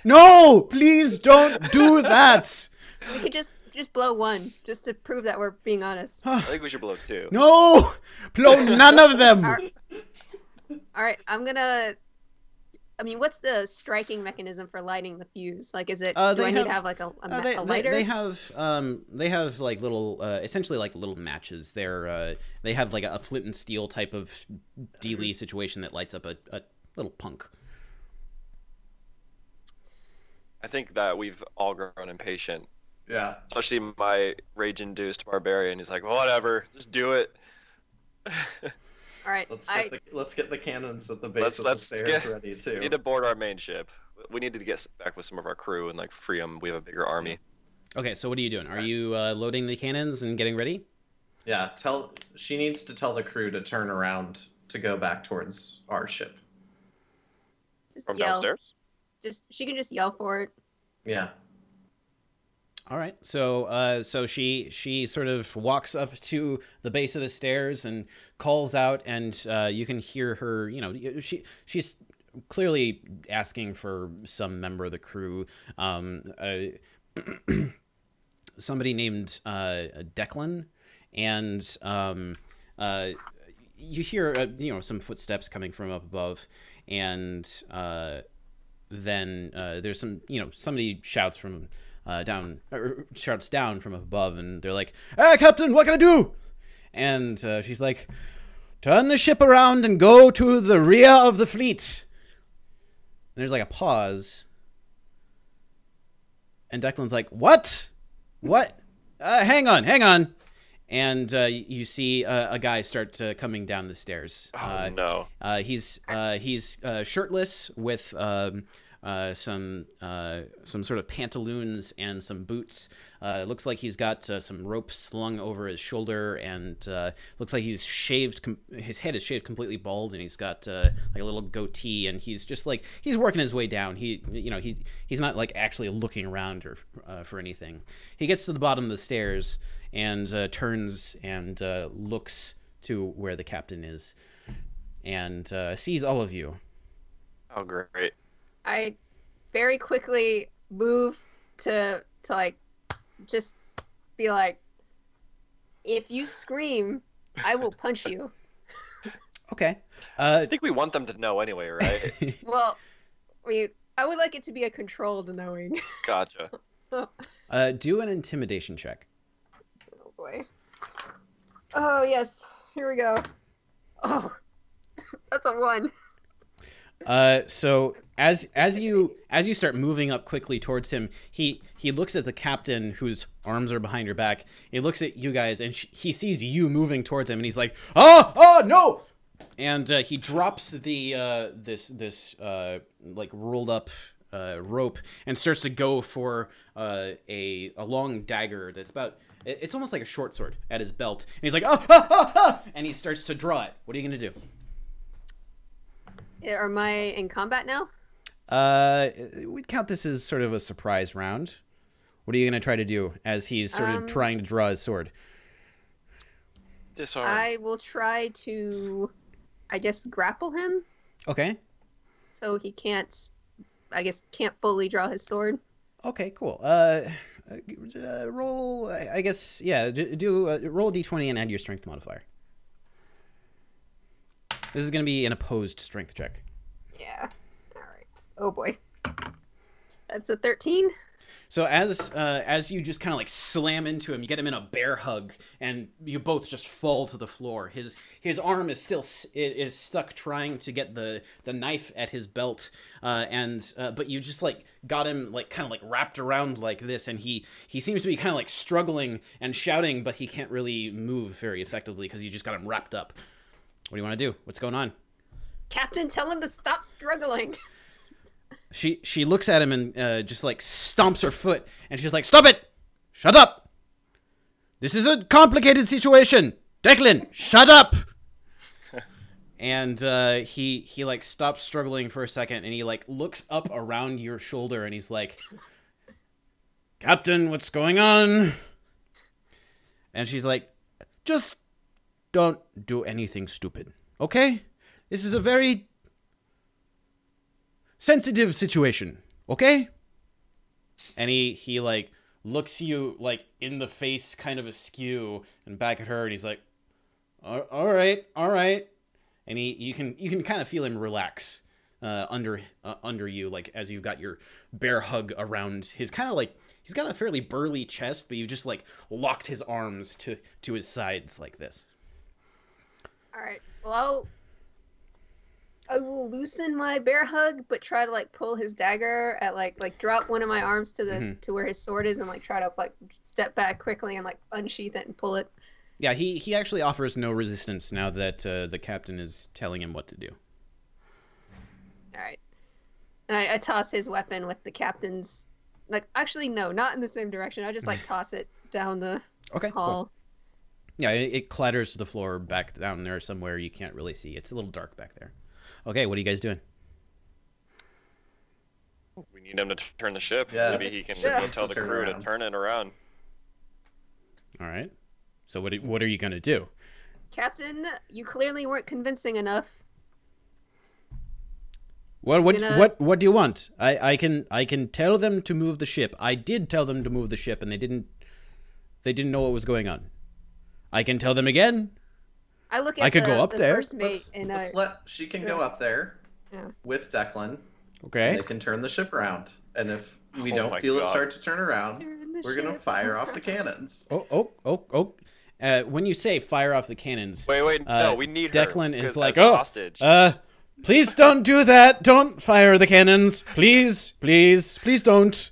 No, please don't do that. We could just blow one, just to prove that we're being honest. I think we should blow 2. No, blow none of them. All right, what's the striking mechanism for lighting the fuse? Like, is it, do I need to have like a lighter? They have like little, essentially like little matches. They have like a flint and steel type of dealy situation that lights up a little punk. I think that we've all grown impatient. Yeah. Especially my rage-induced barbarian. He's like, whatever, just do it. All right, Let's get the cannons at the base of the stairs ready too. We need to board our main ship. We need to get back with some of our crew and like free them. We have a bigger army. Okay, so what are you doing? Are you loading the cannons and getting ready? Yeah. She needs to tell the crew to turn around to go back towards our ship. just From yell. downstairs? She can just yell for it. Yeah. All right, so she sort of walks up to the base of the stairs and calls out, and you can hear her. You know, she's clearly asking for some member of the crew. Somebody named Declan, and you hear some footsteps coming from up above, and then there's somebody shouts from. Shouts down from above, and they're like, "Hey, Captain, what can I do?" And she's like, turn the ship around and go to the rear of the fleet. And there's like a pause. And Declan's like, what? What? Hang on. And you see a guy start coming down the stairs. Oh, no. He's shirtless with some sort of pantaloons and some boots. Looks like he's got some rope slung over his shoulder, and looks like he's shaved. His head is shaved completely bald, and he's got like a little goatee, and he's just like he's working his way down. He's not like actually looking around or for anything. He gets to the bottom of the stairs and turns and looks to where the captain is, and sees all of you. Oh, great. I very quickly move to like just be like, if you scream, I will punch you. Okay. I think we want them to know anyway, right? Well, I would like it to be a controlled knowing. Gotcha. Do an intimidation check. Oh boy. Oh yes. Here we go. Oh, that's a 1. So as you start moving up quickly towards him, he looks at the captain whose arms are behind your back. He looks at you guys, and he sees you moving towards him, and he's like, "Oh no!" And he drops the this like rolled up rope and starts to go for a long dagger that's about. It's almost like a short sword at his belt, and he's like, "Ah!" And he starts to draw it. What are you gonna do? Am I in combat now? We'd count this as sort of a surprise round. What are you going to try to do as he's sort of trying to draw his sword? Disarm. I will try to, I guess, grapple him. Okay. So he can't, I guess, can't fully draw his sword. Okay, cool. Roll, I guess, yeah, roll a d20 and add your strength modifier. This is going to be an opposed strength check. Yeah. All right. Oh boy. That's a 13. So as you just kind of like slam into him, you get him in a bear hug, and you both just fall to the floor. His arm is still is stuck trying to get the knife at his belt, but you just like got him like kind of like wrapped around like this, and he seems to be kind of like struggling and shouting, but he can't really move very effectively because you just got him wrapped up. What do you want to do? What's going on? Captain, tell him to stop struggling. She looks at him and just like stomps her foot, and she's like, "Stop it! Shut up! This is a complicated situation. Declan, shut up!" And he like stops struggling for a second, and he like looks up around your shoulder, and he's like, "Captain, what's going on?" And she's like, "Just don't do anything stupid, okay? This is a very sensitive situation, okay?" And he like looks you like in the face kind of askew and back at her, and he's like, all right. And you can kind of feel him relax under you, like as you've got your bear hug around his kind of like, he's got a fairly burly chest, but you just like locked his arms to his sides like this. All right. Well, I will loosen my bear hug, but try to like pull his dagger at like drop one of my arms to the to where his sword is, and like try to like step back quickly and like unsheath it and pull it. Yeah, he actually offers no resistance now that the captain is telling him what to do. All right. And I toss his weapon with the captain's. Like, actually, no, not in the same direction. I just like toss it down the hall. Cool. Yeah, it clatters to the floor back down there somewhere you can't really see. It's a little dark back there. Okay, what are you guys doing? We need him to turn the ship. Yeah. Maybe he can tell the crew to turn it around. All right. So what are you going to do? Captain, you clearly weren't convincing enough. Well, what do you want? I can tell them to move the ship. I did tell them to move the ship, and they didn't know what was going on. I can tell them again. I could go up there. First mate She can go up there with Declan. Okay. And they can turn the ship around. And if we don't feel it start to turn around, we're going to fire off the cannons. Oh. When you say fire off the cannons, Wait, no, we need Declan her is like, as a oh, hostage. Please don't do that. Don't fire the cannons. Please, please, please don't.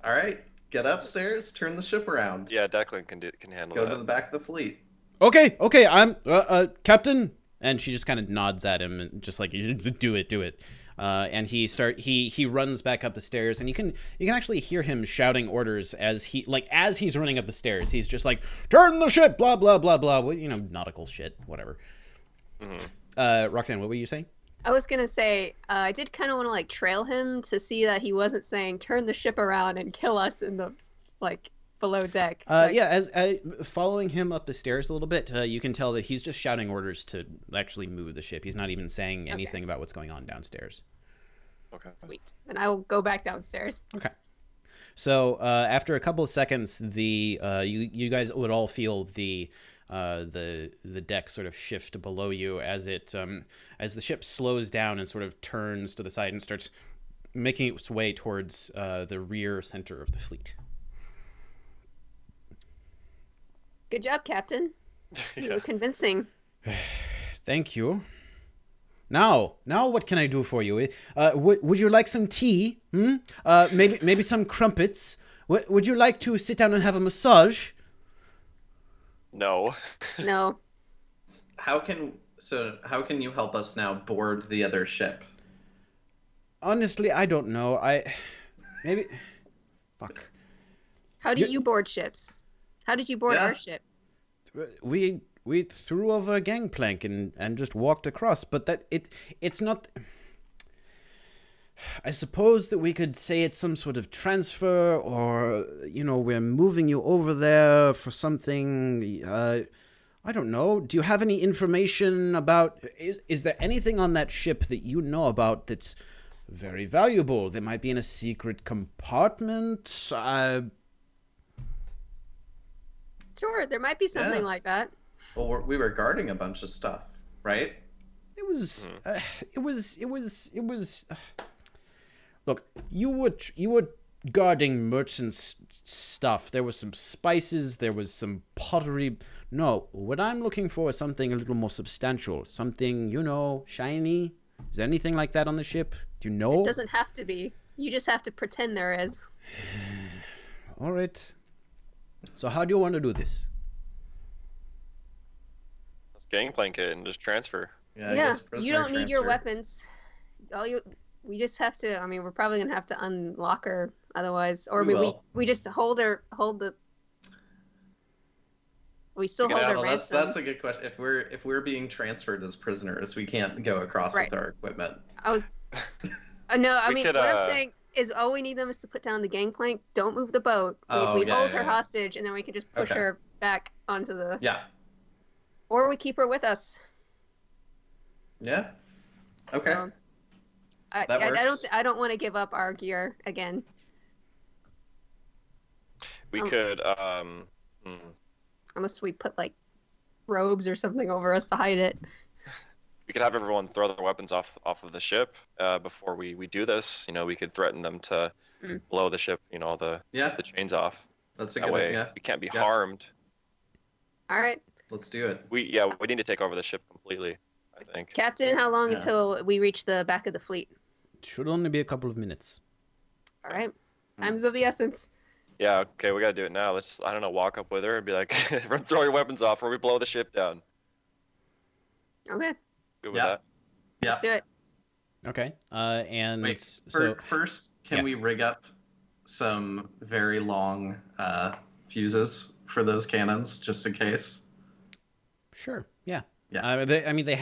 All right, get upstairs, turn the ship around. Yeah, Declan can handle Go that. to the back of the fleet. Okay, I'm Captain. And she just kind of nods at him and just like, do it. And he runs back up the stairs, and you can actually hear him shouting orders as he's running up the stairs. He's just like, turn the ship, blah blah blah blah. Nautical shit, whatever. Roxanne, what were you saying? I was gonna say, I did kind of want to like trail him to see that he wasn't saying turn the ship around and kill us in the below deck. Yeah, as following him up the stairs a little bit, you can tell that he's just shouting orders to actually move the ship. He's not even saying anything about what's going on downstairs. Okay. Sweet. And I will go back downstairs. Okay. So after a couple of seconds, you guys would all feel the deck sort of shift below you as the ship slows down and sort of turns to the side and starts making its way towards the rear center of the fleet. Good job, Captain. You were convincing. Thank you. Now, what can I do for you? Would you like some tea? Maybe some crumpets? Would you like to sit down and have a massage? No. No. How can you help us now board the other ship? Honestly, I don't know. Fuck. How do you board ships? How did you board our ship? We threw over a gangplank and just walked across, but it's not. I suppose that we could say it's some sort of transfer, or we're moving you over there for something. I don't know. Do you have any information about? Is there anything on that ship that you know about that's very valuable? That might be in a secret compartment. Sure, there might be something like that. Well, we were guarding a bunch of stuff, right? It was. Look, you were guarding merchants' stuff. There was some spices. There was some pottery. No, what I'm looking for is something a little more substantial. Something, shiny. Is there anything like that on the ship? Do you know? It doesn't have to be. You just have to pretend there is. All right. So how do you want to do this? Let's gangplank it and just transfer. Yeah, you don't need your weapons. We just have to. I mean, we're probably gonna have to unlock her otherwise, or we just hold the. We still hold her ransom. That's a good question. If we're being transferred as prisoners, we can't go across with our equipment. No, I mean what I'm saying is all we need them is to put down the gangplank. Don't move the boat. We hold her hostage, and then we can just push her back onto the. Yeah. Or we keep her with us. Yeah. Okay. I don't want to give up our gear again. We could. Unless we put like robes or something over us to hide it. We could have everyone throw their weapons off of the ship before we do this. We could threaten them to blow the ship. The chains off. That's a that good way idea. We can't be harmed. All right. Let's do it. We need to take over the ship completely, I think. Captain, how long until we reach the back of the fleet? It should only be a couple of minutes. All right. Time's of the essence. Yeah, okay, we gotta do it now. Let's, I don't know, walk up with her and be like, throw your weapons off or we blow the ship down. Okay. Good with that? Yeah. Let's do it. Okay. And wait, first, can we rig up some very long fuses for those cannons, just in case? Sure. Yeah. Yeah. They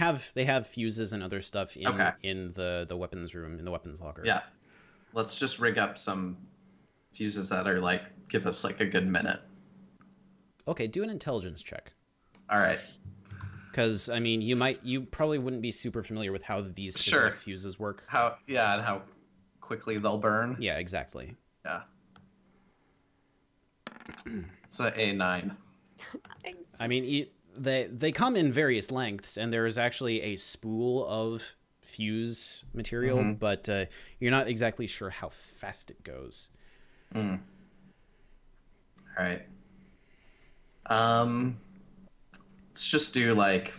have fuses and other stuff in the weapons room, in the weapons locker. Yeah. Let's just rig up some fuses that are give us a good minute. Okay, do an intelligence check. All right. Because you probably wouldn't be super familiar with how these specific fuses work. And how quickly they'll burn. Yeah, exactly. Yeah. It's an A9. They come in various lengths, and there is actually a spool of fuse material, but you're not exactly sure how fast it goes. All right. Let's just do like,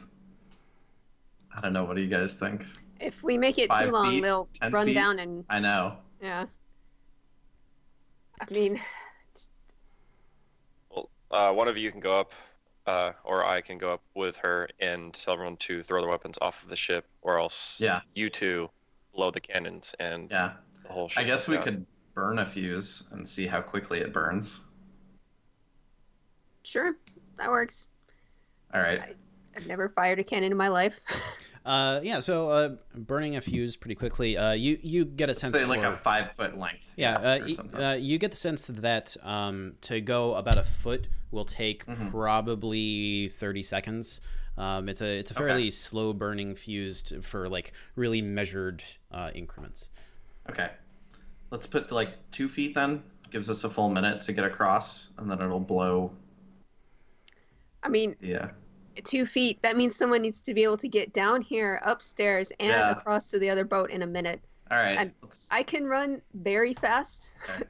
I don't know. What do you guys think? If we make it too 5 long, feet? they'll 10 run feet? down and I know. yeah. I mean, Well, one of you can go up, or I can go up with her and tell everyone to throw their weapons off of the ship, or else Yeah. you two blow the cannons and Yeah. the whole ship. I guess goes we down. could burn a fuse and see how quickly it burns. sure, that works. All right. I've never fired a cannon in my life. Yeah, so burning a fuse pretty quickly. You get a sense Say like for, a 5-foot length. yeah, or something. you get the sense that to go about a foot will take probably 30 seconds. It's a fairly slow burning fuse for like really measured increments. Okay. Let's put like 2 feet then. Gives us a full minute to get across, and then it'll blow. I mean, Yeah. 2 feet. That means someone needs to be able to get down here, upstairs, and Yeah. across to the other boat in a minute. All right. And Let's... I can run very fast, Okay.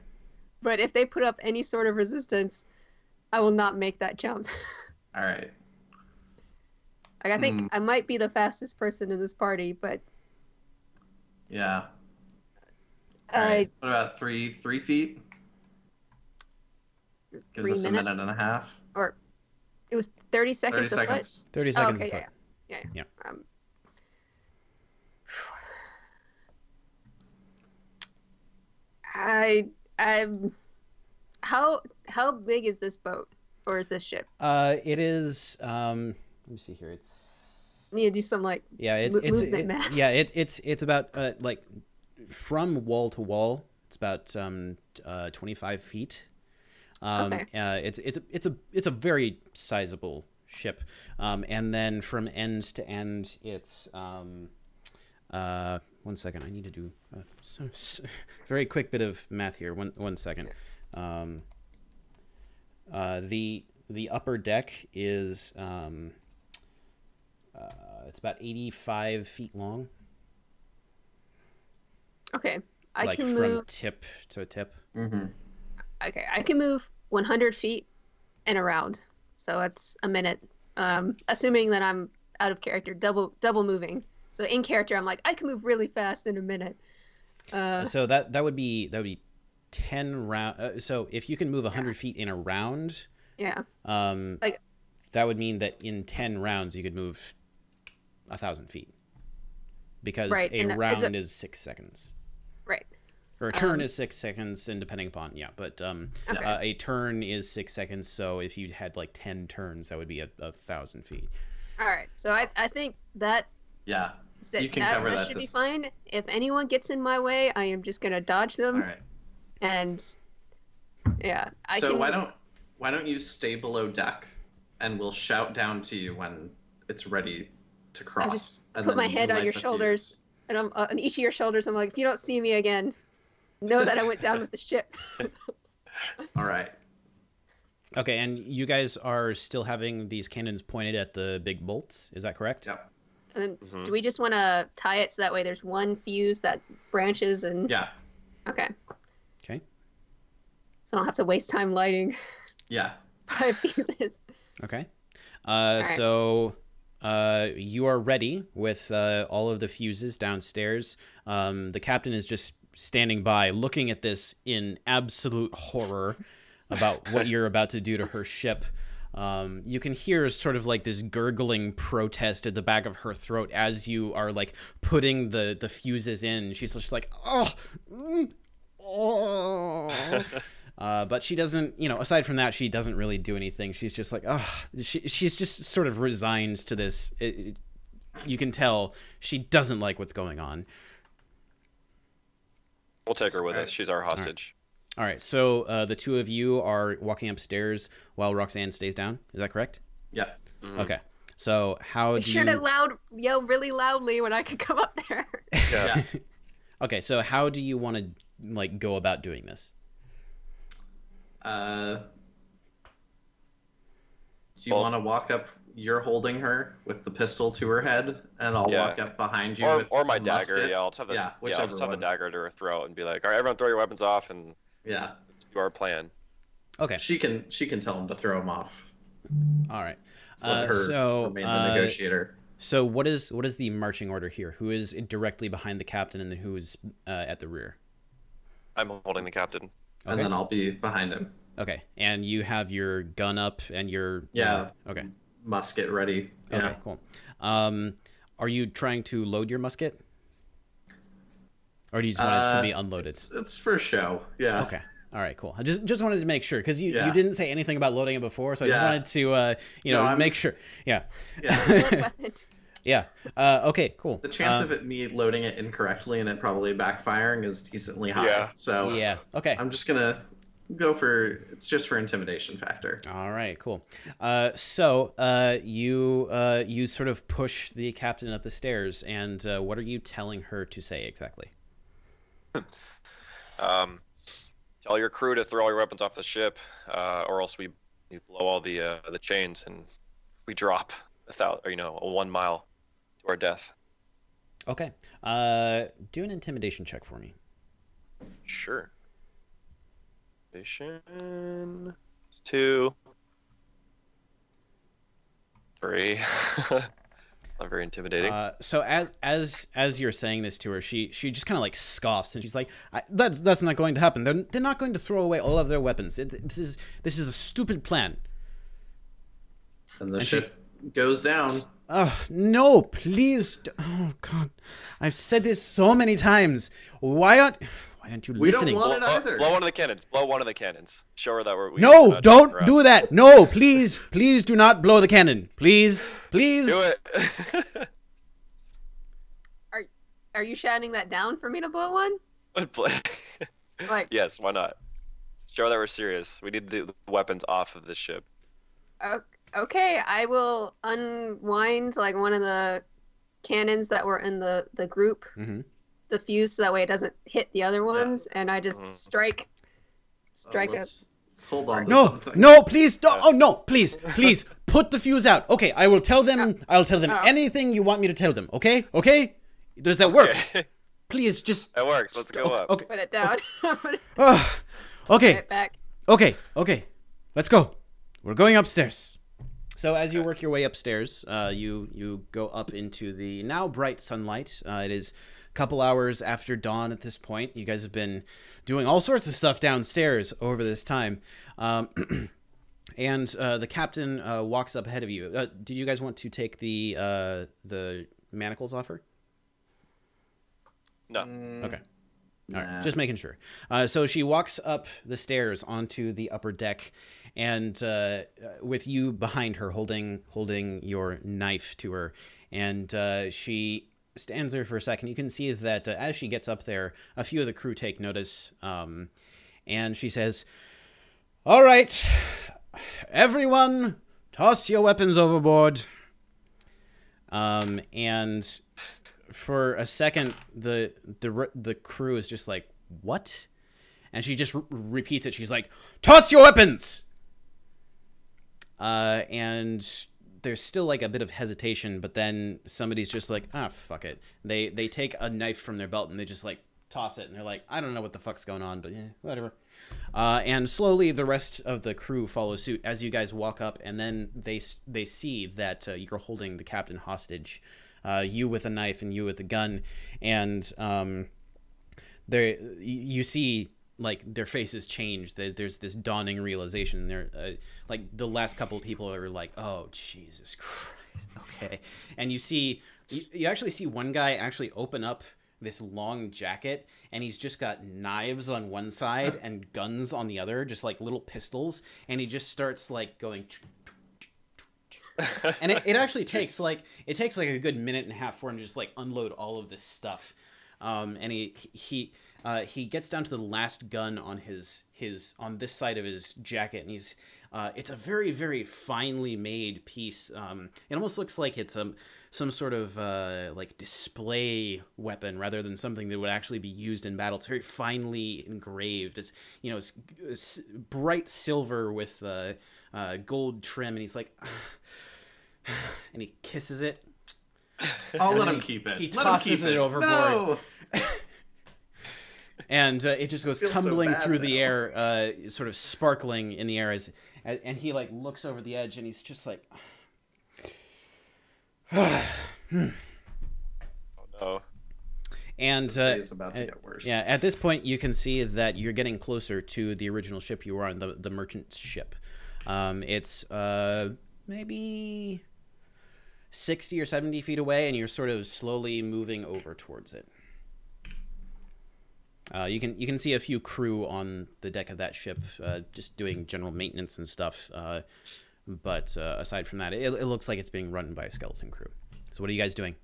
but if they put up any sort of resistance, I will not make that jump. All right. Like, I think I might be the fastest person in this party, but Yeah. All right. What about 3 feet? Gives 3 us a minutes, minute and a half. or it was 30 seconds. 30 a foot? seconds. 30 Oh, seconds okay, a foot. yeah. Yeah. I'm how big is this boat, or is this ship? It is. Let me see here. It's I need to do some like yeah. It's movement math. yeah. It's about like from wall to wall. It's about 25 feet. Okay. It's a very sizable ship. And then from end to end, it's 1 second. I need to do a very quick bit of math here. One second. The upper deck is it's about 85 feet long. Okay, I like can from move. tip to tip. Mm-hmm. Okay, I can move 100 feet and around, so it's a minute. Assuming that I'm out of character, double moving. So in character, I'm like, I can move really fast in a minute. So that would be 10 round. So if you can move 100 feet in a round, Yeah. that would mean that in 10 rounds you could move 1,000 feet, because Right, a and round is 6 seconds, Right. or a turn is 6 seconds, and depending upon but Okay. a turn is 6 seconds. So if you had like 10 turns, that would be 1,000 feet. All right. So I think that Yeah. You can that, cover that that. should be fine. If anyone gets in my way, I am just gonna dodge them. All right. And yeah, I So can. why don't you stay below deck, and we'll shout down to you when it's ready to cross. just and put then my you head on light your the shoulders. fuse. And I'm on each of your shoulders. I'm like, if you don't see me again, know that I went down with the ship. All right. Okay, and you guys are still having these cannons pointed at the big bolts. Is that correct? Yep. And then, do we just want to tie it so that way there's one fuse that branches and? Yeah. Okay. Okay. So I don't have to waste time lighting Yeah. 5 fuses. Okay. right. So you are ready with all of the fuses downstairs. The captain is just standing by, looking at this in absolute horror about what you're about to do to her ship. You can hear sort of like this gurgling protest at the back of her throat as you are like putting the fuses in. She's just like, oh. But she doesn't, aside from that, she doesn't really do anything. She's just like, she's just sort of resigned to this. You can tell she doesn't like what's going on. We'll take her with us. She's our hostage. All right, so the two of you are walking upstairs while Roxanne stays down. Is that correct? Yeah. Mhm. Okay. So how Be do sure you... to yell really loudly when I can come up there. Yeah. Okay, so how do you want to go about doing this? Do you Well- want to walk up? You're holding her with the pistol to her head, and I'll Yeah. walk up behind you. Or my with a dagger. musket. Yeah, I'll just have the Yeah, I'll just have the one. dagger to her throat and be like, all right, everyone, throw your weapons off and Yeah. let's do our plan. Okay. She can tell him to throw him off. All right. Let her remain the negotiator. So what is the marching order here? Who is directly behind the captain, and then who is at the rear? I'm holding the captain. Okay. And then I'll be behind him. Okay. And you have your gun up and your okay. Musket ready. Yeah. Okay. Cool. Are you trying to load your musket, or do you just want it to be unloaded? It's for show. Yeah. Okay. All right, cool. I just wanted to make sure, because you didn't say anything about loading it before, so I just wanted to make sure. Yeah. Yeah. Yeah. Okay, cool. The chance of me loading it incorrectly and it probably backfiring is decently high. Yeah. So yeah. Okay. I'm just gonna go it's just for intimidation factor. All right, cool. So you sort of push the captain up the stairs, and what are you telling her to say exactly? Tell your crew to throw all your weapons off the ship, or else we blow all the chains and we drop 1 mile to our death. Okay. Do an intimidation check for me. Sure. Intimidation. 2, 3. It's not very intimidating. So as you're saying this to her, she just kind of like scoffs, and she's like, "That's not going to happen. They're not going to throw away all of their weapons. This is a stupid plan." And the ship goes down. Oh no! Please! Oh God! I've said this so many times. Why aren't you listening? We don't want it either. Blow one of the cannons. Blow one of the cannons. Show her that we're. No! Don't do that! No! Please! Please do not blow the cannon! Please! Please! Do it. Are you shouting that down for me to blow one? Like. Yes. Why not? Show her that we're serious. We need the weapons off of this ship. Okay, I will unwind like one of the cannons that were in the group, the fuse, so that way it doesn't hit the other ones, and I just strike Let's hold on. No, please don't. Oh no, please put the fuse out. Okay, I will tell them. I'll tell them anything you want me to tell them. Okay, okay. Does that work? Please, just. That works. Let's go up. Okay. Put it down. Okay. Put it back. Okay. Let's go. We're going upstairs. So as you work your way upstairs, you go up into the now bright sunlight. It is a couple hours after dawn at this point. You guys have been doing all sorts of stuff downstairs over this time. And the captain walks up ahead of you. Did you guys want to take the manacles off her? No. Okay. All right. Just making sure. So she walks up the stairs onto the upper deck, and with you behind her, holding your knife to her, and she stands there for a second. You can see that as she gets up there, a few of the crew take notice, and she says, "All right, everyone, toss your weapons overboard." And for a second, the crew is just like, "What?" And she just repeats it. She's like, "Toss your weapons!" And there's still like a bit of hesitation, but then somebody's just like, "Ah, fuck it." They take a knife from their belt and they just like toss it, and they're like, "I don't know what the fuck's going on, but yeah, whatever." And slowly the rest of the crew follow suit as you guys walk up, and then they see that you're holding the captain hostage. You with a knife and you with a gun, and you see like their faces change. There's this dawning realization. They're like the last couple of people are like, "Oh Jesus Christ, okay." And you actually see one guy actually open up this long jacket, and he's just got knives on one side and guns on the other, just like little pistols, and he just starts like going. And it actually takes like a good minute and a half for him to just like unload all of this stuff, and he gets down to the last gun on his on this side of his jacket, and it's a very, very finely made piece. It almost looks like it's some sort of like display weapon rather than something that would actually be used in battle. It's very finely engraved. It's bright silver with gold trim, and he's like. And he kisses it. I'll let him keep it. He tosses it overboard. No! And it just goes feel so tumbling bad through the now. air, sort of sparkling in the air and he like looks over the edge and he's just like, Oh no. and This day is about to get worse. yeah, at this point you can see that you're getting closer to the original ship you were on, the merchant ship. It's maybe 60 or 70 feet away, and you're sort of slowly moving over towards it. You can see a few crew on the deck of that ship, just doing general maintenance and stuff. But aside from that, it looks like it's being run by a skeleton crew. So what are you guys doing?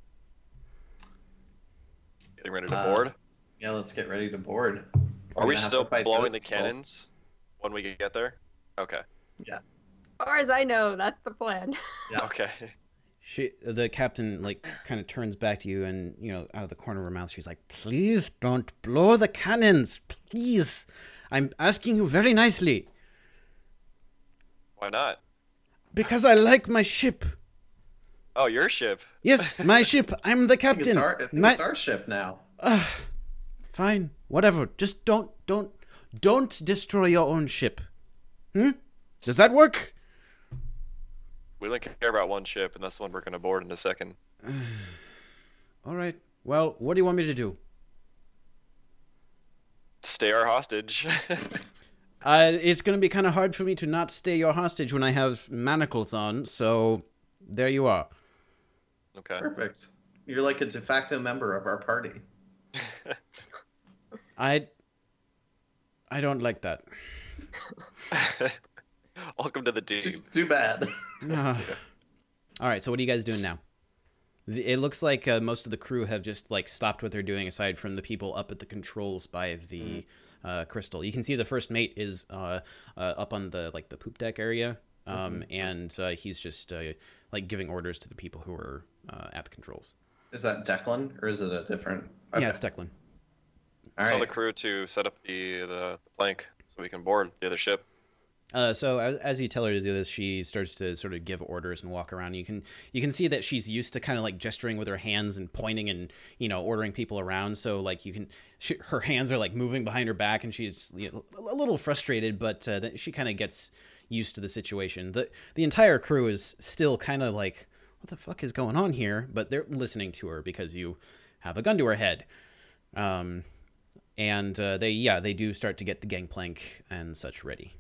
Getting ready to board. Yeah, let's get ready to board. Are we still blowing those the people. cannons when we get there? Okay. Yeah. As far as I know, that's the plan. Yeah. Okay. The captain like kind of turns back to you, and out of the corner of her mouth, she's like, "Please don't blow the cannons, please. I'm asking you very nicely Why not? because I like my ship. Oh, your ship. Yes, my ship. I'm the I think captain. I think My- it's our ship now. Fine, whatever. Just don't destroy your own ship. Does that work? We only care about one ship, and that's the one we're going to board in a second. All right. Well, what do you want me to do? Stay our hostage. It's going to be kind of hard for me to not stay your hostage when I have manacles on, so there you are. Okay. Perfect. You're like a de facto member of our party. I don't like that. Welcome to the team. Too bad. All right, so what are you guys doing now? It looks like most of the crew have just like stopped what they're doing, aside from the people up at the controls by the crystal. You can see the first mate is up on the the poop deck area, and he's just like giving orders to the people who are at the controls. Is that Declan or is it a different? Okay. Yeah, it's Declan. All Tell right. the crew to set up the plank so we can board the other ship. So as you tell her to do this, she starts to sort of give orders and walk around. You can see that she's used to kind of like gesturing with her hands and pointing and ordering people around. So like her hands are like moving behind her back, and she's a little frustrated, but she kind of gets used to the situation. The entire crew is still kind of like, what the fuck is going on here? But they're listening to her because you have a gun to her head. And they do start to get the gangplank and such ready.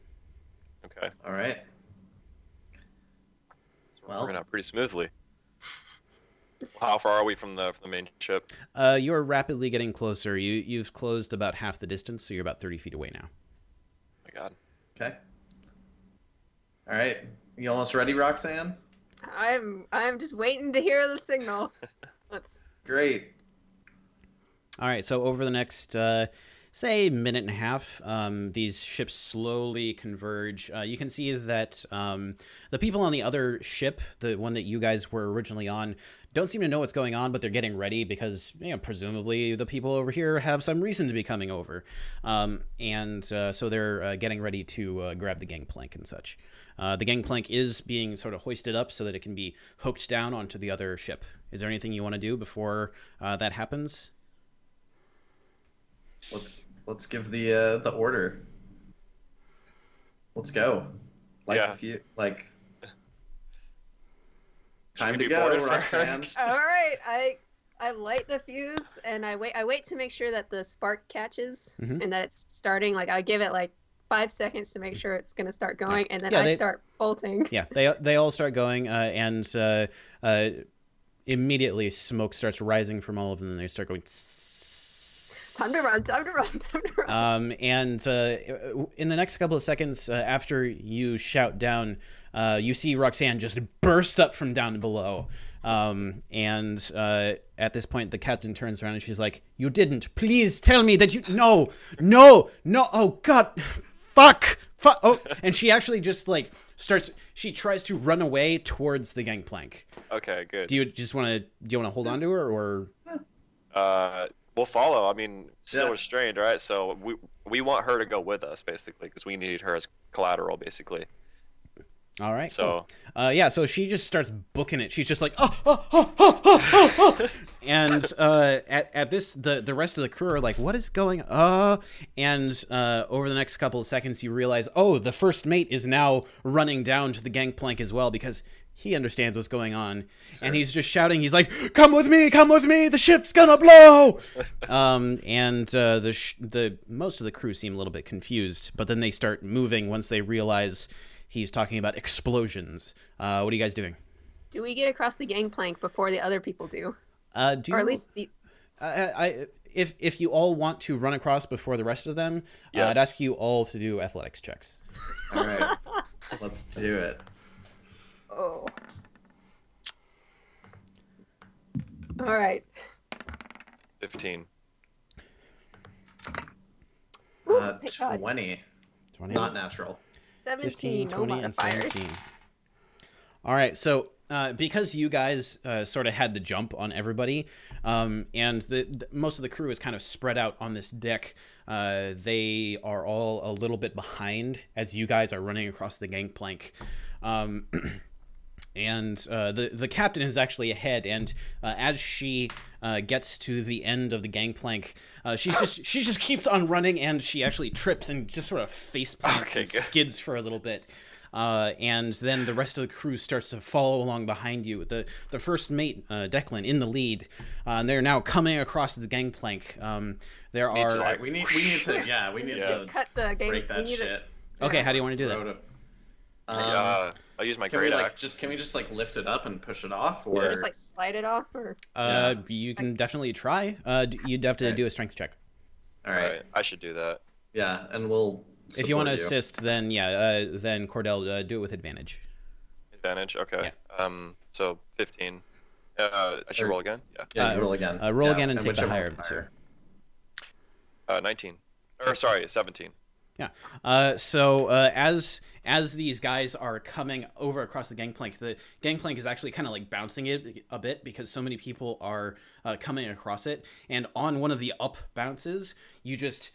Okay. All right. So Well- we're working out pretty smoothly. How far are we from the main ship? You're rapidly getting closer. You've closed about half the distance, so you're about 30 feet away now. Oh my God. Okay. All right. You almost ready, Roxanne? I'm just waiting to hear the signal. Let's. Great. All right, so over the next, say, minute and a half, these ships slowly converge. You can see that the people on the other ship, the one that you guys were originally on, don't seem to know what's going on, but they're getting ready because, presumably the people over here have some reason to be coming over. So they're getting ready to grab the gangplank and such. The gangplank is being sort of hoisted up so that it can be hooked down onto the other ship. Is there anything you want to do before that happens? Let's give the order. Let's go. Yeah. Time Should to we go, board it Roxanne. first? All right, I light the fuse and I wait to make sure that the spark catches Mhm. and that it's starting. Like I give it like 5 seconds to make sure it's gonna start going, and then Yeah, I start bolting. Yeah, they all start going, and immediately smoke starts rising from all of them, and they start going. Time to run! Time to run! Time to run! In the next couple of seconds, after you shout down, you see Roxanne just burst up from down below. At this point, the captain turns around and she's like, "You didn't. Please tell me that you. No. Oh God, fuck. Oh!" And she actually just like starts. She tries to run away towards the gangplank. Okay, good. Do you want to hold on to her, or? We'll follow. I mean, still Yeah. restrained, right? So we want her to go with us, basically, because we need her as collateral, basically. All right. So cool. Yeah, so she just starts booking it. She's just like, oh. And at this, the rest of the crew are like, what is going on? And over the next couple of seconds, you realize, oh, the first mate is now running down to the gangplank as well, because he understands what's going on. Sure. And he's just shouting. He's like, come with me, the ship's gonna blow. And the most of the crew seem a little bit confused, but then they start moving once they realize he's talking about explosions. What are you guys doing? Do we get across the gangplank before the other people do? Or at least if you all want to run across before the rest of them, yes. I'd ask you all to do athletics checks. All right, let's do it. Oh. All right. 15. 20. Not natural. 17. 15, 20, no and 17. All right, so because you guys sort of had the jump on everybody, and the most of the crew is kind of spread out on this deck, they are all a little bit behind as you guys are running across the gangplank. And the captain is actually ahead, and as she gets to the end of the gangplank, she just keeps on running, and she actually trips and just sort of face plants and skids for a little bit. And then the rest of the crew starts to follow along behind you. The first mate, Declan, in the lead, and they're now coming across the gangplank. There are we need to cut the gang. Break that shit. Okay, how do you want to do that? I'll use my great axe. Can we just like lift it up and push it off, or just like slide it off, or you can definitely try. You'd have to do a strength check. All right, I should do that. Yeah, and we'll. If you want to assist, then then Cordell, do it with advantage. Advantage, okay. Yeah. So 15. I should roll again. Yeah, roll again. Roll again and take the higher of the two. 19. Or sorry, 17. Yeah. So as these guys are coming over across the gangplank is actually kind of like bouncing it a bit because so many people are coming across it. And on one of the up bounces, you just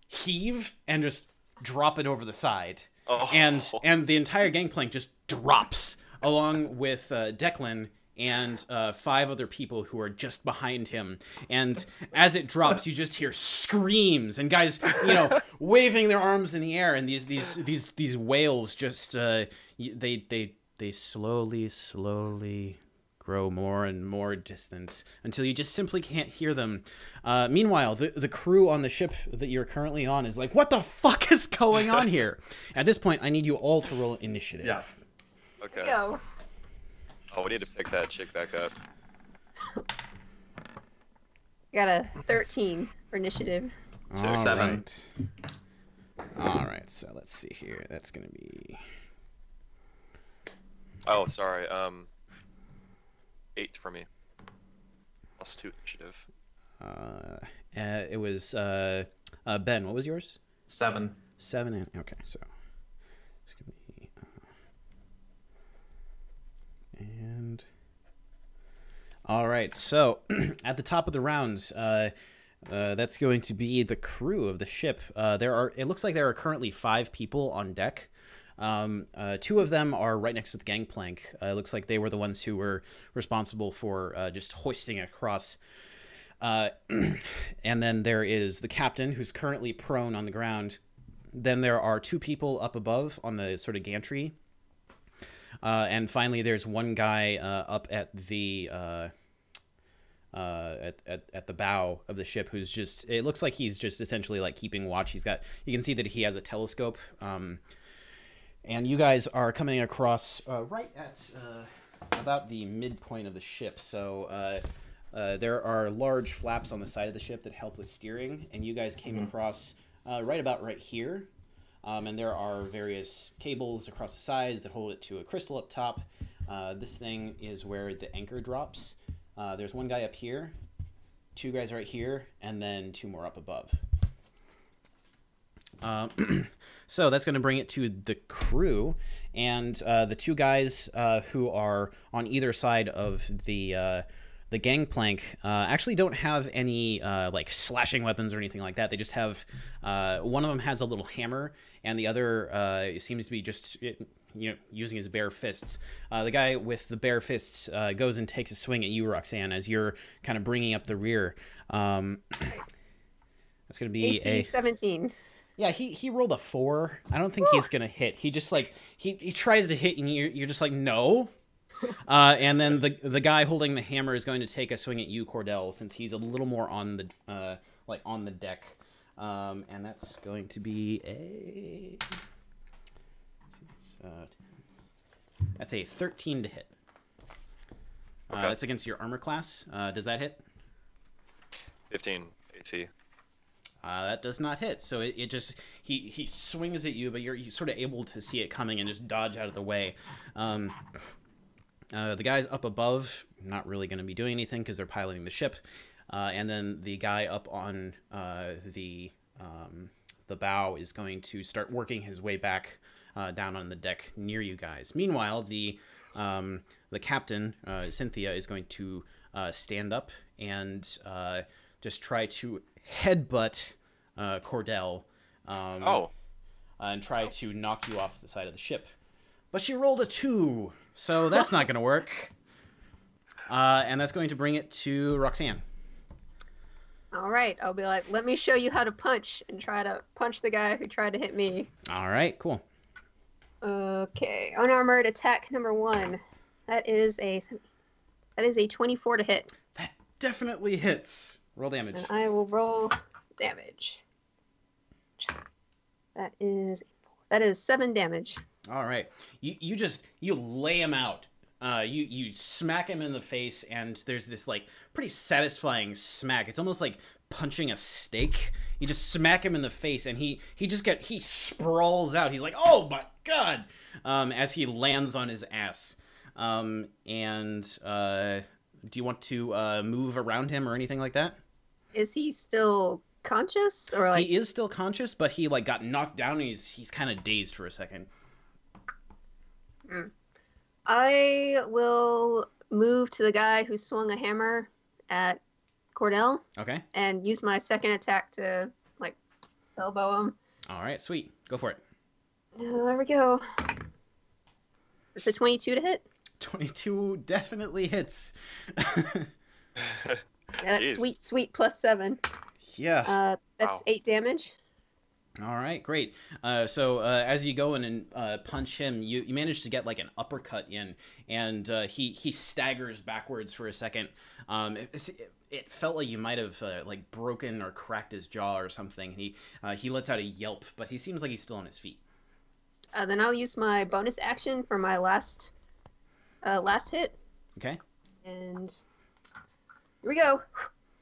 heave and just drop it over the side. Oh. And the entire gangplank just drops along with Declan and 5 other people who are just behind him. And as it drops, you just hear screams and guys, waving their arms in the air, and these wails just they slowly grow more and more distant until you just simply can't hear them. Meanwhile, the crew on the ship that you're currently on is like, what the fuck is going on here? At this point, I need you all to roll initiative. Yeah. Okay. Go. Oh, we need to pick that chick back up. Got a 13 for initiative. All 7. right. All right, so let's see here. That's going to be... Oh, sorry. 8 for me. Plus 2 initiative. It was Ben. What was yours? 7. 7. And, okay, so it's going to be... And all right, so at the top of the round, that's going to be the crew of the ship. It looks like there are currently 5 people on deck. 2 of them are right next to the gangplank. It looks like they were the ones who were responsible for just hoisting it across. And then there is the captain, who's currently prone on the ground. Then there are 2 people up above on the sort of gantry. And finally, there's one guy up at the at the bow of the ship who's just. It looks like he's just essentially like keeping watch. You can see that he has a telescope. And you guys are coming across right at about the midpoint of the ship. So there are large flaps on the side of the ship that help with steering, and you guys came across right here. And there are various cables across the sides that hold it to a crystal up top. This thing is where the anchor drops. There's one guy up here, 2 guys right here, and then 2 more up above. So that's going to bring it to the crew, and the 2 guys who are on either side of the the gangplank actually don't have any like slashing weapons or anything like that. They just have one of them has a little hammer, and the other seems to be just using his bare fists. The guy with the bare fists goes and takes a swing at you, Roxanne, as you're kind of bringing up the rear. That's going to be AC 17. Yeah, he rolled a 4. I don't think he's gonna hit. He just like he tries to hit, and you're just like no. And then the guy holding the hammer is going to take a swing at you, Cordell, since he's a little more on the on the deck. And that's going to be a that's a 13 to hit. Okay. That's against your armor class. Does that hit? 15 AC. That does not hit. So it just he swings at you, but you're sort of able to see it coming and just dodge out of the way. The guys up above not really going to be doing anything because they're piloting the ship, and then the guy up on the bow is going to start working his way back down on the deck near you guys. Meanwhile, the captain Cynthia is going to stand up and just try to headbutt Cordell and try to knock you off the side of the ship. But she rolled a 2, so that's not going to work. And that's going to bring it to Roxanne. All right, I'll be like, let me show you how to punch, and try to punch the guy who tried to hit me. All right, cool. Okay, unarmored attack number 1. That is a 24 to hit. That definitely hits. Roll damage. And I will roll damage. That is 7 damage. All right. You lay him out. You smack him in the face, and there's this like pretty satisfying smack. It's almost like punching a steak. You just smack him in the face, and he sprawls out. He's like, oh my god, as he lands on his ass. Do you want to move around him or anything like that? Is he still conscious, or like? He is still conscious, but he like got knocked down, and he's kind of dazed for a second. I will move to the guy who swung a hammer at Cordell. Okay. And use my second attack to like elbow him. All right, sweet. Go for it. There we go. It's a 22 to hit. 22 definitely hits. Yeah, that's sweet plus 7. Yeah. That's 8 damage. All right, great. So as you go in and punch him, you manage to get like an uppercut in, and he staggers backwards for a second. It felt like you might have like broken or cracked his jaw or something. He lets out a yelp, but he seems like he's still on his feet. Then I'll use my bonus action for my last hit. Okay. And here we go.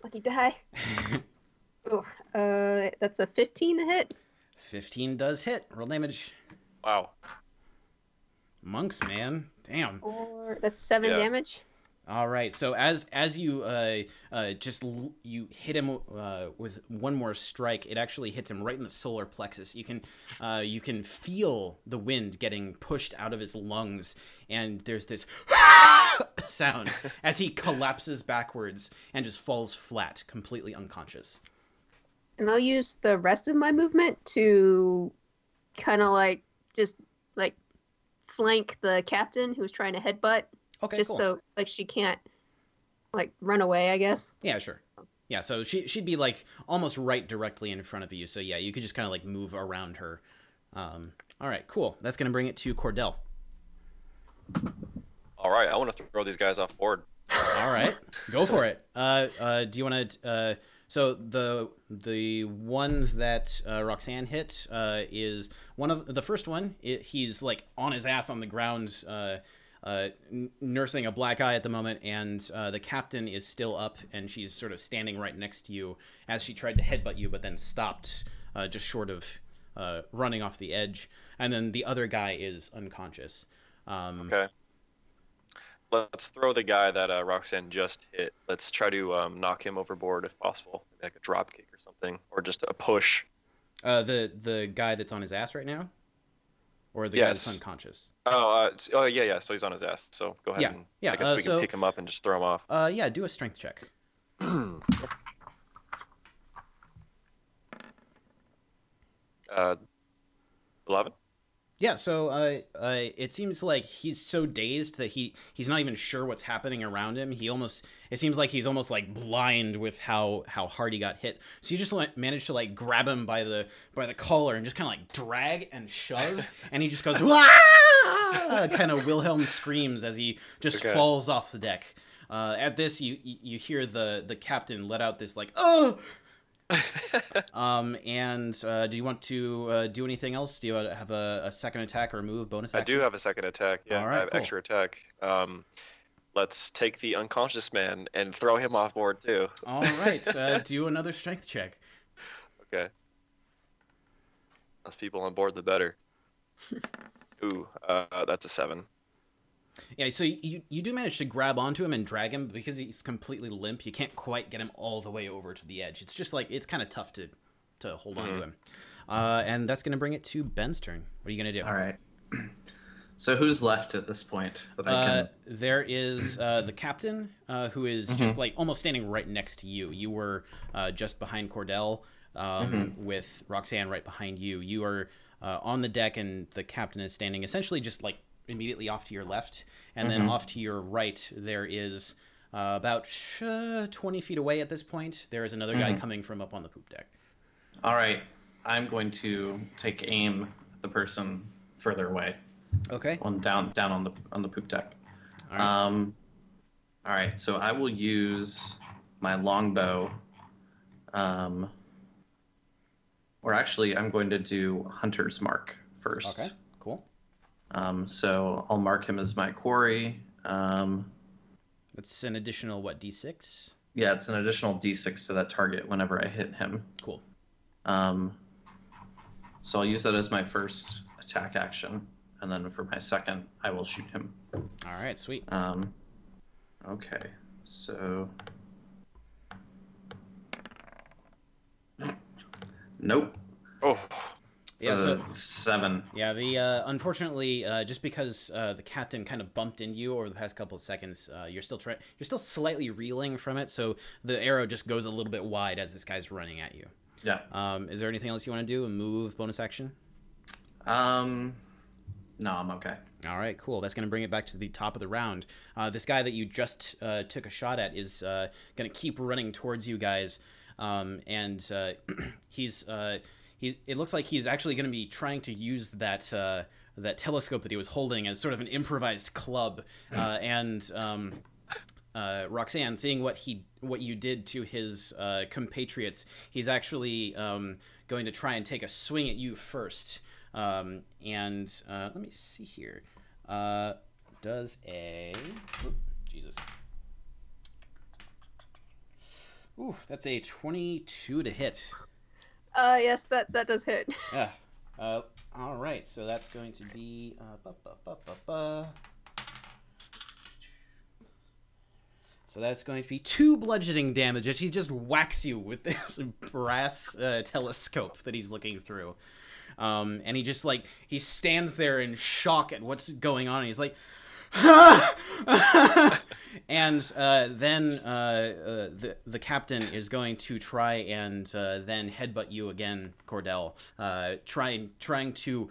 Lucky die. Oh, that's a 15 to hit. 15 does hit. Roll damage. Wow. Monks, man. Damn. Or that's 7 damage. All right. So as you you hit him with one more strike, it actually hits him right in the solar plexus. You can feel the wind getting pushed out of his lungs, and there's this sound as he collapses backwards and just falls flat, completely unconscious. And I'll use the rest of my movement to kind of like just like flank the captain who's trying to headbutt. Okay, just cool. So like she can't like run away, I guess. Yeah, sure. Yeah, so she'd be like almost right directly in front of you. So yeah, you could just kind of like move around her. All right, cool. That's gonna bring it to Cordell. All right, I want to throw these guys off board. All right, go for it. Do you want to? So the one that Roxanne hit is one of the first one. He's like on his ass on the ground, nursing a black eye at the moment, and the captain is still up, and she's sort of standing right next to you as she tried to headbutt you, but then stopped just short of running off the edge. And then the other guy is unconscious. Okay. Let's throw the guy that Roxanne just hit. Let's try to knock him overboard if possible, maybe like a drop kick or something, or just a push. The guy that's on his ass right now? or the guy that's unconscious? Oh, yeah. So he's on his ass. So go ahead. Yeah. I guess we can pick him up and just throw him off. Yeah. Do a strength check. 11. Yeah, so it seems like he's so dazed that he's not even sure what's happening around him. It seems like he's almost like blind with how hard he got hit. So you just manage to like grab him by the collar and just kind of like drag and shove, and he just goes "Wah!" kind of Wilhelm screams as he just falls off the deck. At this, you hear the captain let out this like "Oh!" Do you want to do anything else? Do you have a second attack or a move bonus action? I do have a second attack. Yeah, all right, I have extra attack. Let's take the unconscious man and throw him off board too. All right, do another strength check. Okay. Less people on board, the better. Ooh, that's a 7. Yeah, so you do manage to grab onto him and drag him, but because he's completely limp, you can't quite get him all the way over to the edge. It's just like, it's kind of tough to hold on to him. And that's going to bring it to Ben's turn. What are you going to do? All right. So who's left at this point that I can... There is the captain, who is just like almost standing right next to you. You were just behind Cordell, with Roxanne right behind you. You are on the deck, and the captain is standing essentially just like immediately off to your left, and then off to your right there is about 20 feet away at this point, there is another guy coming from up on the poop deck. All right, I'm going to take aim at the person further away. Okay. Down on the poop deck. All right. All right, so I will use my longbow, or actually I'm going to do Hunter's Mark first. Okay, cool. So I'll mark him as my quarry. That's an additional, what, D6? Yeah, it's an additional D6 to that target whenever I hit him. Cool. So I'll use that as my first attack action, and then for my second, I will shoot him. All right, sweet. Okay, so... Nope. Oh. Yeah, so 7. Yeah, the unfortunately, just because the captain kind of bumped into you over the past couple of seconds, you're still slightly reeling from it, so the arrow just goes a little bit wide as this guy's running at you. Yeah. Is there anything else you want to do? A move, bonus action? No, I'm okay. All right, cool. That's going to bring it back to the top of the round. This guy that you just took a shot at is going to keep running towards you guys, and it looks like he's actually going to be trying to use that telescope that he was holding as sort of an improvised club. Roxanne, seeing what you did to his compatriots, he's actually going to try and take a swing at you first. Let me see here. Does a... Jesus. Ooh, that's a 22 to hit. Yes, that does hit. Yeah. All right, so that's going to be so that's going to be 2 bludgeoning damage as he just whacks you with this brass telescope that he's looking through. And he just like he stands there in shock at what's going on, and he's like and then the captain is going to try and then headbutt you again, Cordell, trying to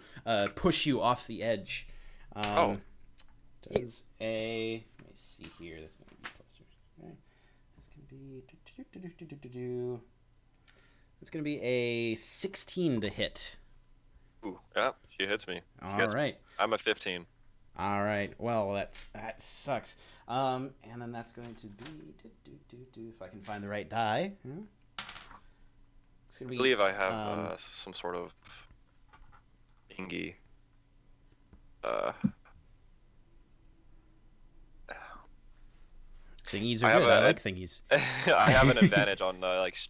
push you off the edge. Does a... Let me see here. That's going to be plus... Okay. That's going to be... It's going to be a 16 to hit. Ooh, yeah, she hits me. All right. I'm a 15. All right. Well, that sucks. And then that's going to be if I can find the right die. It's gonna be, I believe I have some sort of thingy. Thingies are good. I like thingies. I have an advantage on these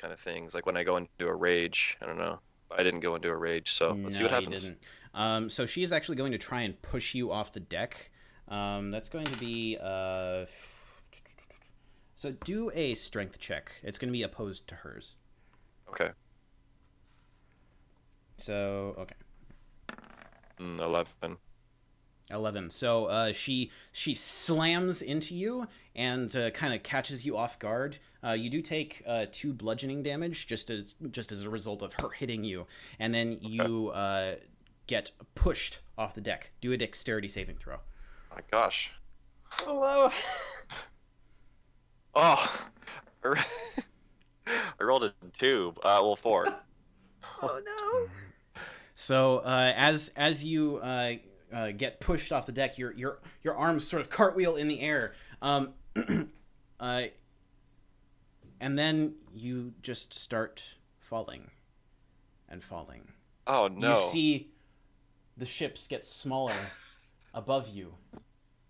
kind of things. Like when I go into a rage, I don't know. I didn't go into a rage, so let's see what happens. You didn't. So she is actually going to try and push you off the deck. That's going to be so do a strength check. It's going to be opposed to hers. Okay. So okay. 11. 11. So she slams into you and kind of catches you off guard. You do take 2 bludgeoning damage just as a result of her hitting you, and then you get pushed off the deck. Do a dexterity saving throw. Oh my gosh. Hello. Oh, I rolled a 2. Well, 4. Oh no. So as you get pushed off the deck, your arms sort of cartwheel in the air, and then you just start falling and falling. Oh no! You see the ships get smaller above you,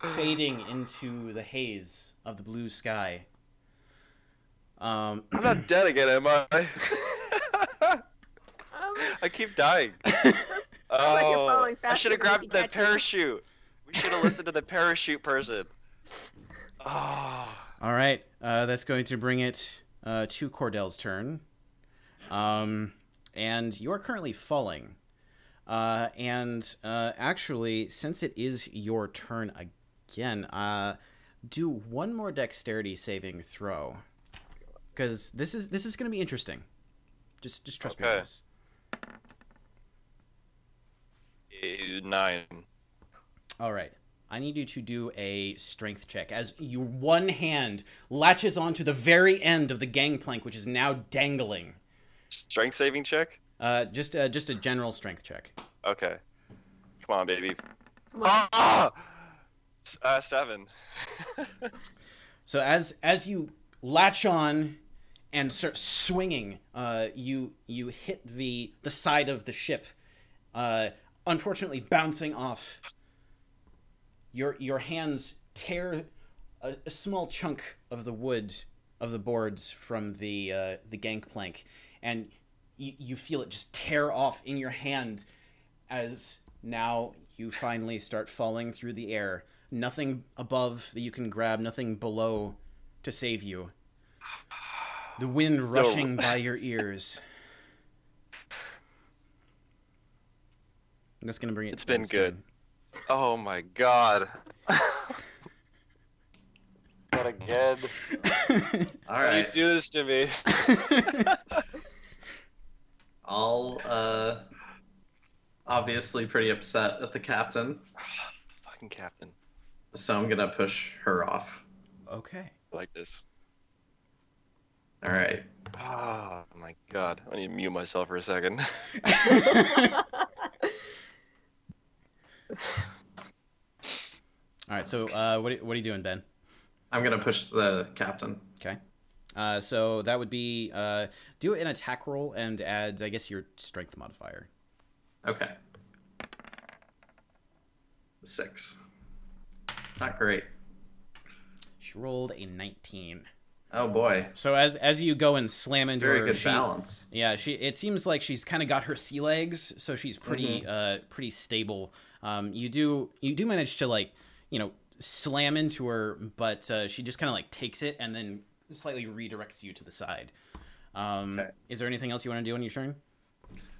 fading into the haze of the blue sky. I'm not dead again, am I? I keep dying. Oh, I should have grabbed the parachute. We should have listened to the parachute person. Oh. All right, that's going to bring it to Cordell's turn. And you're currently falling. Actually, since it is your turn again, do one more dexterity saving throw, because this is going to be interesting. Just trust me on this. 9. All right. I need you to do a strength check as your one hand latches onto the very end of the gangplank, which is now dangling. Strength saving check? Just a general strength check. Okay. Come on, baby. Come on. Ah! 7. So as you latch on and start swinging, you hit the side of the ship, unfortunately bouncing off. Your hands tear a small chunk of the wood of the boards from the gangplank, and you feel it just tear off in your hand as now you finally start falling through the air. Nothing above that you can grab, nothing below to save you. The wind rushing by your ears. That's gonna bring it. It's been good. Oh my god. Not again. All right. You do this to me. I'll obviously pretty upset at the captain. Fucking captain. So I'm gonna push her off. Okay. I like this. All right. Oh my god. I need to mute myself for a second. All right. So what are you doing, Ben? I'm gonna push the captain. Okay. So that would be do an attack roll and add, I guess, your strength modifier. Okay. 6. Not great. She rolled a 19. Oh boy. So as you go and slam into Very her, good balance. Yeah, it seems like she's kind of got her sea legs, so she's pretty pretty stable. You do manage to, like, slam into her, but she just kind of like takes it and then slightly redirects you to the side. Okay. Is there anything else you want to do on your turn?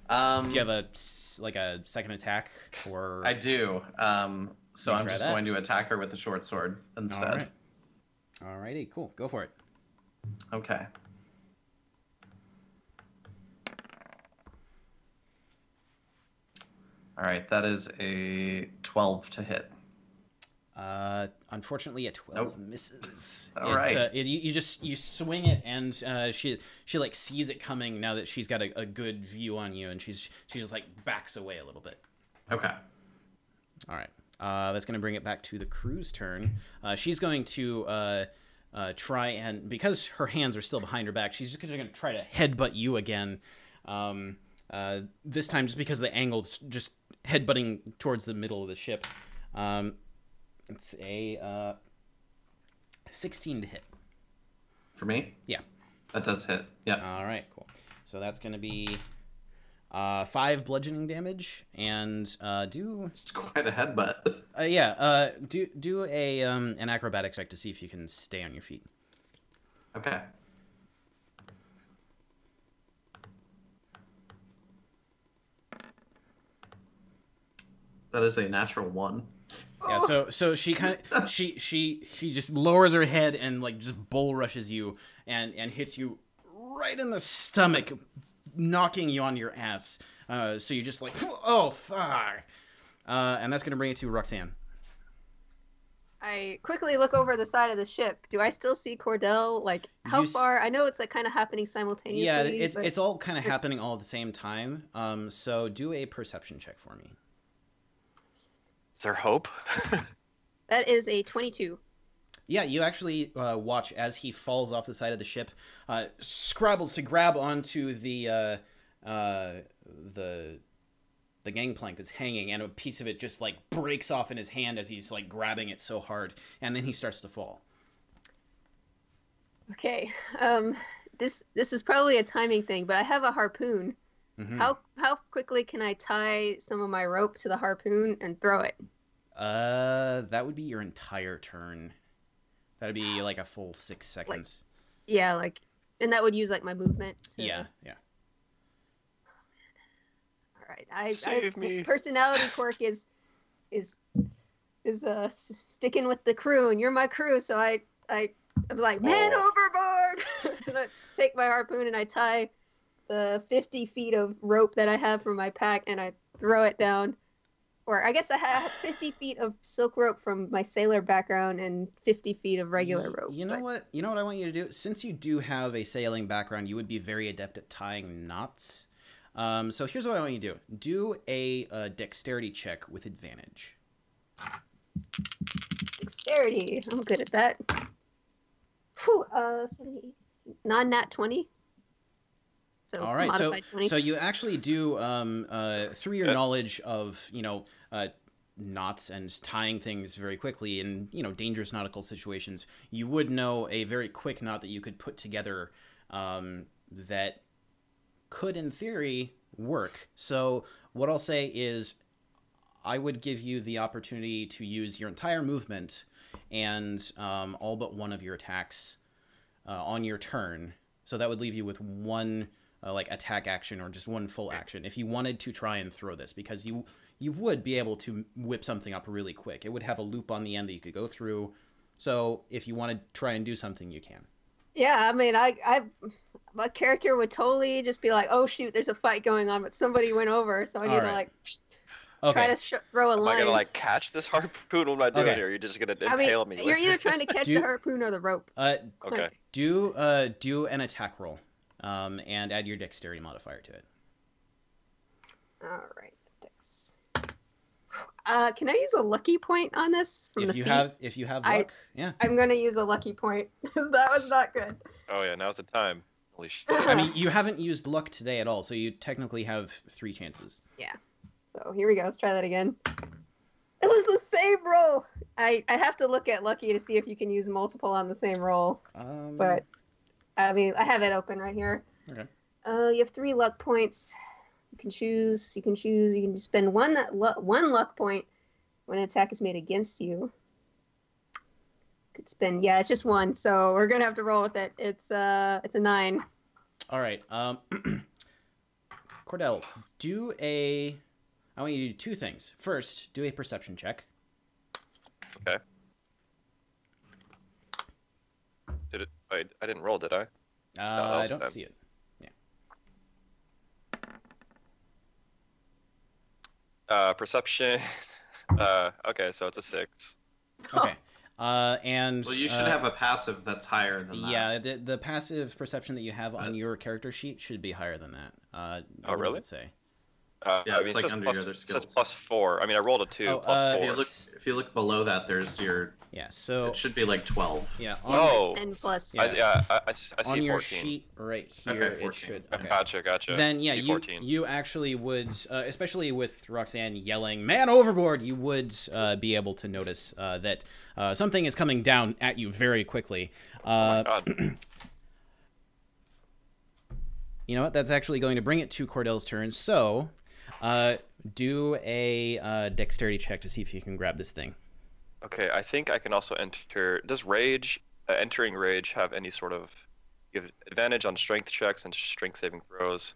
Do you have a second attack, or? I do. So I'm just that? going to attack her with the short sword instead. Alrighty, cool. Go for it. Okay. All right, that is a 12 to hit. Unfortunately, a 12 misses. All right. You swing it, and she like sees it coming now that she's got a good view on you, and she just like backs away a little bit. Okay. All right. That's going to bring it back to the crew's turn. She's going to try and, because her hands are still behind her back, she's just going to try to headbutt you again. This time, just because the angle's just headbutting towards the middle of the ship. It's a 16 to hit. For me? Yeah. That does hit. Yeah. All right, cool. So that's going to be 5 bludgeoning damage, and do... It's quite a headbutt. Do a an acrobatics check to see if you can stay on your feet. Okay. That is a natural 1. Yeah, so she kind of she just lowers her head and like just bull rushes you and hits you right in the stomach, knocking you on your ass. So you're just like, oh fuck, and that's gonna bring it to Roxanne. I quickly look over the side of the ship. Do I still see Cordell? Like, how far? I know it's like kind of happening simultaneously. Yeah, it's all kind of happening all at the same time. So do a perception check for me. Is there hope? That is a 22. Yeah, you actually watch as he falls off the side of the ship, scrabbles to grab onto the gangplank that's hanging, and a piece of it just like breaks off in his hand as he's like grabbing it so hard, and then he starts to fall. Okay, this is probably a timing thing, but I have a harpoon. Mm-hmm. How quickly can I tie some of my rope to the harpoon and throw it? That would be your entire turn. That'd be like a full 6 seconds. And that would use like my movement. Yeah. All right, Save me. Personality quirk is sticking with the crew, and you're my crew, so I'm like, man overboard. And I take my harpoon and I tie the 50 feet of rope that I have from my pack, and I throw it down. Or I guess I have 50 feet of silk rope from my sailor background and 50 feet of regular rope. You know what I want you to do? Since you do have a sailing background, you would be very adept at tying knots. So here's what I want you to do. Do a dexterity check with advantage. Dexterity. I'm good at that. Whew, non-nat 20. So all right, so you actually do through your knowledge of knots and tying things very quickly in dangerous nautical situations, you would know a very quick knot that you could put together that could in theory work. So what I'll say is I would give you the opportunity to use your entire movement and all but one of your attacks on your turn. So that would leave you with one attack action or just one full action if you wanted to try and throw this, because you would be able to whip something up really quick. It would have a loop on the end that you could go through. So if you want to try and do something, you can. Yeah, I mean, my character would totally just be like, oh shoot, there's a fight going on, but somebody went over, so I need to try to throw a line. Am I gonna catch this harpoon? What am I doing here? Are you just gonna impale me? You're either trying to catch the harpoon or the rope. Okay. Do an attack roll, and add your dexterity modifier to it. All right, dex. Can I use a lucky point on this? If you have luck, yeah. I'm gonna use a lucky point because that was not good. Oh yeah, now's the time. Holy shit. I mean, you haven't used luck today at all, so you technically have 3 chances. Yeah. So here we go. Let's try that again. It was the same roll. I have to look at lucky to see if you can use multiple on the same roll. But I mean, I have it open right here. Okay. You have 3 luck points. You can choose. You can spend one luck point when an attack is made against you. Could spend. Yeah, it's just 1. So we're gonna have to roll with it. It's a 9. All right. Cordell, I want you to do 2 things. First, do a perception check. Okay. Did it? I didn't roll, did I? I don't see it. Yeah. Perception. Okay, so it's a 6. Okay. And well, you should have a passive that's higher than that. Yeah, the passive perception that you have on your character sheet should be higher than that. Oh, really? What does it say? Yeah, it's like under your other skills. It says +4. I mean, I rolled a 2 +4. If you look below that, there's your. Yeah, so it should be like 12. Yeah. 10 plus. Yeah. I see on 14. your sheet right here, Okay, 14. it should. Okay. Gotcha. Then yeah, you actually would, especially with Roxanne yelling "Man overboard," you would be able to notice that something is coming down at you very quickly. Oh my God. You know what? That's actually going to bring it to Cordell's turn. So, do a dexterity check to see if you can grab this thing. Okay, I think I can also enter. Does entering rage have any sort of give advantage on strength checks and strength saving throws?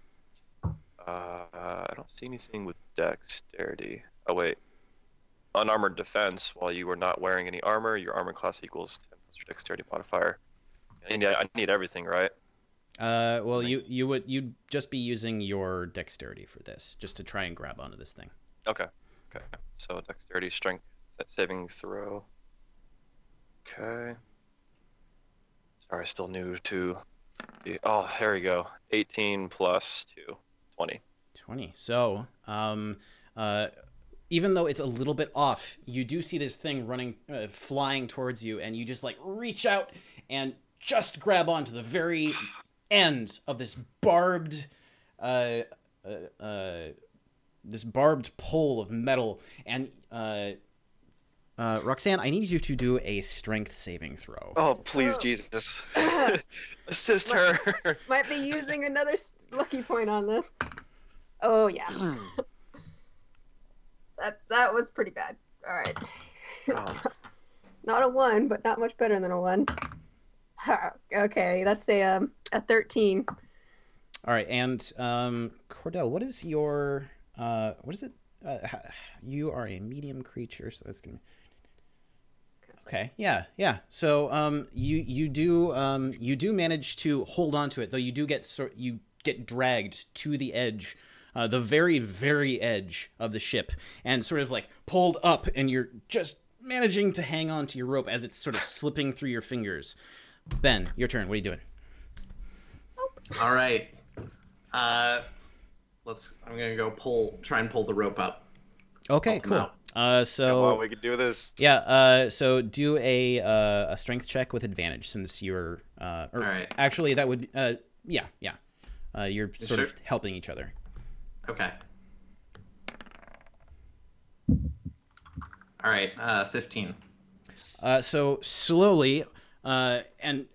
I don't see anything with dexterity. Oh wait, unarmored defense while you were not wearing any armor. Your armor class equals 10 plus your dexterity modifier. I need everything, right? Well, you'd just be using your dexterity for this, just to try and grab onto this thing. Okay. So dexterity, strength, saving throw. Okay. Sorry, still new to. Oh, there we go. 18 plus 2, 20. 20. So, even though it's a little bit off, you do see this thing running, flying towards you, and you just like reach out and just grab onto the very end of this barbed pole of metal. And Roxanne, I need you to do a strength saving throw. Oh, please, Jesus. Assist her. Might be using another lucky point on this. Oh, yeah. That was pretty bad. All right. Oh. Not a 1, but not much better than a 1. Okay, that's a 13. All right, and Cordell, what is your what is it? You are a medium creature, so that's gonna. Okay, yeah. So you do manage to hold on to it, though you do get dragged to the edge, the very, very edge of the ship, and sort of like pulled up, and you're just managing to hang on to your rope as it's sort of slipping through your fingers. Ben, your turn. What are you doing? All right. I'm gonna go try and pull the rope up. Okay, cool. So Come on, we can do this. Yeah. So do a strength check with advantage, since you're. All right. Actually, that would. Yeah. You're sort of sure? helping each other. Okay. All right. 15. So slowly, and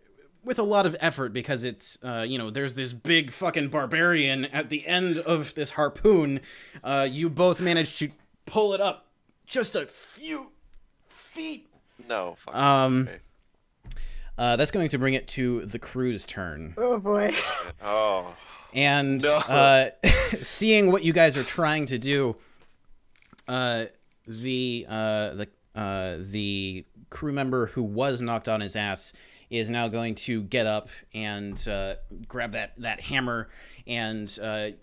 with a lot of effort, because it's there's this big fucking barbarian at the end of this harpoon. You both manage to pull it up just a few feet. No. Okay. That's going to bring it to the crew's turn. Oh boy. Oh. And No. Seeing what you guys are trying to do, the crew member who was knocked on his ass is now going to get up and grab that hammer and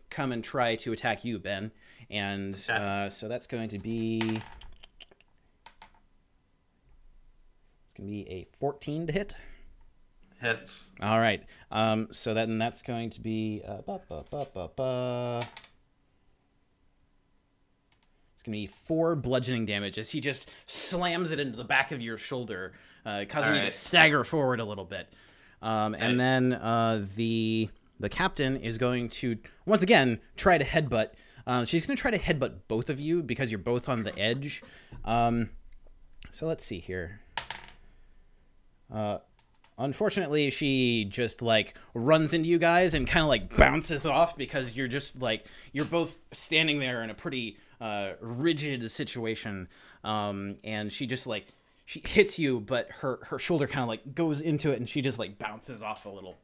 come and try to attack you, Ben. And so that's going to be a 14 to hit. Hits. All right. So that's going to be it's going to be 4 bludgeoning damage as he just slams it into the back of your shoulder, causing you to stagger forward a little bit. And then the captain is going to once again try to headbutt. She's going to try to headbutt both of you because you're both on the edge. So let's see here. Unfortunately, she just like runs into you guys and kind of like bounces off because you're just like you're both standing there in a pretty rigid situation. And she just like she hits you, but her shoulder kind of like goes into it and she just like bounces off a little.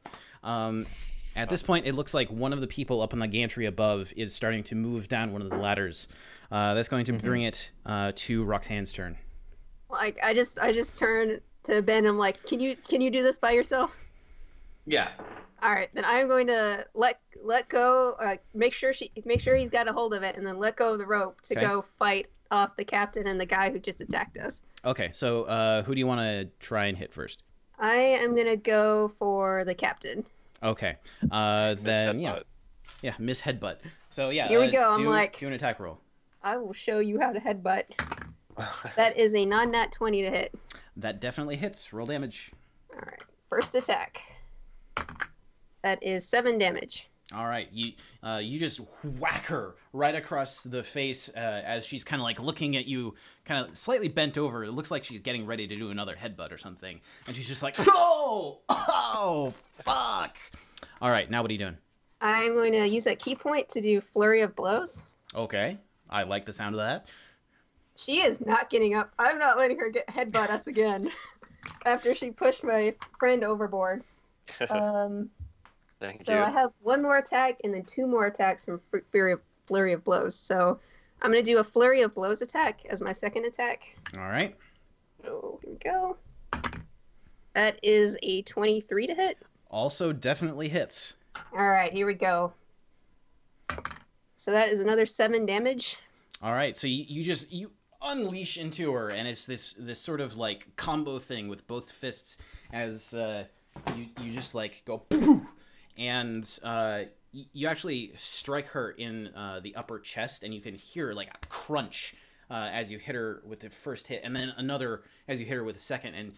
At this point, it looks like one of the people up on the gantry above is starting to move down one of the ladders. That's going to bring it to Roxanne's turn. Like I just turned to Ben. I'm like, can you do this by yourself? Yeah. All right, then I'm going to let go. Make sure he's got a hold of it, and then let go of the rope to go fight off the captain and the guy who just attacked us. Okay, so who do you want to try and hit first? I am gonna go for the captain. Okay. Then yeah, Miss Headbutt. So yeah, here we go. Do an attack roll. I will show you how to headbutt. That is a non-nat 20 to hit. That definitely hits. Roll damage. All right, first attack. That is 7 damage. All right, you just whack her right across the face as she's kind of like looking at you, kind of slightly bent over. It looks like she's getting ready to do another headbutt or something, and she's just like, oh, fuck. All right, now what are you doing? I'm going to use that key point to do flurry of blows. Okay, I like the sound of that. She is not getting up. I'm not letting her get headbutt us again after she pushed my friend overboard. Thank so you. I have 1 more attack and then 2 more attacks from flurry of blows. So I'm going to do a Flurry of Blows attack as my second attack. All right. Oh, here we go. That is a 23 to hit. Also definitely hits. All right, here we go. So that is another 7 damage. All right, so you unleash into her, and it's this sort of like combo thing with both fists as you just like go poof, and you actually strike her in the upper chest, and you can hear like a crunch as you hit her with the first hit, and then another as you hit her with the second, and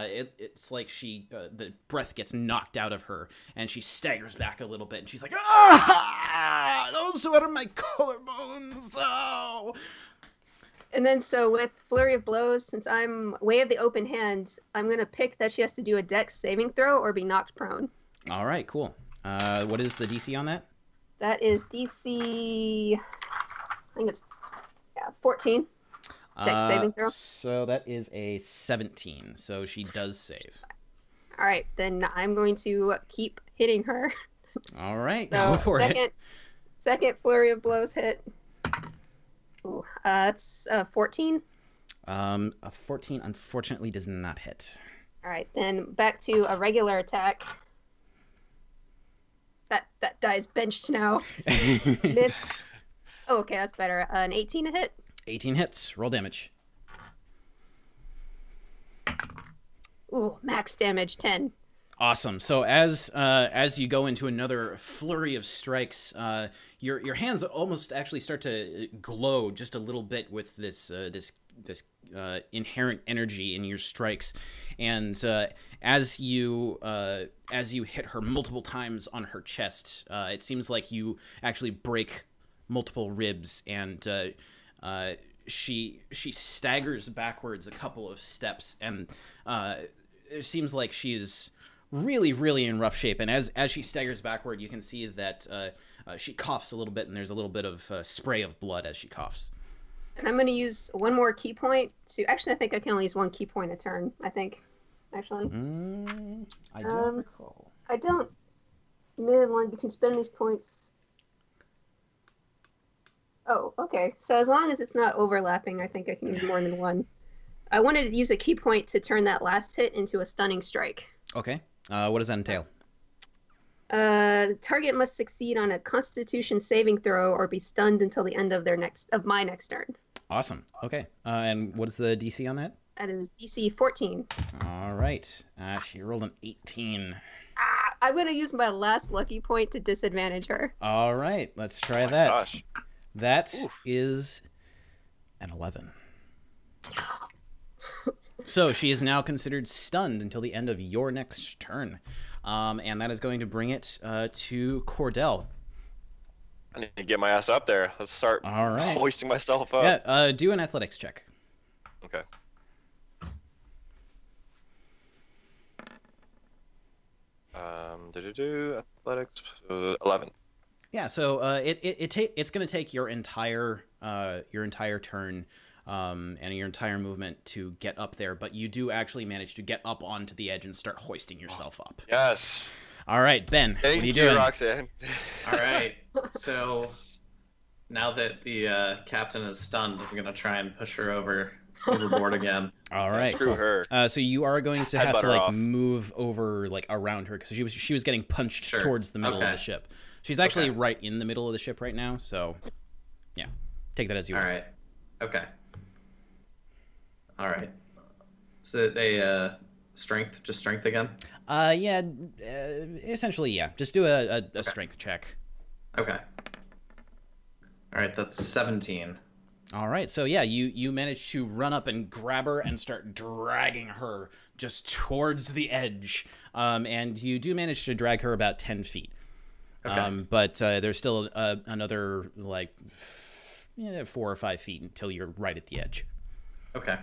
it's like the breath gets knocked out of her, and she staggers back a little bit, and she's like, "Ah, those were my collarbones!" Oh. And then so with Flurry of Blows, since I'm way of the open hand, I'm going to pick that she has to do a Dex saving throw or be knocked prone. All right, cool. What is the DC on that? That is DC, I think it's 14. Dex saving throw. So that is a 17. So she does save. All right, then I'm going to keep hitting her. All right, So go for it. Second Flurry of Blows hit. Ooh, that's 14. A 14 unfortunately does not hit. All right, then back to a regular attack. That die's benched now. Missed. Oh, okay, that's better. An 18 to hit. 18 hits. Roll damage. Ooh, max damage 10. Awesome. So as you go into another flurry of strikes, your hands almost actually start to glow just a little bit with this inherent energy in your strikes, and as you hit her multiple times on her chest, it seems like you actually break multiple ribs, and she staggers backwards a couple of steps, and it seems like she is really in rough shape. And as she staggers backward, you can see that she coughs a little bit, and there's a little bit of spray of blood as she coughs. And I'm going to use one more key point to... Actually, I think I can only use one key point a turn, I think. Actually. I don't recall. I don't... Man, you can spend these points... Oh, okay. So as long as it's not overlapping, I think I can use more than one. I wanted to use a key point to turn that last hit into a stunning strike. Okay. What does that entail? The target must succeed on a Constitution saving throw or be stunned until the end of my next turn. Awesome. Okay. And what is the DC on that? That is DC 14. All right. She rolled an 18. I'm going to use my last lucky point to disadvantage her. All right. Let's try that. Gosh. That is an 11. So she is now considered stunned until the end of your next turn. And that is going to bring it to Cordell. I need to get my ass up there. Let's start hoisting myself up. Yeah, do an athletics check. Okay. Athletics, 11. Yeah, so it's going to take your entire turn and your entire movement to get up there, but you do actually manage to get up onto the edge and start hoisting yourself up. Yes. All right, Ben. Thank what are you you, doing? Roxanne. All right. So now that the captain is stunned, I'm gonna try and push her overboard again. All right. Screw her. So you are going to have Headbutt to her like off. move over like around her because she was getting punched towards the middle of the ship. She's actually right in the middle of the ship right now. So yeah, take that as you All will. right. Okay. All right. Is it a strength? Just strength again? Yeah, essentially, yeah. Just do a strength check. Okay. All right, that's 17. All right, so yeah, you manage to run up and grab her and start dragging her just towards the edge, and you do manage to drag her about 10 feet. Okay. But there's still another like 4 or 5 feet until you're right at the edge. Okay.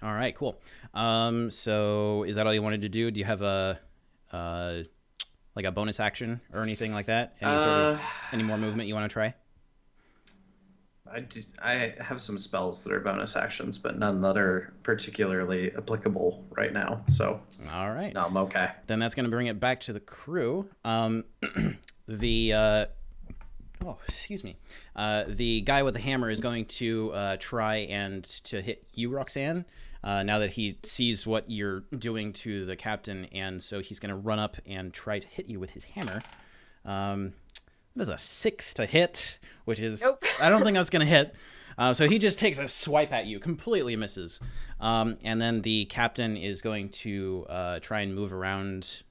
All right, cool. So is that all you wanted to do? Do you have a like a bonus action or anything like that? Any more movement you want to try? I have some spells that are bonus actions, but none that are particularly applicable right now. So all right, no, I'm okay. Then that's going to bring it back to the crew. What Oh, excuse me. The guy with the hammer is going to try and to hit you, Roxanne, now that he sees what you're doing to the captain, and so he's going to run up and try to hit you with his hammer. That is a 6 to hit, which is... Nope. I don't think that's going to hit. So he just takes a swipe at you, completely misses. And then the captain is going to try and move around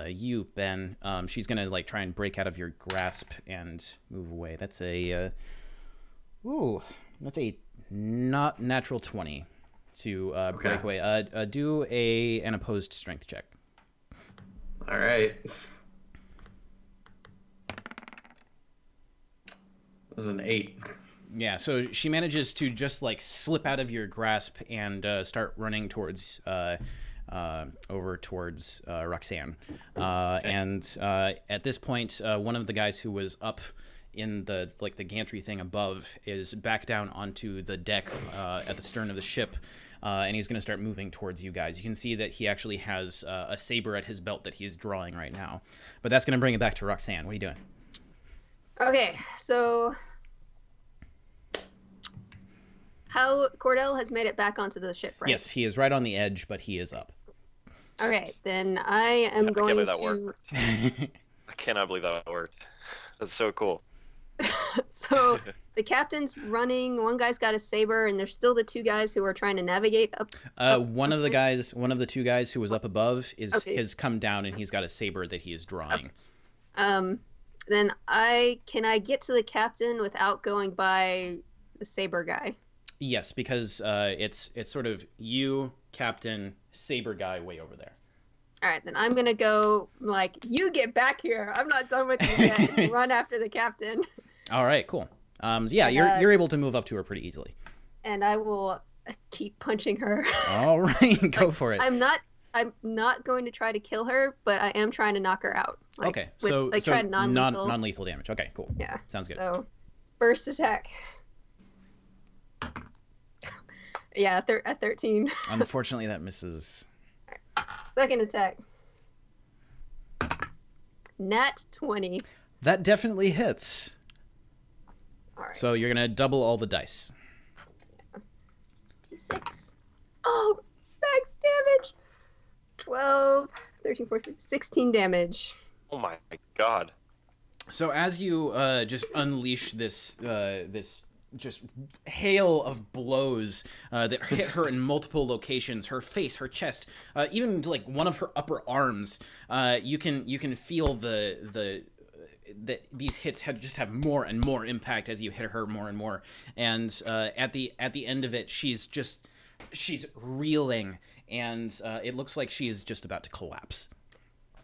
you, Ben. She's going to like try and break out of your grasp and move away. That's a... that's a not natural 20 to break away. Do an opposed strength check. All right. This is an 8. Yeah, so she manages to just like slip out of your grasp and start running towards over towards Roxanne. And at this point, one of the guys who was up in the the gantry thing above is back down onto the deck at the stern of the ship. And he's going to start moving towards you guys. You can see that he actually has a saber at his belt that he's drawing right now. But that's going to bring it back to Roxanne. What are you doing? Okay, so how Cordell has made it back onto the ship, right? Yes, he is right on the edge, but he is up. Okay, then I am going I can't believe that to. worked. I cannot believe that worked. That's so cool. So the captain's running. One guy's got a saber, and there's still the 2 guys who are trying to navigate up. One of the 2 guys who was up above has come down, and he's got a saber that he is drawing. Then can I get to the captain without going by the saber guy? Yes, because it's sort of you, captain, saber guy way over there. All right, then I'm gonna go like, you get back here. I'm not done with you yet. And run after the captain. All right, cool. Yeah, you're able to move up to her pretty easily. And I will keep punching her. All right, go for it. I'm not going to try to kill her, but I am trying to knock her out. Okay, so try non-lethal. non-lethal damage. Okay, cool. Yeah, sounds good. So, first attack. Yeah, at 13. Unfortunately, that misses. Second attack. Nat 20. That definitely hits. All right. So you're gonna double all the dice. 6. Oh, max damage. 12, 13, 14, 16 damage. Oh my god. So as you just unleash this just hail of blows that hit her in multiple locations, her face, her chest, even like one of her upper arms, you can feel that these hits have more and more impact as you hit her more and more, and at the end of it, she's reeling, and it looks like she is just about to collapse.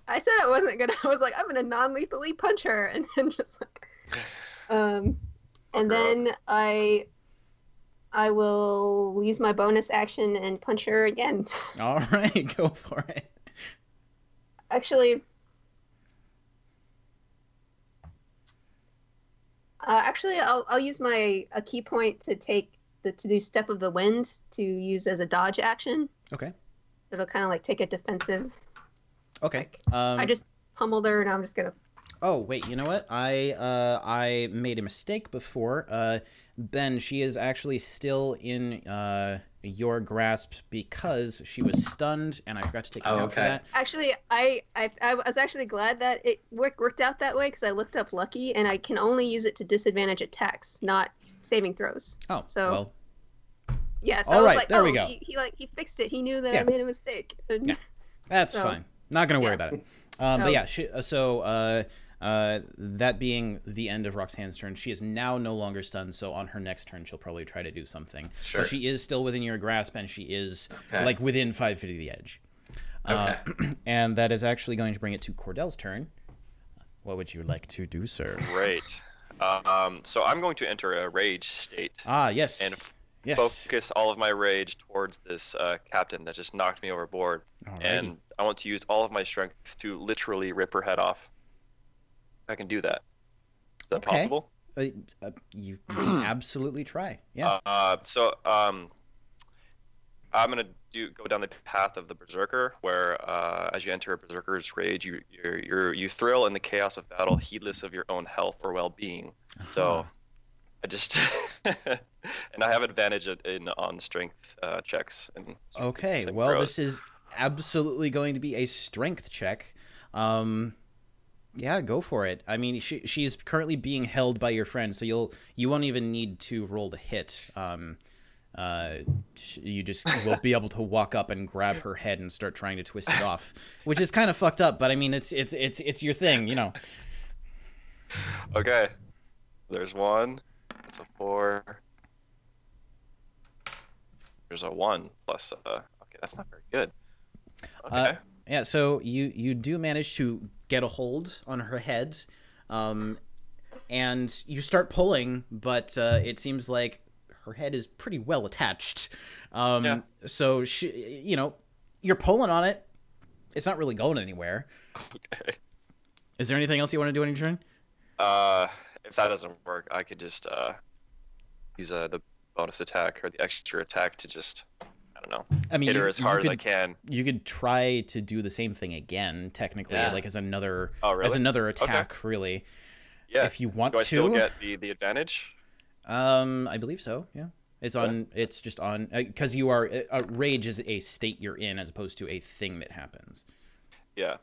I said I wasn't gonna. I was like, I'm gonna non-lethally punch her, and then just like, and then I will use my bonus action and punch her again. All right, go for it. Actually, I'll use a key point to do Step of the Wind to use as a dodge action. Okay. It'll kind of like take a defensive. Okay. I just pummeled her, and I'm just gonna. Oh wait, you know what? I made a mistake before. Ben, she is actually still in your grasp because she was stunned, and I forgot to take account for that. Actually, I was actually glad that it worked out that way because I looked up lucky, and I can only use it to disadvantage attacks, not saving throws. Oh, so well. Yeah. So All I was right, like, there we go. He fixed it. He knew that I made a mistake. And, yeah, that's fine. Not gonna worry about it. But yeah, that being the end of Roxanne's turn, she is now no longer stunned, so on her next turn she'll probably try to do something. Sure. But she is still within your grasp, and she is like within 5 feet of the edge. Okay. And that is actually going to bring it to Cordell's turn. What would you like to do, sir? Great. So I'm going to enter a rage state. Ah, yes. And yes. focus all of my rage towards this captain that just knocked me overboard. Alrighty. And I want to use all of my strength to literally rip her head off. I can do that. Is that possible? You can absolutely try. Yeah. So I'm gonna go down the path of the Berserker, where as you enter a Berserker's rage, you thrill in the chaos of battle, heedless of your own health or well-being. So I just and I have advantage on strength checks. And okay, well, throws. this is absolutely going to be a strength check. Yeah, go for it. I mean, she's currently being held by your friend, so you won't even need to roll to hit. You just will be able to walk up and grab her head and start trying to twist it off, which is kind of fucked up. But I mean, it's your thing, you know. Okay, there's one. That's a 4. There's a 1 plus. Okay, that's not very good. Okay. Yeah, so you do manage to get a hold on her head, and you start pulling, but it seems like her head is pretty well attached. Yeah. So you're pulling on it. It's not really going anywhere. Okay. Is there anything else you want to do on your turn? If that doesn't work, I could just use the bonus attack or the extra attack to just, I don't know, hit her as hard as I can. You could try to do the same thing again, technically, like as another attack, really. Yeah. If you want to. Do I still get the advantage? I believe so. Yeah. It's on. It's just on because you are. Rage is a state you're in as opposed to a thing that happens. Yeah.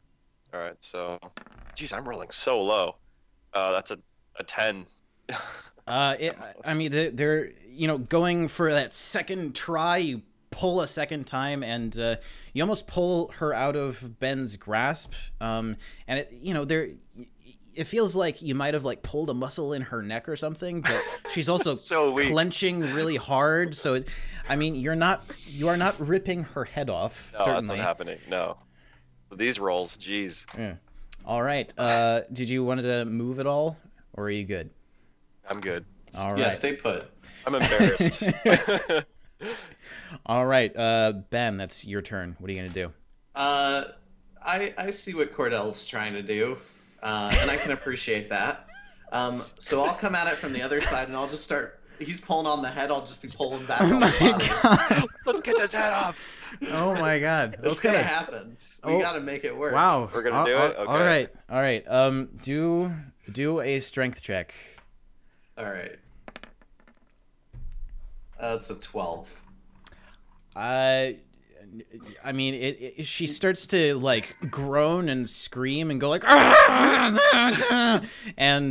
All right. So, geez, I'm rolling so low. That's a 10. I mean, they're going for that second try. You pull a second time, and you almost pull her out of Ben's grasp. And it feels like you might have pulled a muscle in her neck or something, but she's also so clenching really hard. So, I mean, you are not ripping her head off. No, certainly. That's not happening. No, these rolls, geez. Yeah. All right. Did you want to move at all, or are you good? I'm good. All right. Yeah, stay put. I'm embarrassed. All right, Ben, that's your turn. What are you gonna do? I see what Cordell's trying to do, and I can appreciate that. So I'll come at it from the other side, and I'll just start. He's pulling on the head. I'll just be pulling back on the body. Let's get this head off. Oh my God! It's gonna happen. We gotta make it work. Wow, we're gonna do it. Okay. All right. Do a strength check. All right. That's a 12. I mean, she starts to groan and scream and go and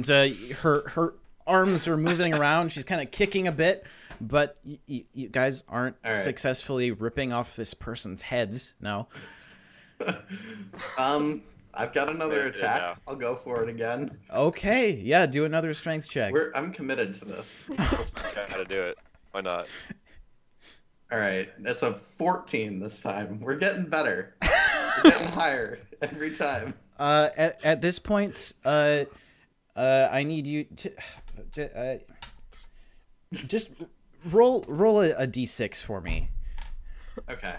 her arms are moving around. She's kind of kicking a bit, but you guys aren't successfully ripping off this person's head. No. I've got another attack. I'll go for it again. Okay, yeah, do another strength check. I'm committed to this. Let's try to do it. Why not? All right, that's a 14 this time. We're getting better. We're getting higher every time. At this point, I need you to just roll a d6 for me. Okay.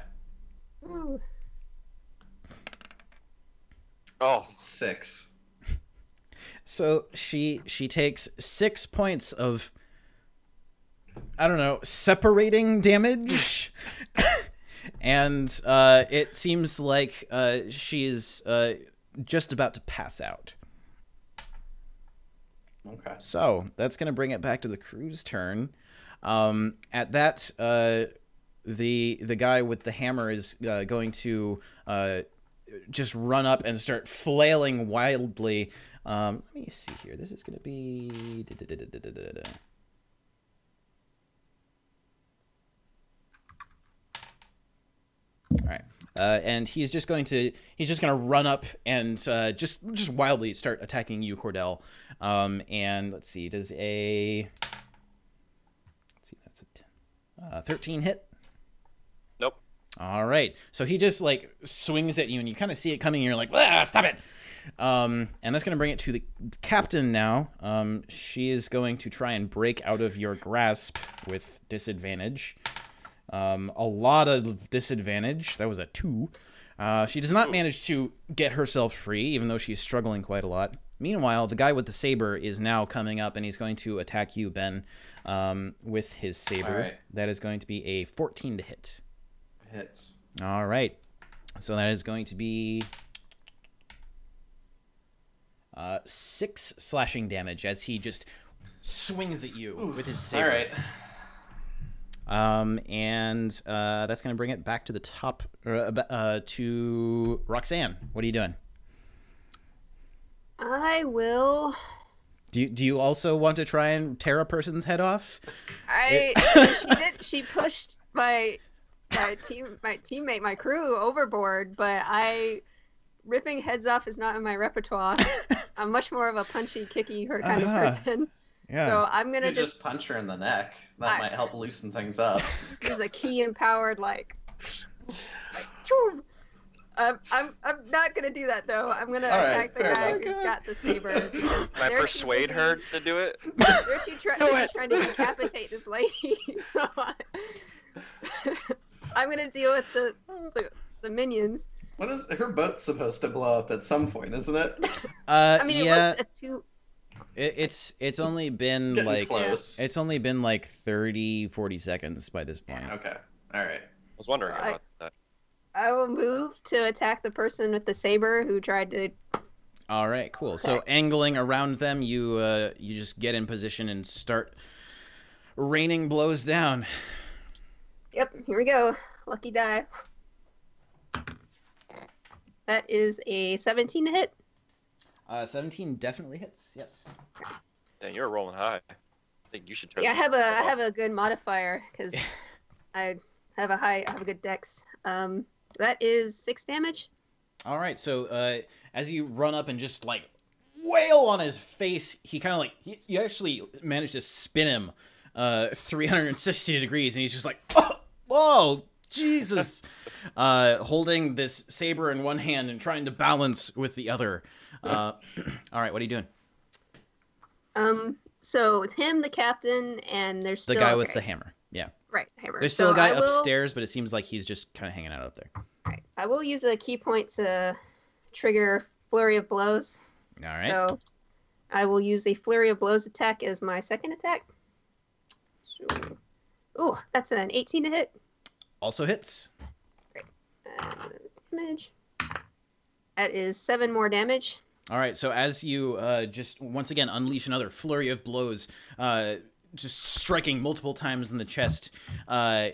Ooh. Oh, 6. So she takes 6 points of, I don't know, separating damage, and it seems like she's just about to pass out. Okay. So that's gonna bring it back to the crew's turn. At that, the guy with the hammer is going to just run up and start flailing wildly. Let me see here. This is going to be... All right. And he's just going to run up and just wildly start attacking you, Cordell. And let's see. Does a... Let's see. That's a 13 hit. nope. All right. So he just swings at you, and you kind of see it coming, and you're like, ah, stop it. And that's going to bring it to the captain now. She is going to try and break out of your grasp with disadvantage. A lot of disadvantage. That was a 2. She does not manage to get herself free, even though she's struggling quite a lot. Meanwhile, the guy with the saber is now coming up, and he's going to attack you, Ben, with his saber. All right. That is going to be a 14 to hit. Hits. All right. So that is going to be 6 slashing damage as he just swings at you with his saber. All right. And that's going to bring it back to the top, to Roxanne. What are you doing? I will. Do you also want to try and tear a person's head off? She did. She pushed my teammate, my crew overboard, but ripping heads off is not in my repertoire. I'm much more of a punchy, kicky her kind of person. Yeah. So I'm gonna just punch her in the neck. That might help loosen things up. Just use a key empowered I'm not gonna do that though. I'm gonna attack the guy who's got the saber. Can I persuade her to do it? They're trying to decapitate this lady. So I'm gonna deal with the minions. What is her boat supposed to blow up at some point, isn't it? I mean, yeah. It was a 2. It's only been close. It's only been like 30-40 seconds by this point. Okay. All right. I was wondering about that. I will move to attack the person with the saber who tried to. All right, cool. So angling around them, you just get in position and start raining blows down. Yep, here we go. Lucky die. That is a 17 to hit. 17 definitely hits. Yes. Dang, you're rolling high. I think you should turn. Yeah, I have a good modifier because I have a good dex. That is 6 damage. All right. So as you run up and just like wail on his face, he kind of like you actually managed to spin him 360 degrees, and he's just like, oh Jesus, holding this saber in one hand and trying to balance with the other. All right, what are you doing? So it's him, the captain, and there's still the guy with the hammer. Yeah. Right, hammer. There's still a guy upstairs, but it seems like he's just kind of hanging out up there. Right. I will use a key point to trigger flurry of blows. All right. So I will use a flurry of blows attack as my second attack. So, ooh, that's an 18 to hit. Also hits. Great. Damage. That is 7 more damage. All right. So as you just once again unleash another flurry of blows, just striking multiple times in the chest,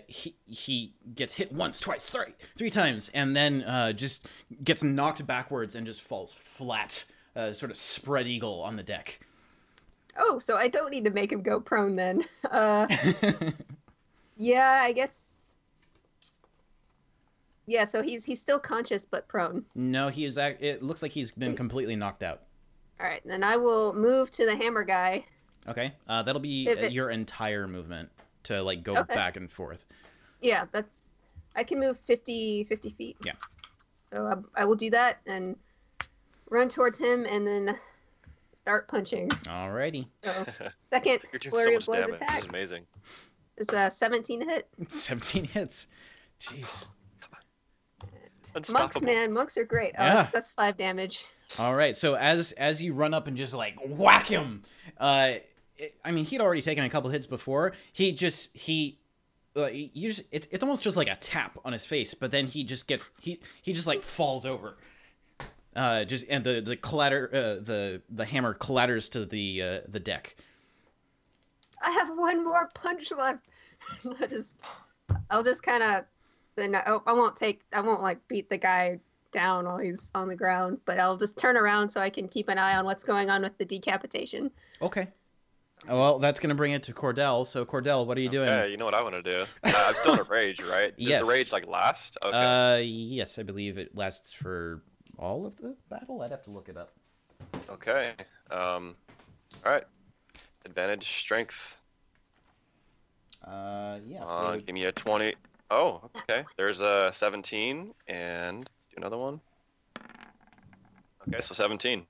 he gets hit once, twice, three times, and then just gets knocked backwards and just falls flat, sort of spread eagle on the deck. Oh, so I don't need to make him go prone then. Yeah, I guess. Yeah, so he's still conscious but prone. No, he is. It looks like he's been completely knocked out. All right, then I will move to the hammer guy. Okay, that'll be your entire movement to like go back and forth. Yeah, I can move 50 feet. Yeah. So I will do that and run towards him and then start punching. Alrighty. So second flurry of blows attack. This is amazing. It's a 17 to hit. 17 hits. Jeez. Monks, man, monks are great. Yeah. That's 5 damage. All right, so as you run up and just like whack him, I mean, he'd already taken a couple hits before. It's almost just like a tap on his face, but then he just like falls over. And the clatter, the hammer clatters to the deck. I have one more punch left. I'll just kind of. Then I won't like beat the guy down while he's on the ground, but I'll just turn around so I can keep an eye on what's going on with the decapitation. Okay. Well, that's going to bring it to Cordell. So, Cordell, what are you doing? Yeah, you know what I want to do. I'm still in a rage, right? Does yes. the rage like last? Okay. Yes, I believe it lasts for all of the battle. I'd have to look it up. Okay. All right. Advantage strength. Yeah. So... give me a 20. Oh, okay. There's a 17, and let's do another one. Okay, so 17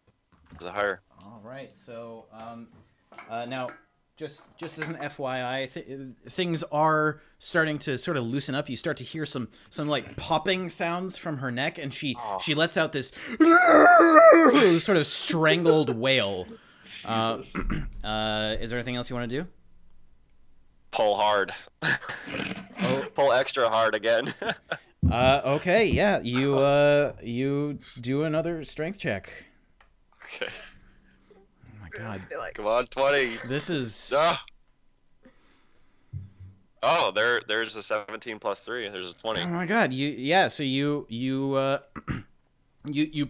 is a higher. All right. So, now, just as an FYI, things are starting to sort of loosen up. You start to hear some like popping sounds from her neck, and she lets out this sort of strangled wail. Is there anything else you want to do? Pull hard. Pull extra hard again. Okay, yeah, you do another strength check. Okay. Oh my god. Come on, 20. This is Ah. Oh, there's a 17 plus 3. There's a 20. Oh my god. So you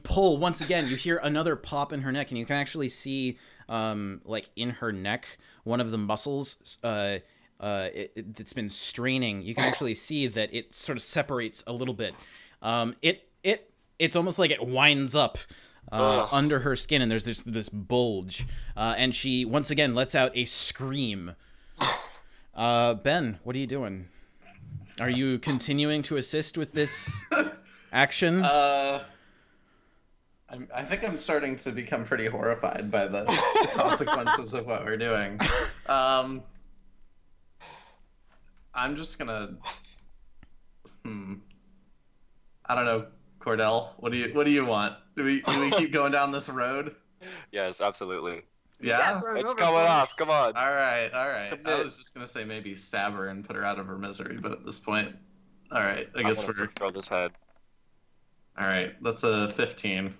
pull once again. You hear another pop in her neck, and you can actually see like in her neck one of the muscles it's been straining. You can actually see that it sort of separates a little bit. It's almost like it winds up under her skin, and there's this bulge, and she once again lets out a scream. Ben, what are you doing? Are you continuing to assist with this action? I think I'm starting to become pretty horrified by the consequences of what we're doing. I'm just gonna. I don't know, Cordell. What do you want? Do we keep going down this road? Yes, absolutely. Yeah. It's coming off. Come on. All right. I was just gonna say maybe stab her and put her out of her misery, but at this point, all right. I guess we're throw this head. All right. That's a 15.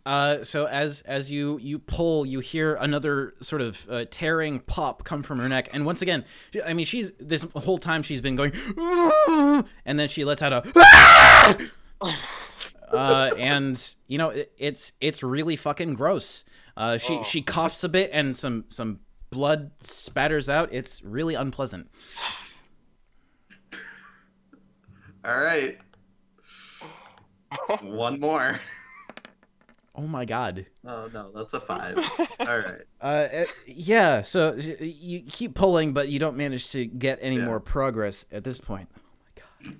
So as you pull, you hear another sort of tearing pop come from her neck, and once again, I mean, this whole time she's been going, and then she lets out a, and you know it's really fucking gross. She coughs a bit, and some blood spatters out. It's really unpleasant. All right. One more. Oh my god. Oh no, that's a 5. All right. Yeah, so you keep pulling, but you don't manage to get any more progress at this point. Oh my god.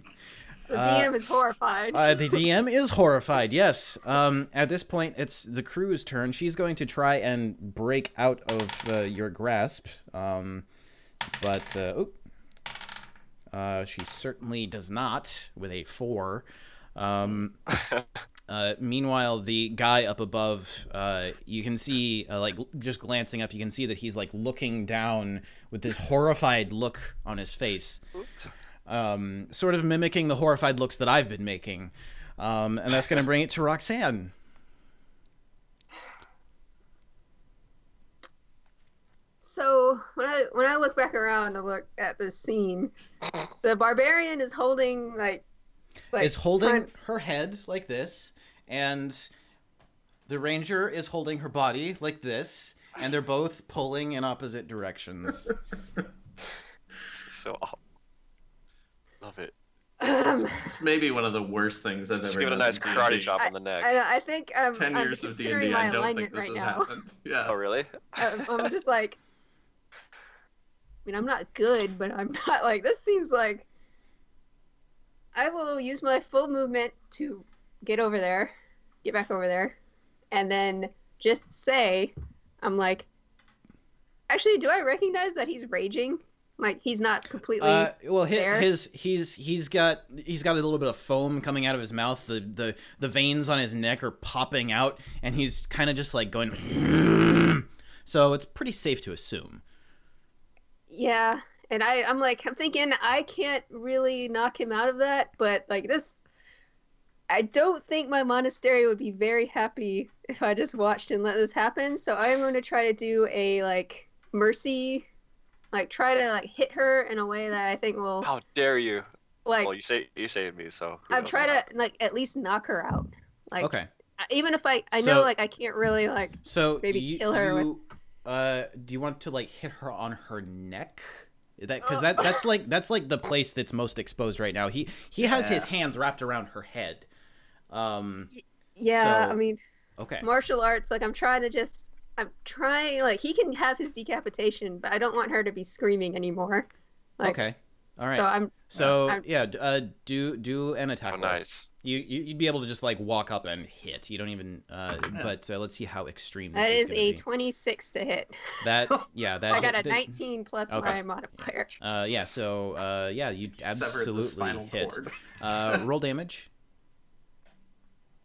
The DM is horrified. The DM is horrified, yes. At this point, it's the crew's turn. She's going to try and break out of your grasp. But she certainly does not with a 4. Meanwhile, the guy up above, you can see, like, just glancing up, you can see that he's, like, looking down with this horrified look on his face. Sort of mimicking the horrified looks that I've been making. And that's going to bring it to Roxanne. So, when I look back around and look at this scene, the barbarian is holding, is holding her head like this, and the ranger is holding her body like this, and they're both pulling in opposite directions. So love it. It's maybe one of the worst things I've Just ever give it done. a nice karate chop on the neck. I think 10 years of D&D, I don't think this has happened. Yeah. Oh, really? I'm just like, I mean, I'm not good, but I'm not like, this seems like I will use my full movement to get back over there, and then just say, I'm like, actually, do I recognize that he's raging? Like, he's not completely well, there? he's got a little bit of foam coming out of his mouth. The veins on his neck are popping out, and he's kind of just like going. So it's pretty safe to assume. Yeah. And I'm thinking I can't really knock him out of that, but like this, I don't think my monastery would be very happy if I just watched and let this happen. So I'm going to try to do a mercy, try to hit her in a way that I think will. How dare you? Well, you saved me, so. I'm trying to at least knock her out. Okay. Even if I know I can't really So maybe kill her. Do you want to hit her on her neck? Because that's like the place that's most exposed right now. He has his hands wrapped around her head. Yeah, I mean, okay. Martial arts, I'm trying, he can have his decapitation, but I don't want her to be screaming anymore. Okay. All right. So do an attack. Oh, nice. You'd be able to just walk up and hit. You don't even. But let's see how extreme. That is a be. 26 to hit. That I got a 19 plus my modifier. Yeah. So you absolutely hit. Roll damage.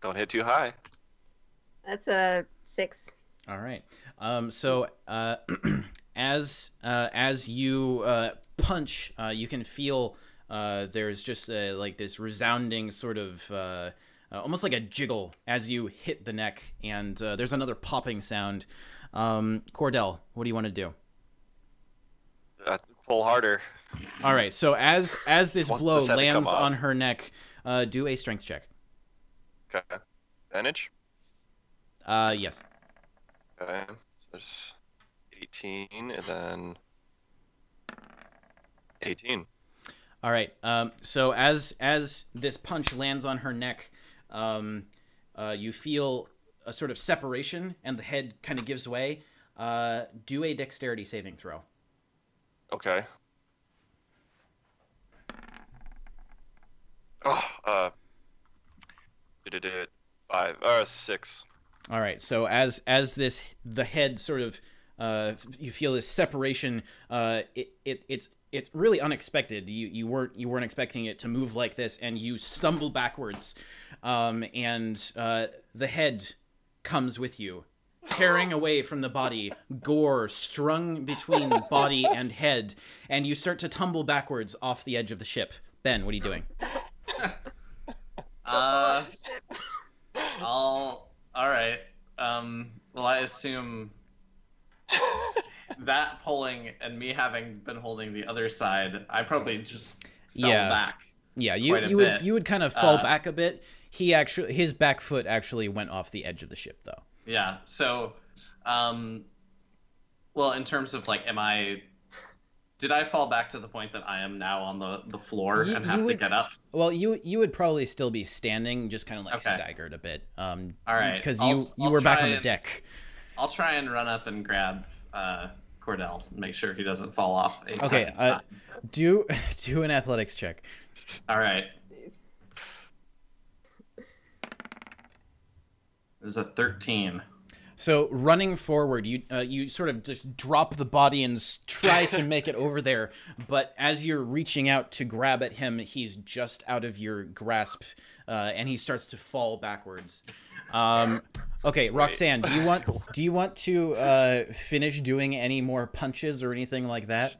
Don't hit too high. That's a 6. All right. So as you punch, you can feel there's just like this resounding sort of almost like a jiggle as you hit the neck, and there's another popping sound. Cordell, what do you want to do? Pull harder. All right, so as this Want blow this head to come lands off. on her neck, do a strength check. Okay. Advantage? Yes. Okay. So there's 18 and then 18. All right. So as this punch lands on her neck, you feel a sort of separation, and the head kind of gives way. Do a dexterity saving throw. Okay. Oh, did it 5 or 6. All right. So as the head sort of you feel this separation. It's really unexpected. You weren't expecting it to move like this, and you stumble backwards, and the head comes with you, tearing away from the body, gore strung between body and head, and you start to tumble backwards off the edge of the ship. Ben, what are you doing? All right. Well, I assume that pulling and me having been holding the other side, I probably just fell back. Yeah, quite a you bit. would kind of fall back a bit. His back foot actually went off the edge of the ship, though. Yeah. So, well, in terms of like, did I fall back to the point that I am now on the floor and have to get up? Well, you would probably still be standing, just kind of like Okay. staggered a bit. All right. Because I'll were back on the and- deck. I'll try and run up and grab Cordell and make sure he doesn't fall off a Okay, second time. do an athletics check. All right. This is a 13. So running forward, you sort of just drop the body and try to make it over there, but as you're reaching out to grab at him, he's just out of your grasp, and he starts to fall backwards. Okay, Roxanne, do you want to finish doing any more punches or anything like that?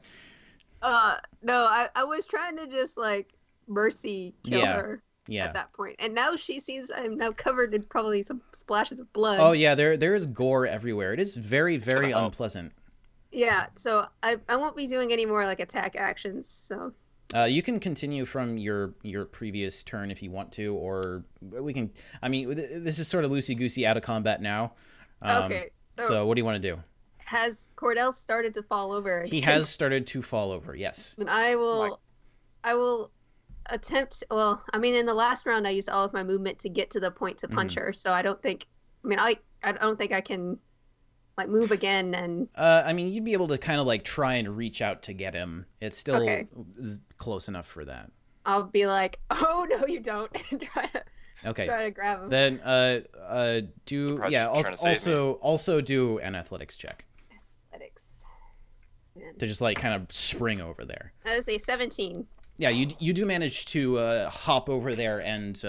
No, I was trying to just like mercy kill her at that point. And now she seems I'm now covered in probably some splashes of blood. Oh yeah, there is gore everywhere. It is very, very unpleasant. Yeah, so I won't be doing any more like attack actions, so you can continue from your previous turn if you want to, or we can. I mean, this is sort of loosey-goosey out of combat now. Okay. So what do you want to do? Has Cordell started to fall over? He has started to fall over. Yes. Then I will attempt. Well, I mean, in the last round, I used all of my movement to get to the point to punch her. So I don't think. I mean, I don't think I can like move again and. I mean, you'd be able to kind of like try and reach out to get him. It's still close enough for that. I'll be like, oh no, you don't, and try to grab him. Then also do an athletics check. Athletics. To just like kind of spring over there. That is a 17. Yeah, you do manage to hop over there and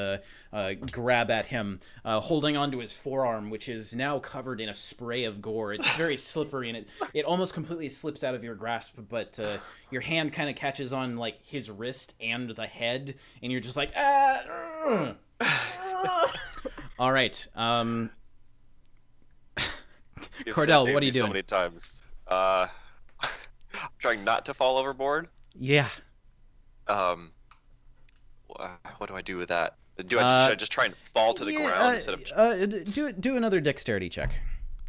grab at him, holding onto his forearm, which is now covered in a spray of gore. It's very slippery, and it almost completely slips out of your grasp, but your hand kind of catches on like his wrist and the head, and you're just like, ah! All right. Cordell, what are you doing? So many times. Trying not to fall overboard. Yeah. What do I do with that? Should I just try and fall to the ground instead of? Do another dexterity check.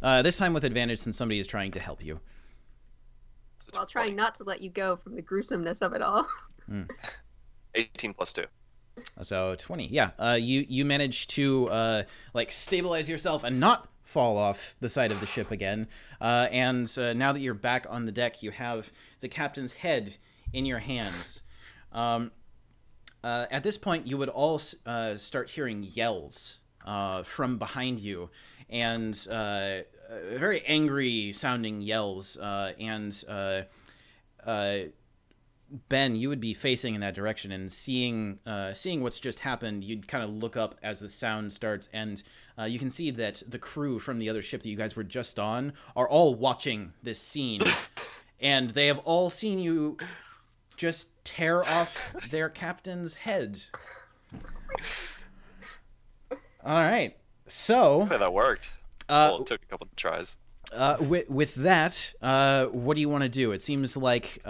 This time with advantage since somebody is trying to help you. While trying not to let you go from the gruesomeness of it all. 18 plus 2. So 20. Yeah. You manage to like stabilize yourself and not fall off the side of the ship again. And now that you're back on the deck, you have the captain's head in your hands. At this point, you would all start hearing yells from behind you, and very angry-sounding yells. Ben, you would be facing in that direction and seeing what's just happened. You'd kind of look up as the sound starts, and you can see that the crew from the other ship that you guys were just on are all watching this scene, and they have all seen you just tear off their captain's head. All right. So Yeah, that worked. Well, it took a couple of tries. With that, what do you want to do? It seems like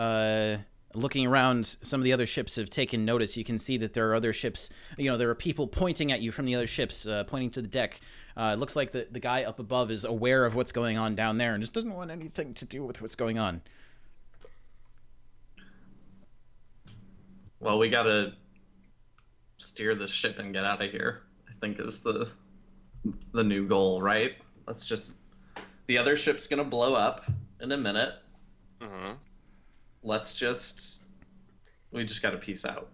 looking around, some of the other ships have taken notice. You can see that there are other ships. There are people pointing at you from the other ships, pointing to the deck. It looks like the guy up above is aware of what's going on down there and just doesn't want anything to do with what's going on. Well, we gotta steer the ship and get out of here, I think is the new goal, right? Let's just... The other ship's gonna blow up in a minute. Mm-hmm. We just gotta peace out.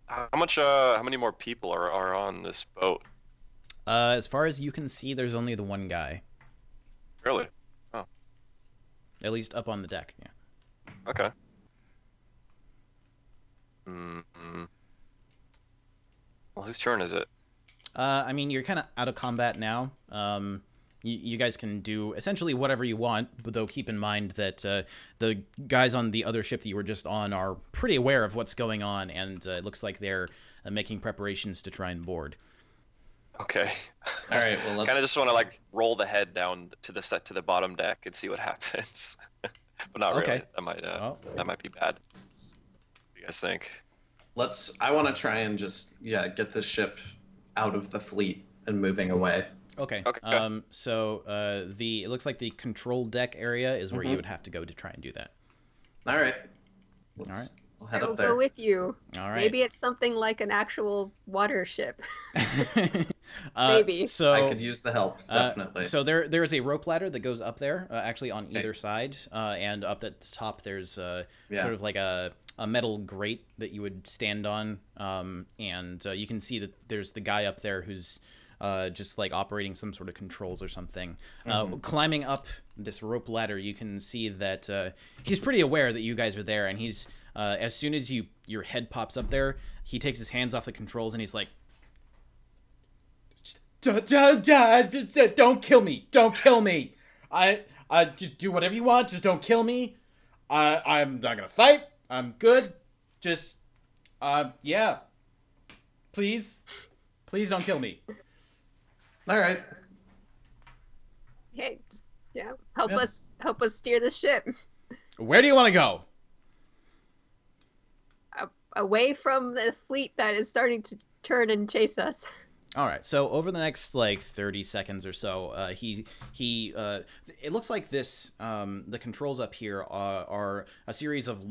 How many more people are on this boat? As far as you can see, there's only the one guy. Really? Oh. At least up on the deck, yeah. Okay. Mm-hmm. Well, whose turn is it? I mean, you're kind of out of combat now. You guys can do essentially whatever you want, but though keep in mind that the guys on the other ship that you were just on are pretty aware of what's going on, and it looks like they're making preparations to try and board. Okay. All right. Well, let's... kind of just want to like roll the head down to the bottom deck and see what happens. But not really. Okay. That might be bad. What do you guys think? I want to try and just get this ship out of the fleet and moving away. Okay. So it looks like the control deck area is where you would have to go to try and do that. All right. All right. We'll head I'll up there. go with you. All right. Maybe it's something like an actual water ship. Maybe. So I could use the help, definitely. So there is a rope ladder that goes up there, actually on either side, and up at the top there's sort of like a metal grate that you would stand on, and you can see that there's the guy up there who's just like operating some sort of controls or something. Climbing up this rope ladder, you can see that he's pretty aware that you guys are there, and he's as soon as your head pops up there, he takes his hands off the controls and he's like, "Don't kill me! Don't kill me! I just do whatever you want. Just don't kill me. I'm not gonna fight. I'm good. Just please don't kill me." All right. Okay. Help us steer the ship Where do you want to go? away from the fleet that is starting to turn and chase us. All right. So over the next like 30 seconds or so, it looks like this. The controls up here are a series of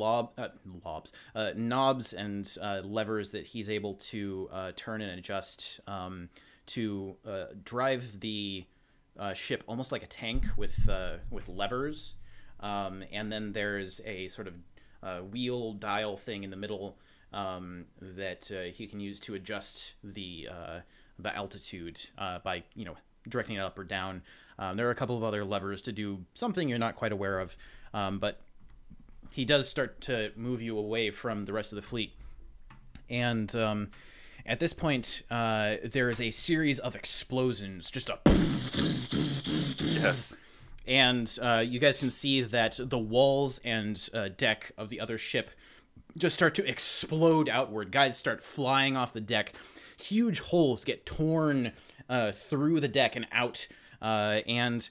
knobs and levers that he's able to turn and adjust to drive the ship almost like a tank with levers. And then there's a sort of wheel dial thing in the middle that he can use to adjust the altitude by directing it up or down. There are a couple of other levers to do something you're not quite aware of, but he does start to move you away from the rest of the fleet. And at this point, there is a series of explosions, just a Yes. and you guys can see that the walls and deck of the other ship just start to explode outward. Guys start flying off the deck. Huge holes get torn through the deck and out, and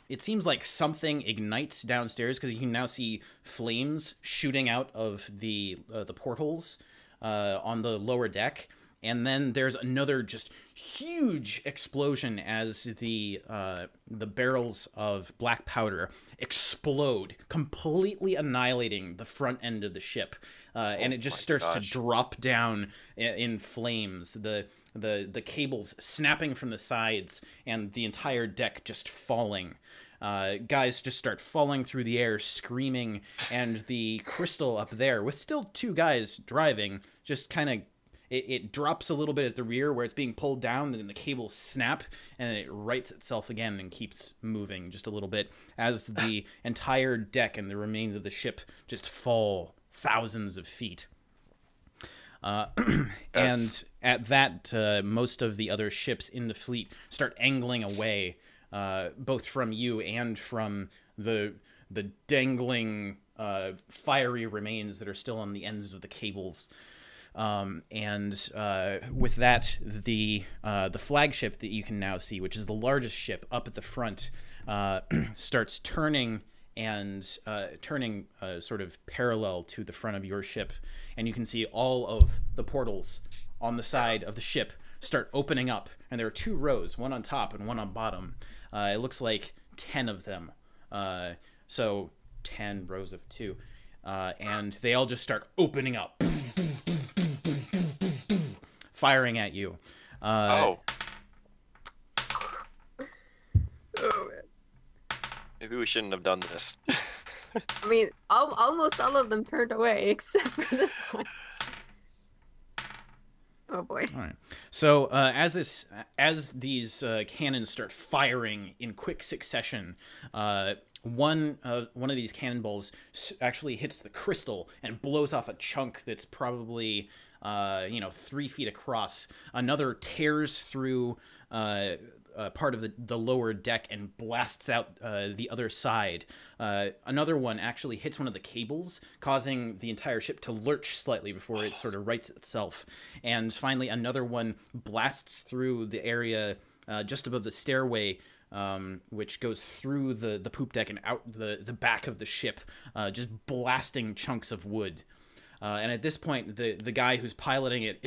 it seems like something ignites downstairs because you can now see flames shooting out of the portholes on the lower deck. And then there's another just huge explosion as the barrels of black powder explode, completely annihilating the front end of the ship, and it just starts to drop down in flames. The cables snapping from the sides, and the entire deck just falling. Guys just start falling through the air, screaming, and the crystal up there, with still two guys driving, just kind of it drops a little bit at the rear where it's being pulled down, and then the cables snap, and it rights itself again and keeps moving just a little bit as the entire deck and the remains of the ship just fall thousands of feet. And at that, most of the other ships in the fleet start angling away, both from you and from the dangling fiery remains that are still on the ends of the cables. With that, the flagship that you can now see, which is the largest ship up at the front, starts turning and turning sort of parallel to the front of your ship, and you can see all of the portals on the side of the ship start opening up, and there are 2 rows, one on top and one on bottom. It looks like 10 of them, so 10 rows of 2, and they all just start opening up, firing at you. Oh, man. Maybe we shouldn't have done this. I mean, almost all of them turned away except for this one. Oh boy. All right. So as these cannons start firing in quick succession, one of these cannonballs actually hits the crystal and blows off a chunk that's probably 3 feet across. Another tears through part of the lower deck and blasts out the other side. Another one actually hits one of the cables, causing the entire ship to lurch slightly before it sort of rights itself. And finally, another one blasts through the area just above the stairway, which goes through the poop deck and out the back of the ship, just blasting chunks of wood. And at this point, the guy who's piloting it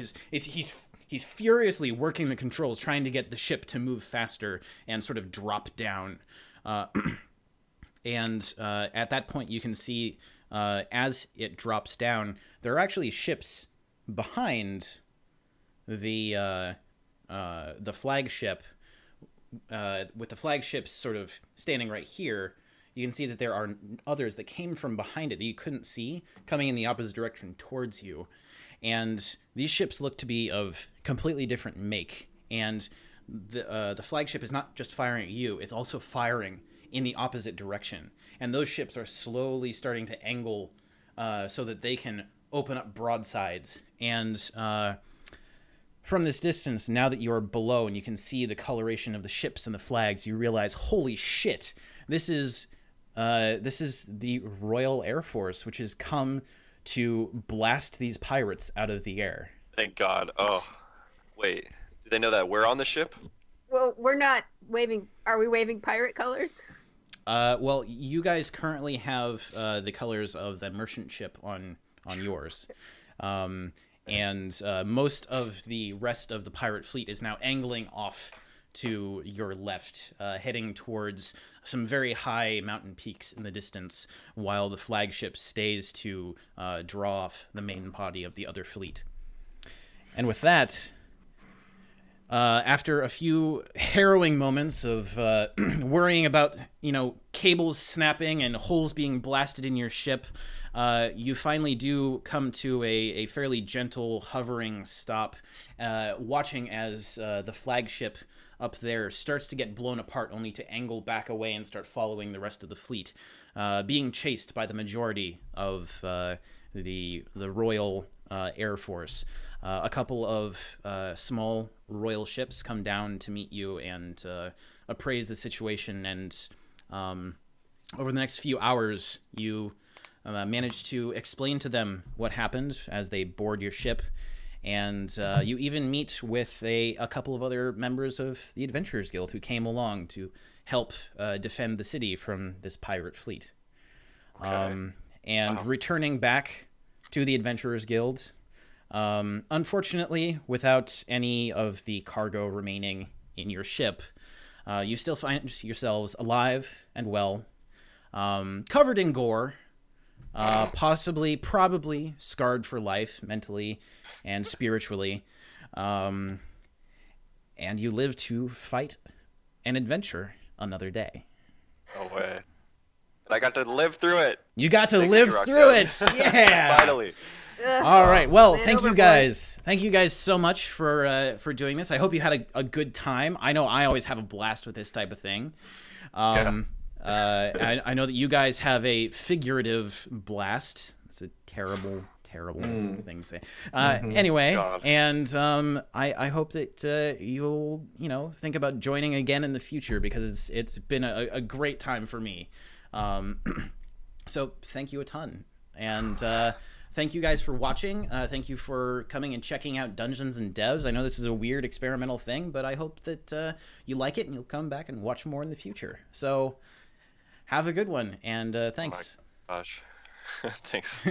he's furiously working the controls, trying to get the ship to move faster and sort of drop down. And at that point, you can see as it drops down, there are actually ships behind the flagship. With the flagships sort of standing right here, you can see that there are others that came from behind it that you couldn't see, coming in the opposite direction towards you. And these ships look to be of completely different make. And the flagship is not just firing at you, it's also firing in the opposite direction. And those ships are slowly starting to angle so that they can open up broadsides. And from this distance, now that you are below and you can see the coloration of the ships and the flags, you realize, holy shit, this is the Royal Air Force, which has come to blast these pirates out of the air. Thank God. Oh, wait. Do they know that we're on the ship? Well, we're not waving. Are we waving pirate colors? Well, you guys currently have the colors of the merchant ship on yours. And most of the rest of the pirate fleet is now angling off to your left, heading towards some very high mountain peaks in the distance, while the flagship stays to draw off the main body of the other fleet. And with that, after a few harrowing moments of worrying about, cables snapping and holes being blasted in your ship, you finally do come to a fairly gentle, hovering stop, watching as the flagship up there starts to get blown apart, only to angle back away and start following the rest of the fleet, being chased by the majority of the Royal Air Force. A couple of small royal ships come down to meet you and appraise the situation, and over the next few hours, you manage to explain to them what happened as they board your ship, and you even meet with a couple of other members of the Adventurers Guild who came along to help defend the city from this pirate fleet. Okay. Returning back to the Adventurers Guild, unfortunately, without any of the cargo remaining in your ship, you still find yourselves alive and well, covered in gore, probably scarred for life, mentally and spiritually, and you live to fight an adventure another day. No way. And I got to live through it. You got to Thank live you, through it. Roxanne. Yeah. Finally. All right. Well, Man thank you overboard. guys. Thank you guys so much for doing this. I hope you had a good time. I know I always have a blast with this type of thing. I know that you guys have a figurative blast. It's a terrible thing to say. Anyway, God. and I hope that you'll think about joining again in the future, because it's been a great time for me. So thank you a ton. And thank you guys for watching. Thank you for coming and checking out Dungeons and Devs. I know this is a weird experimental thing, but I hope that you like it and you'll come back and watch more in the future. So have a good one, and thanks. Oh my gosh. Thanks.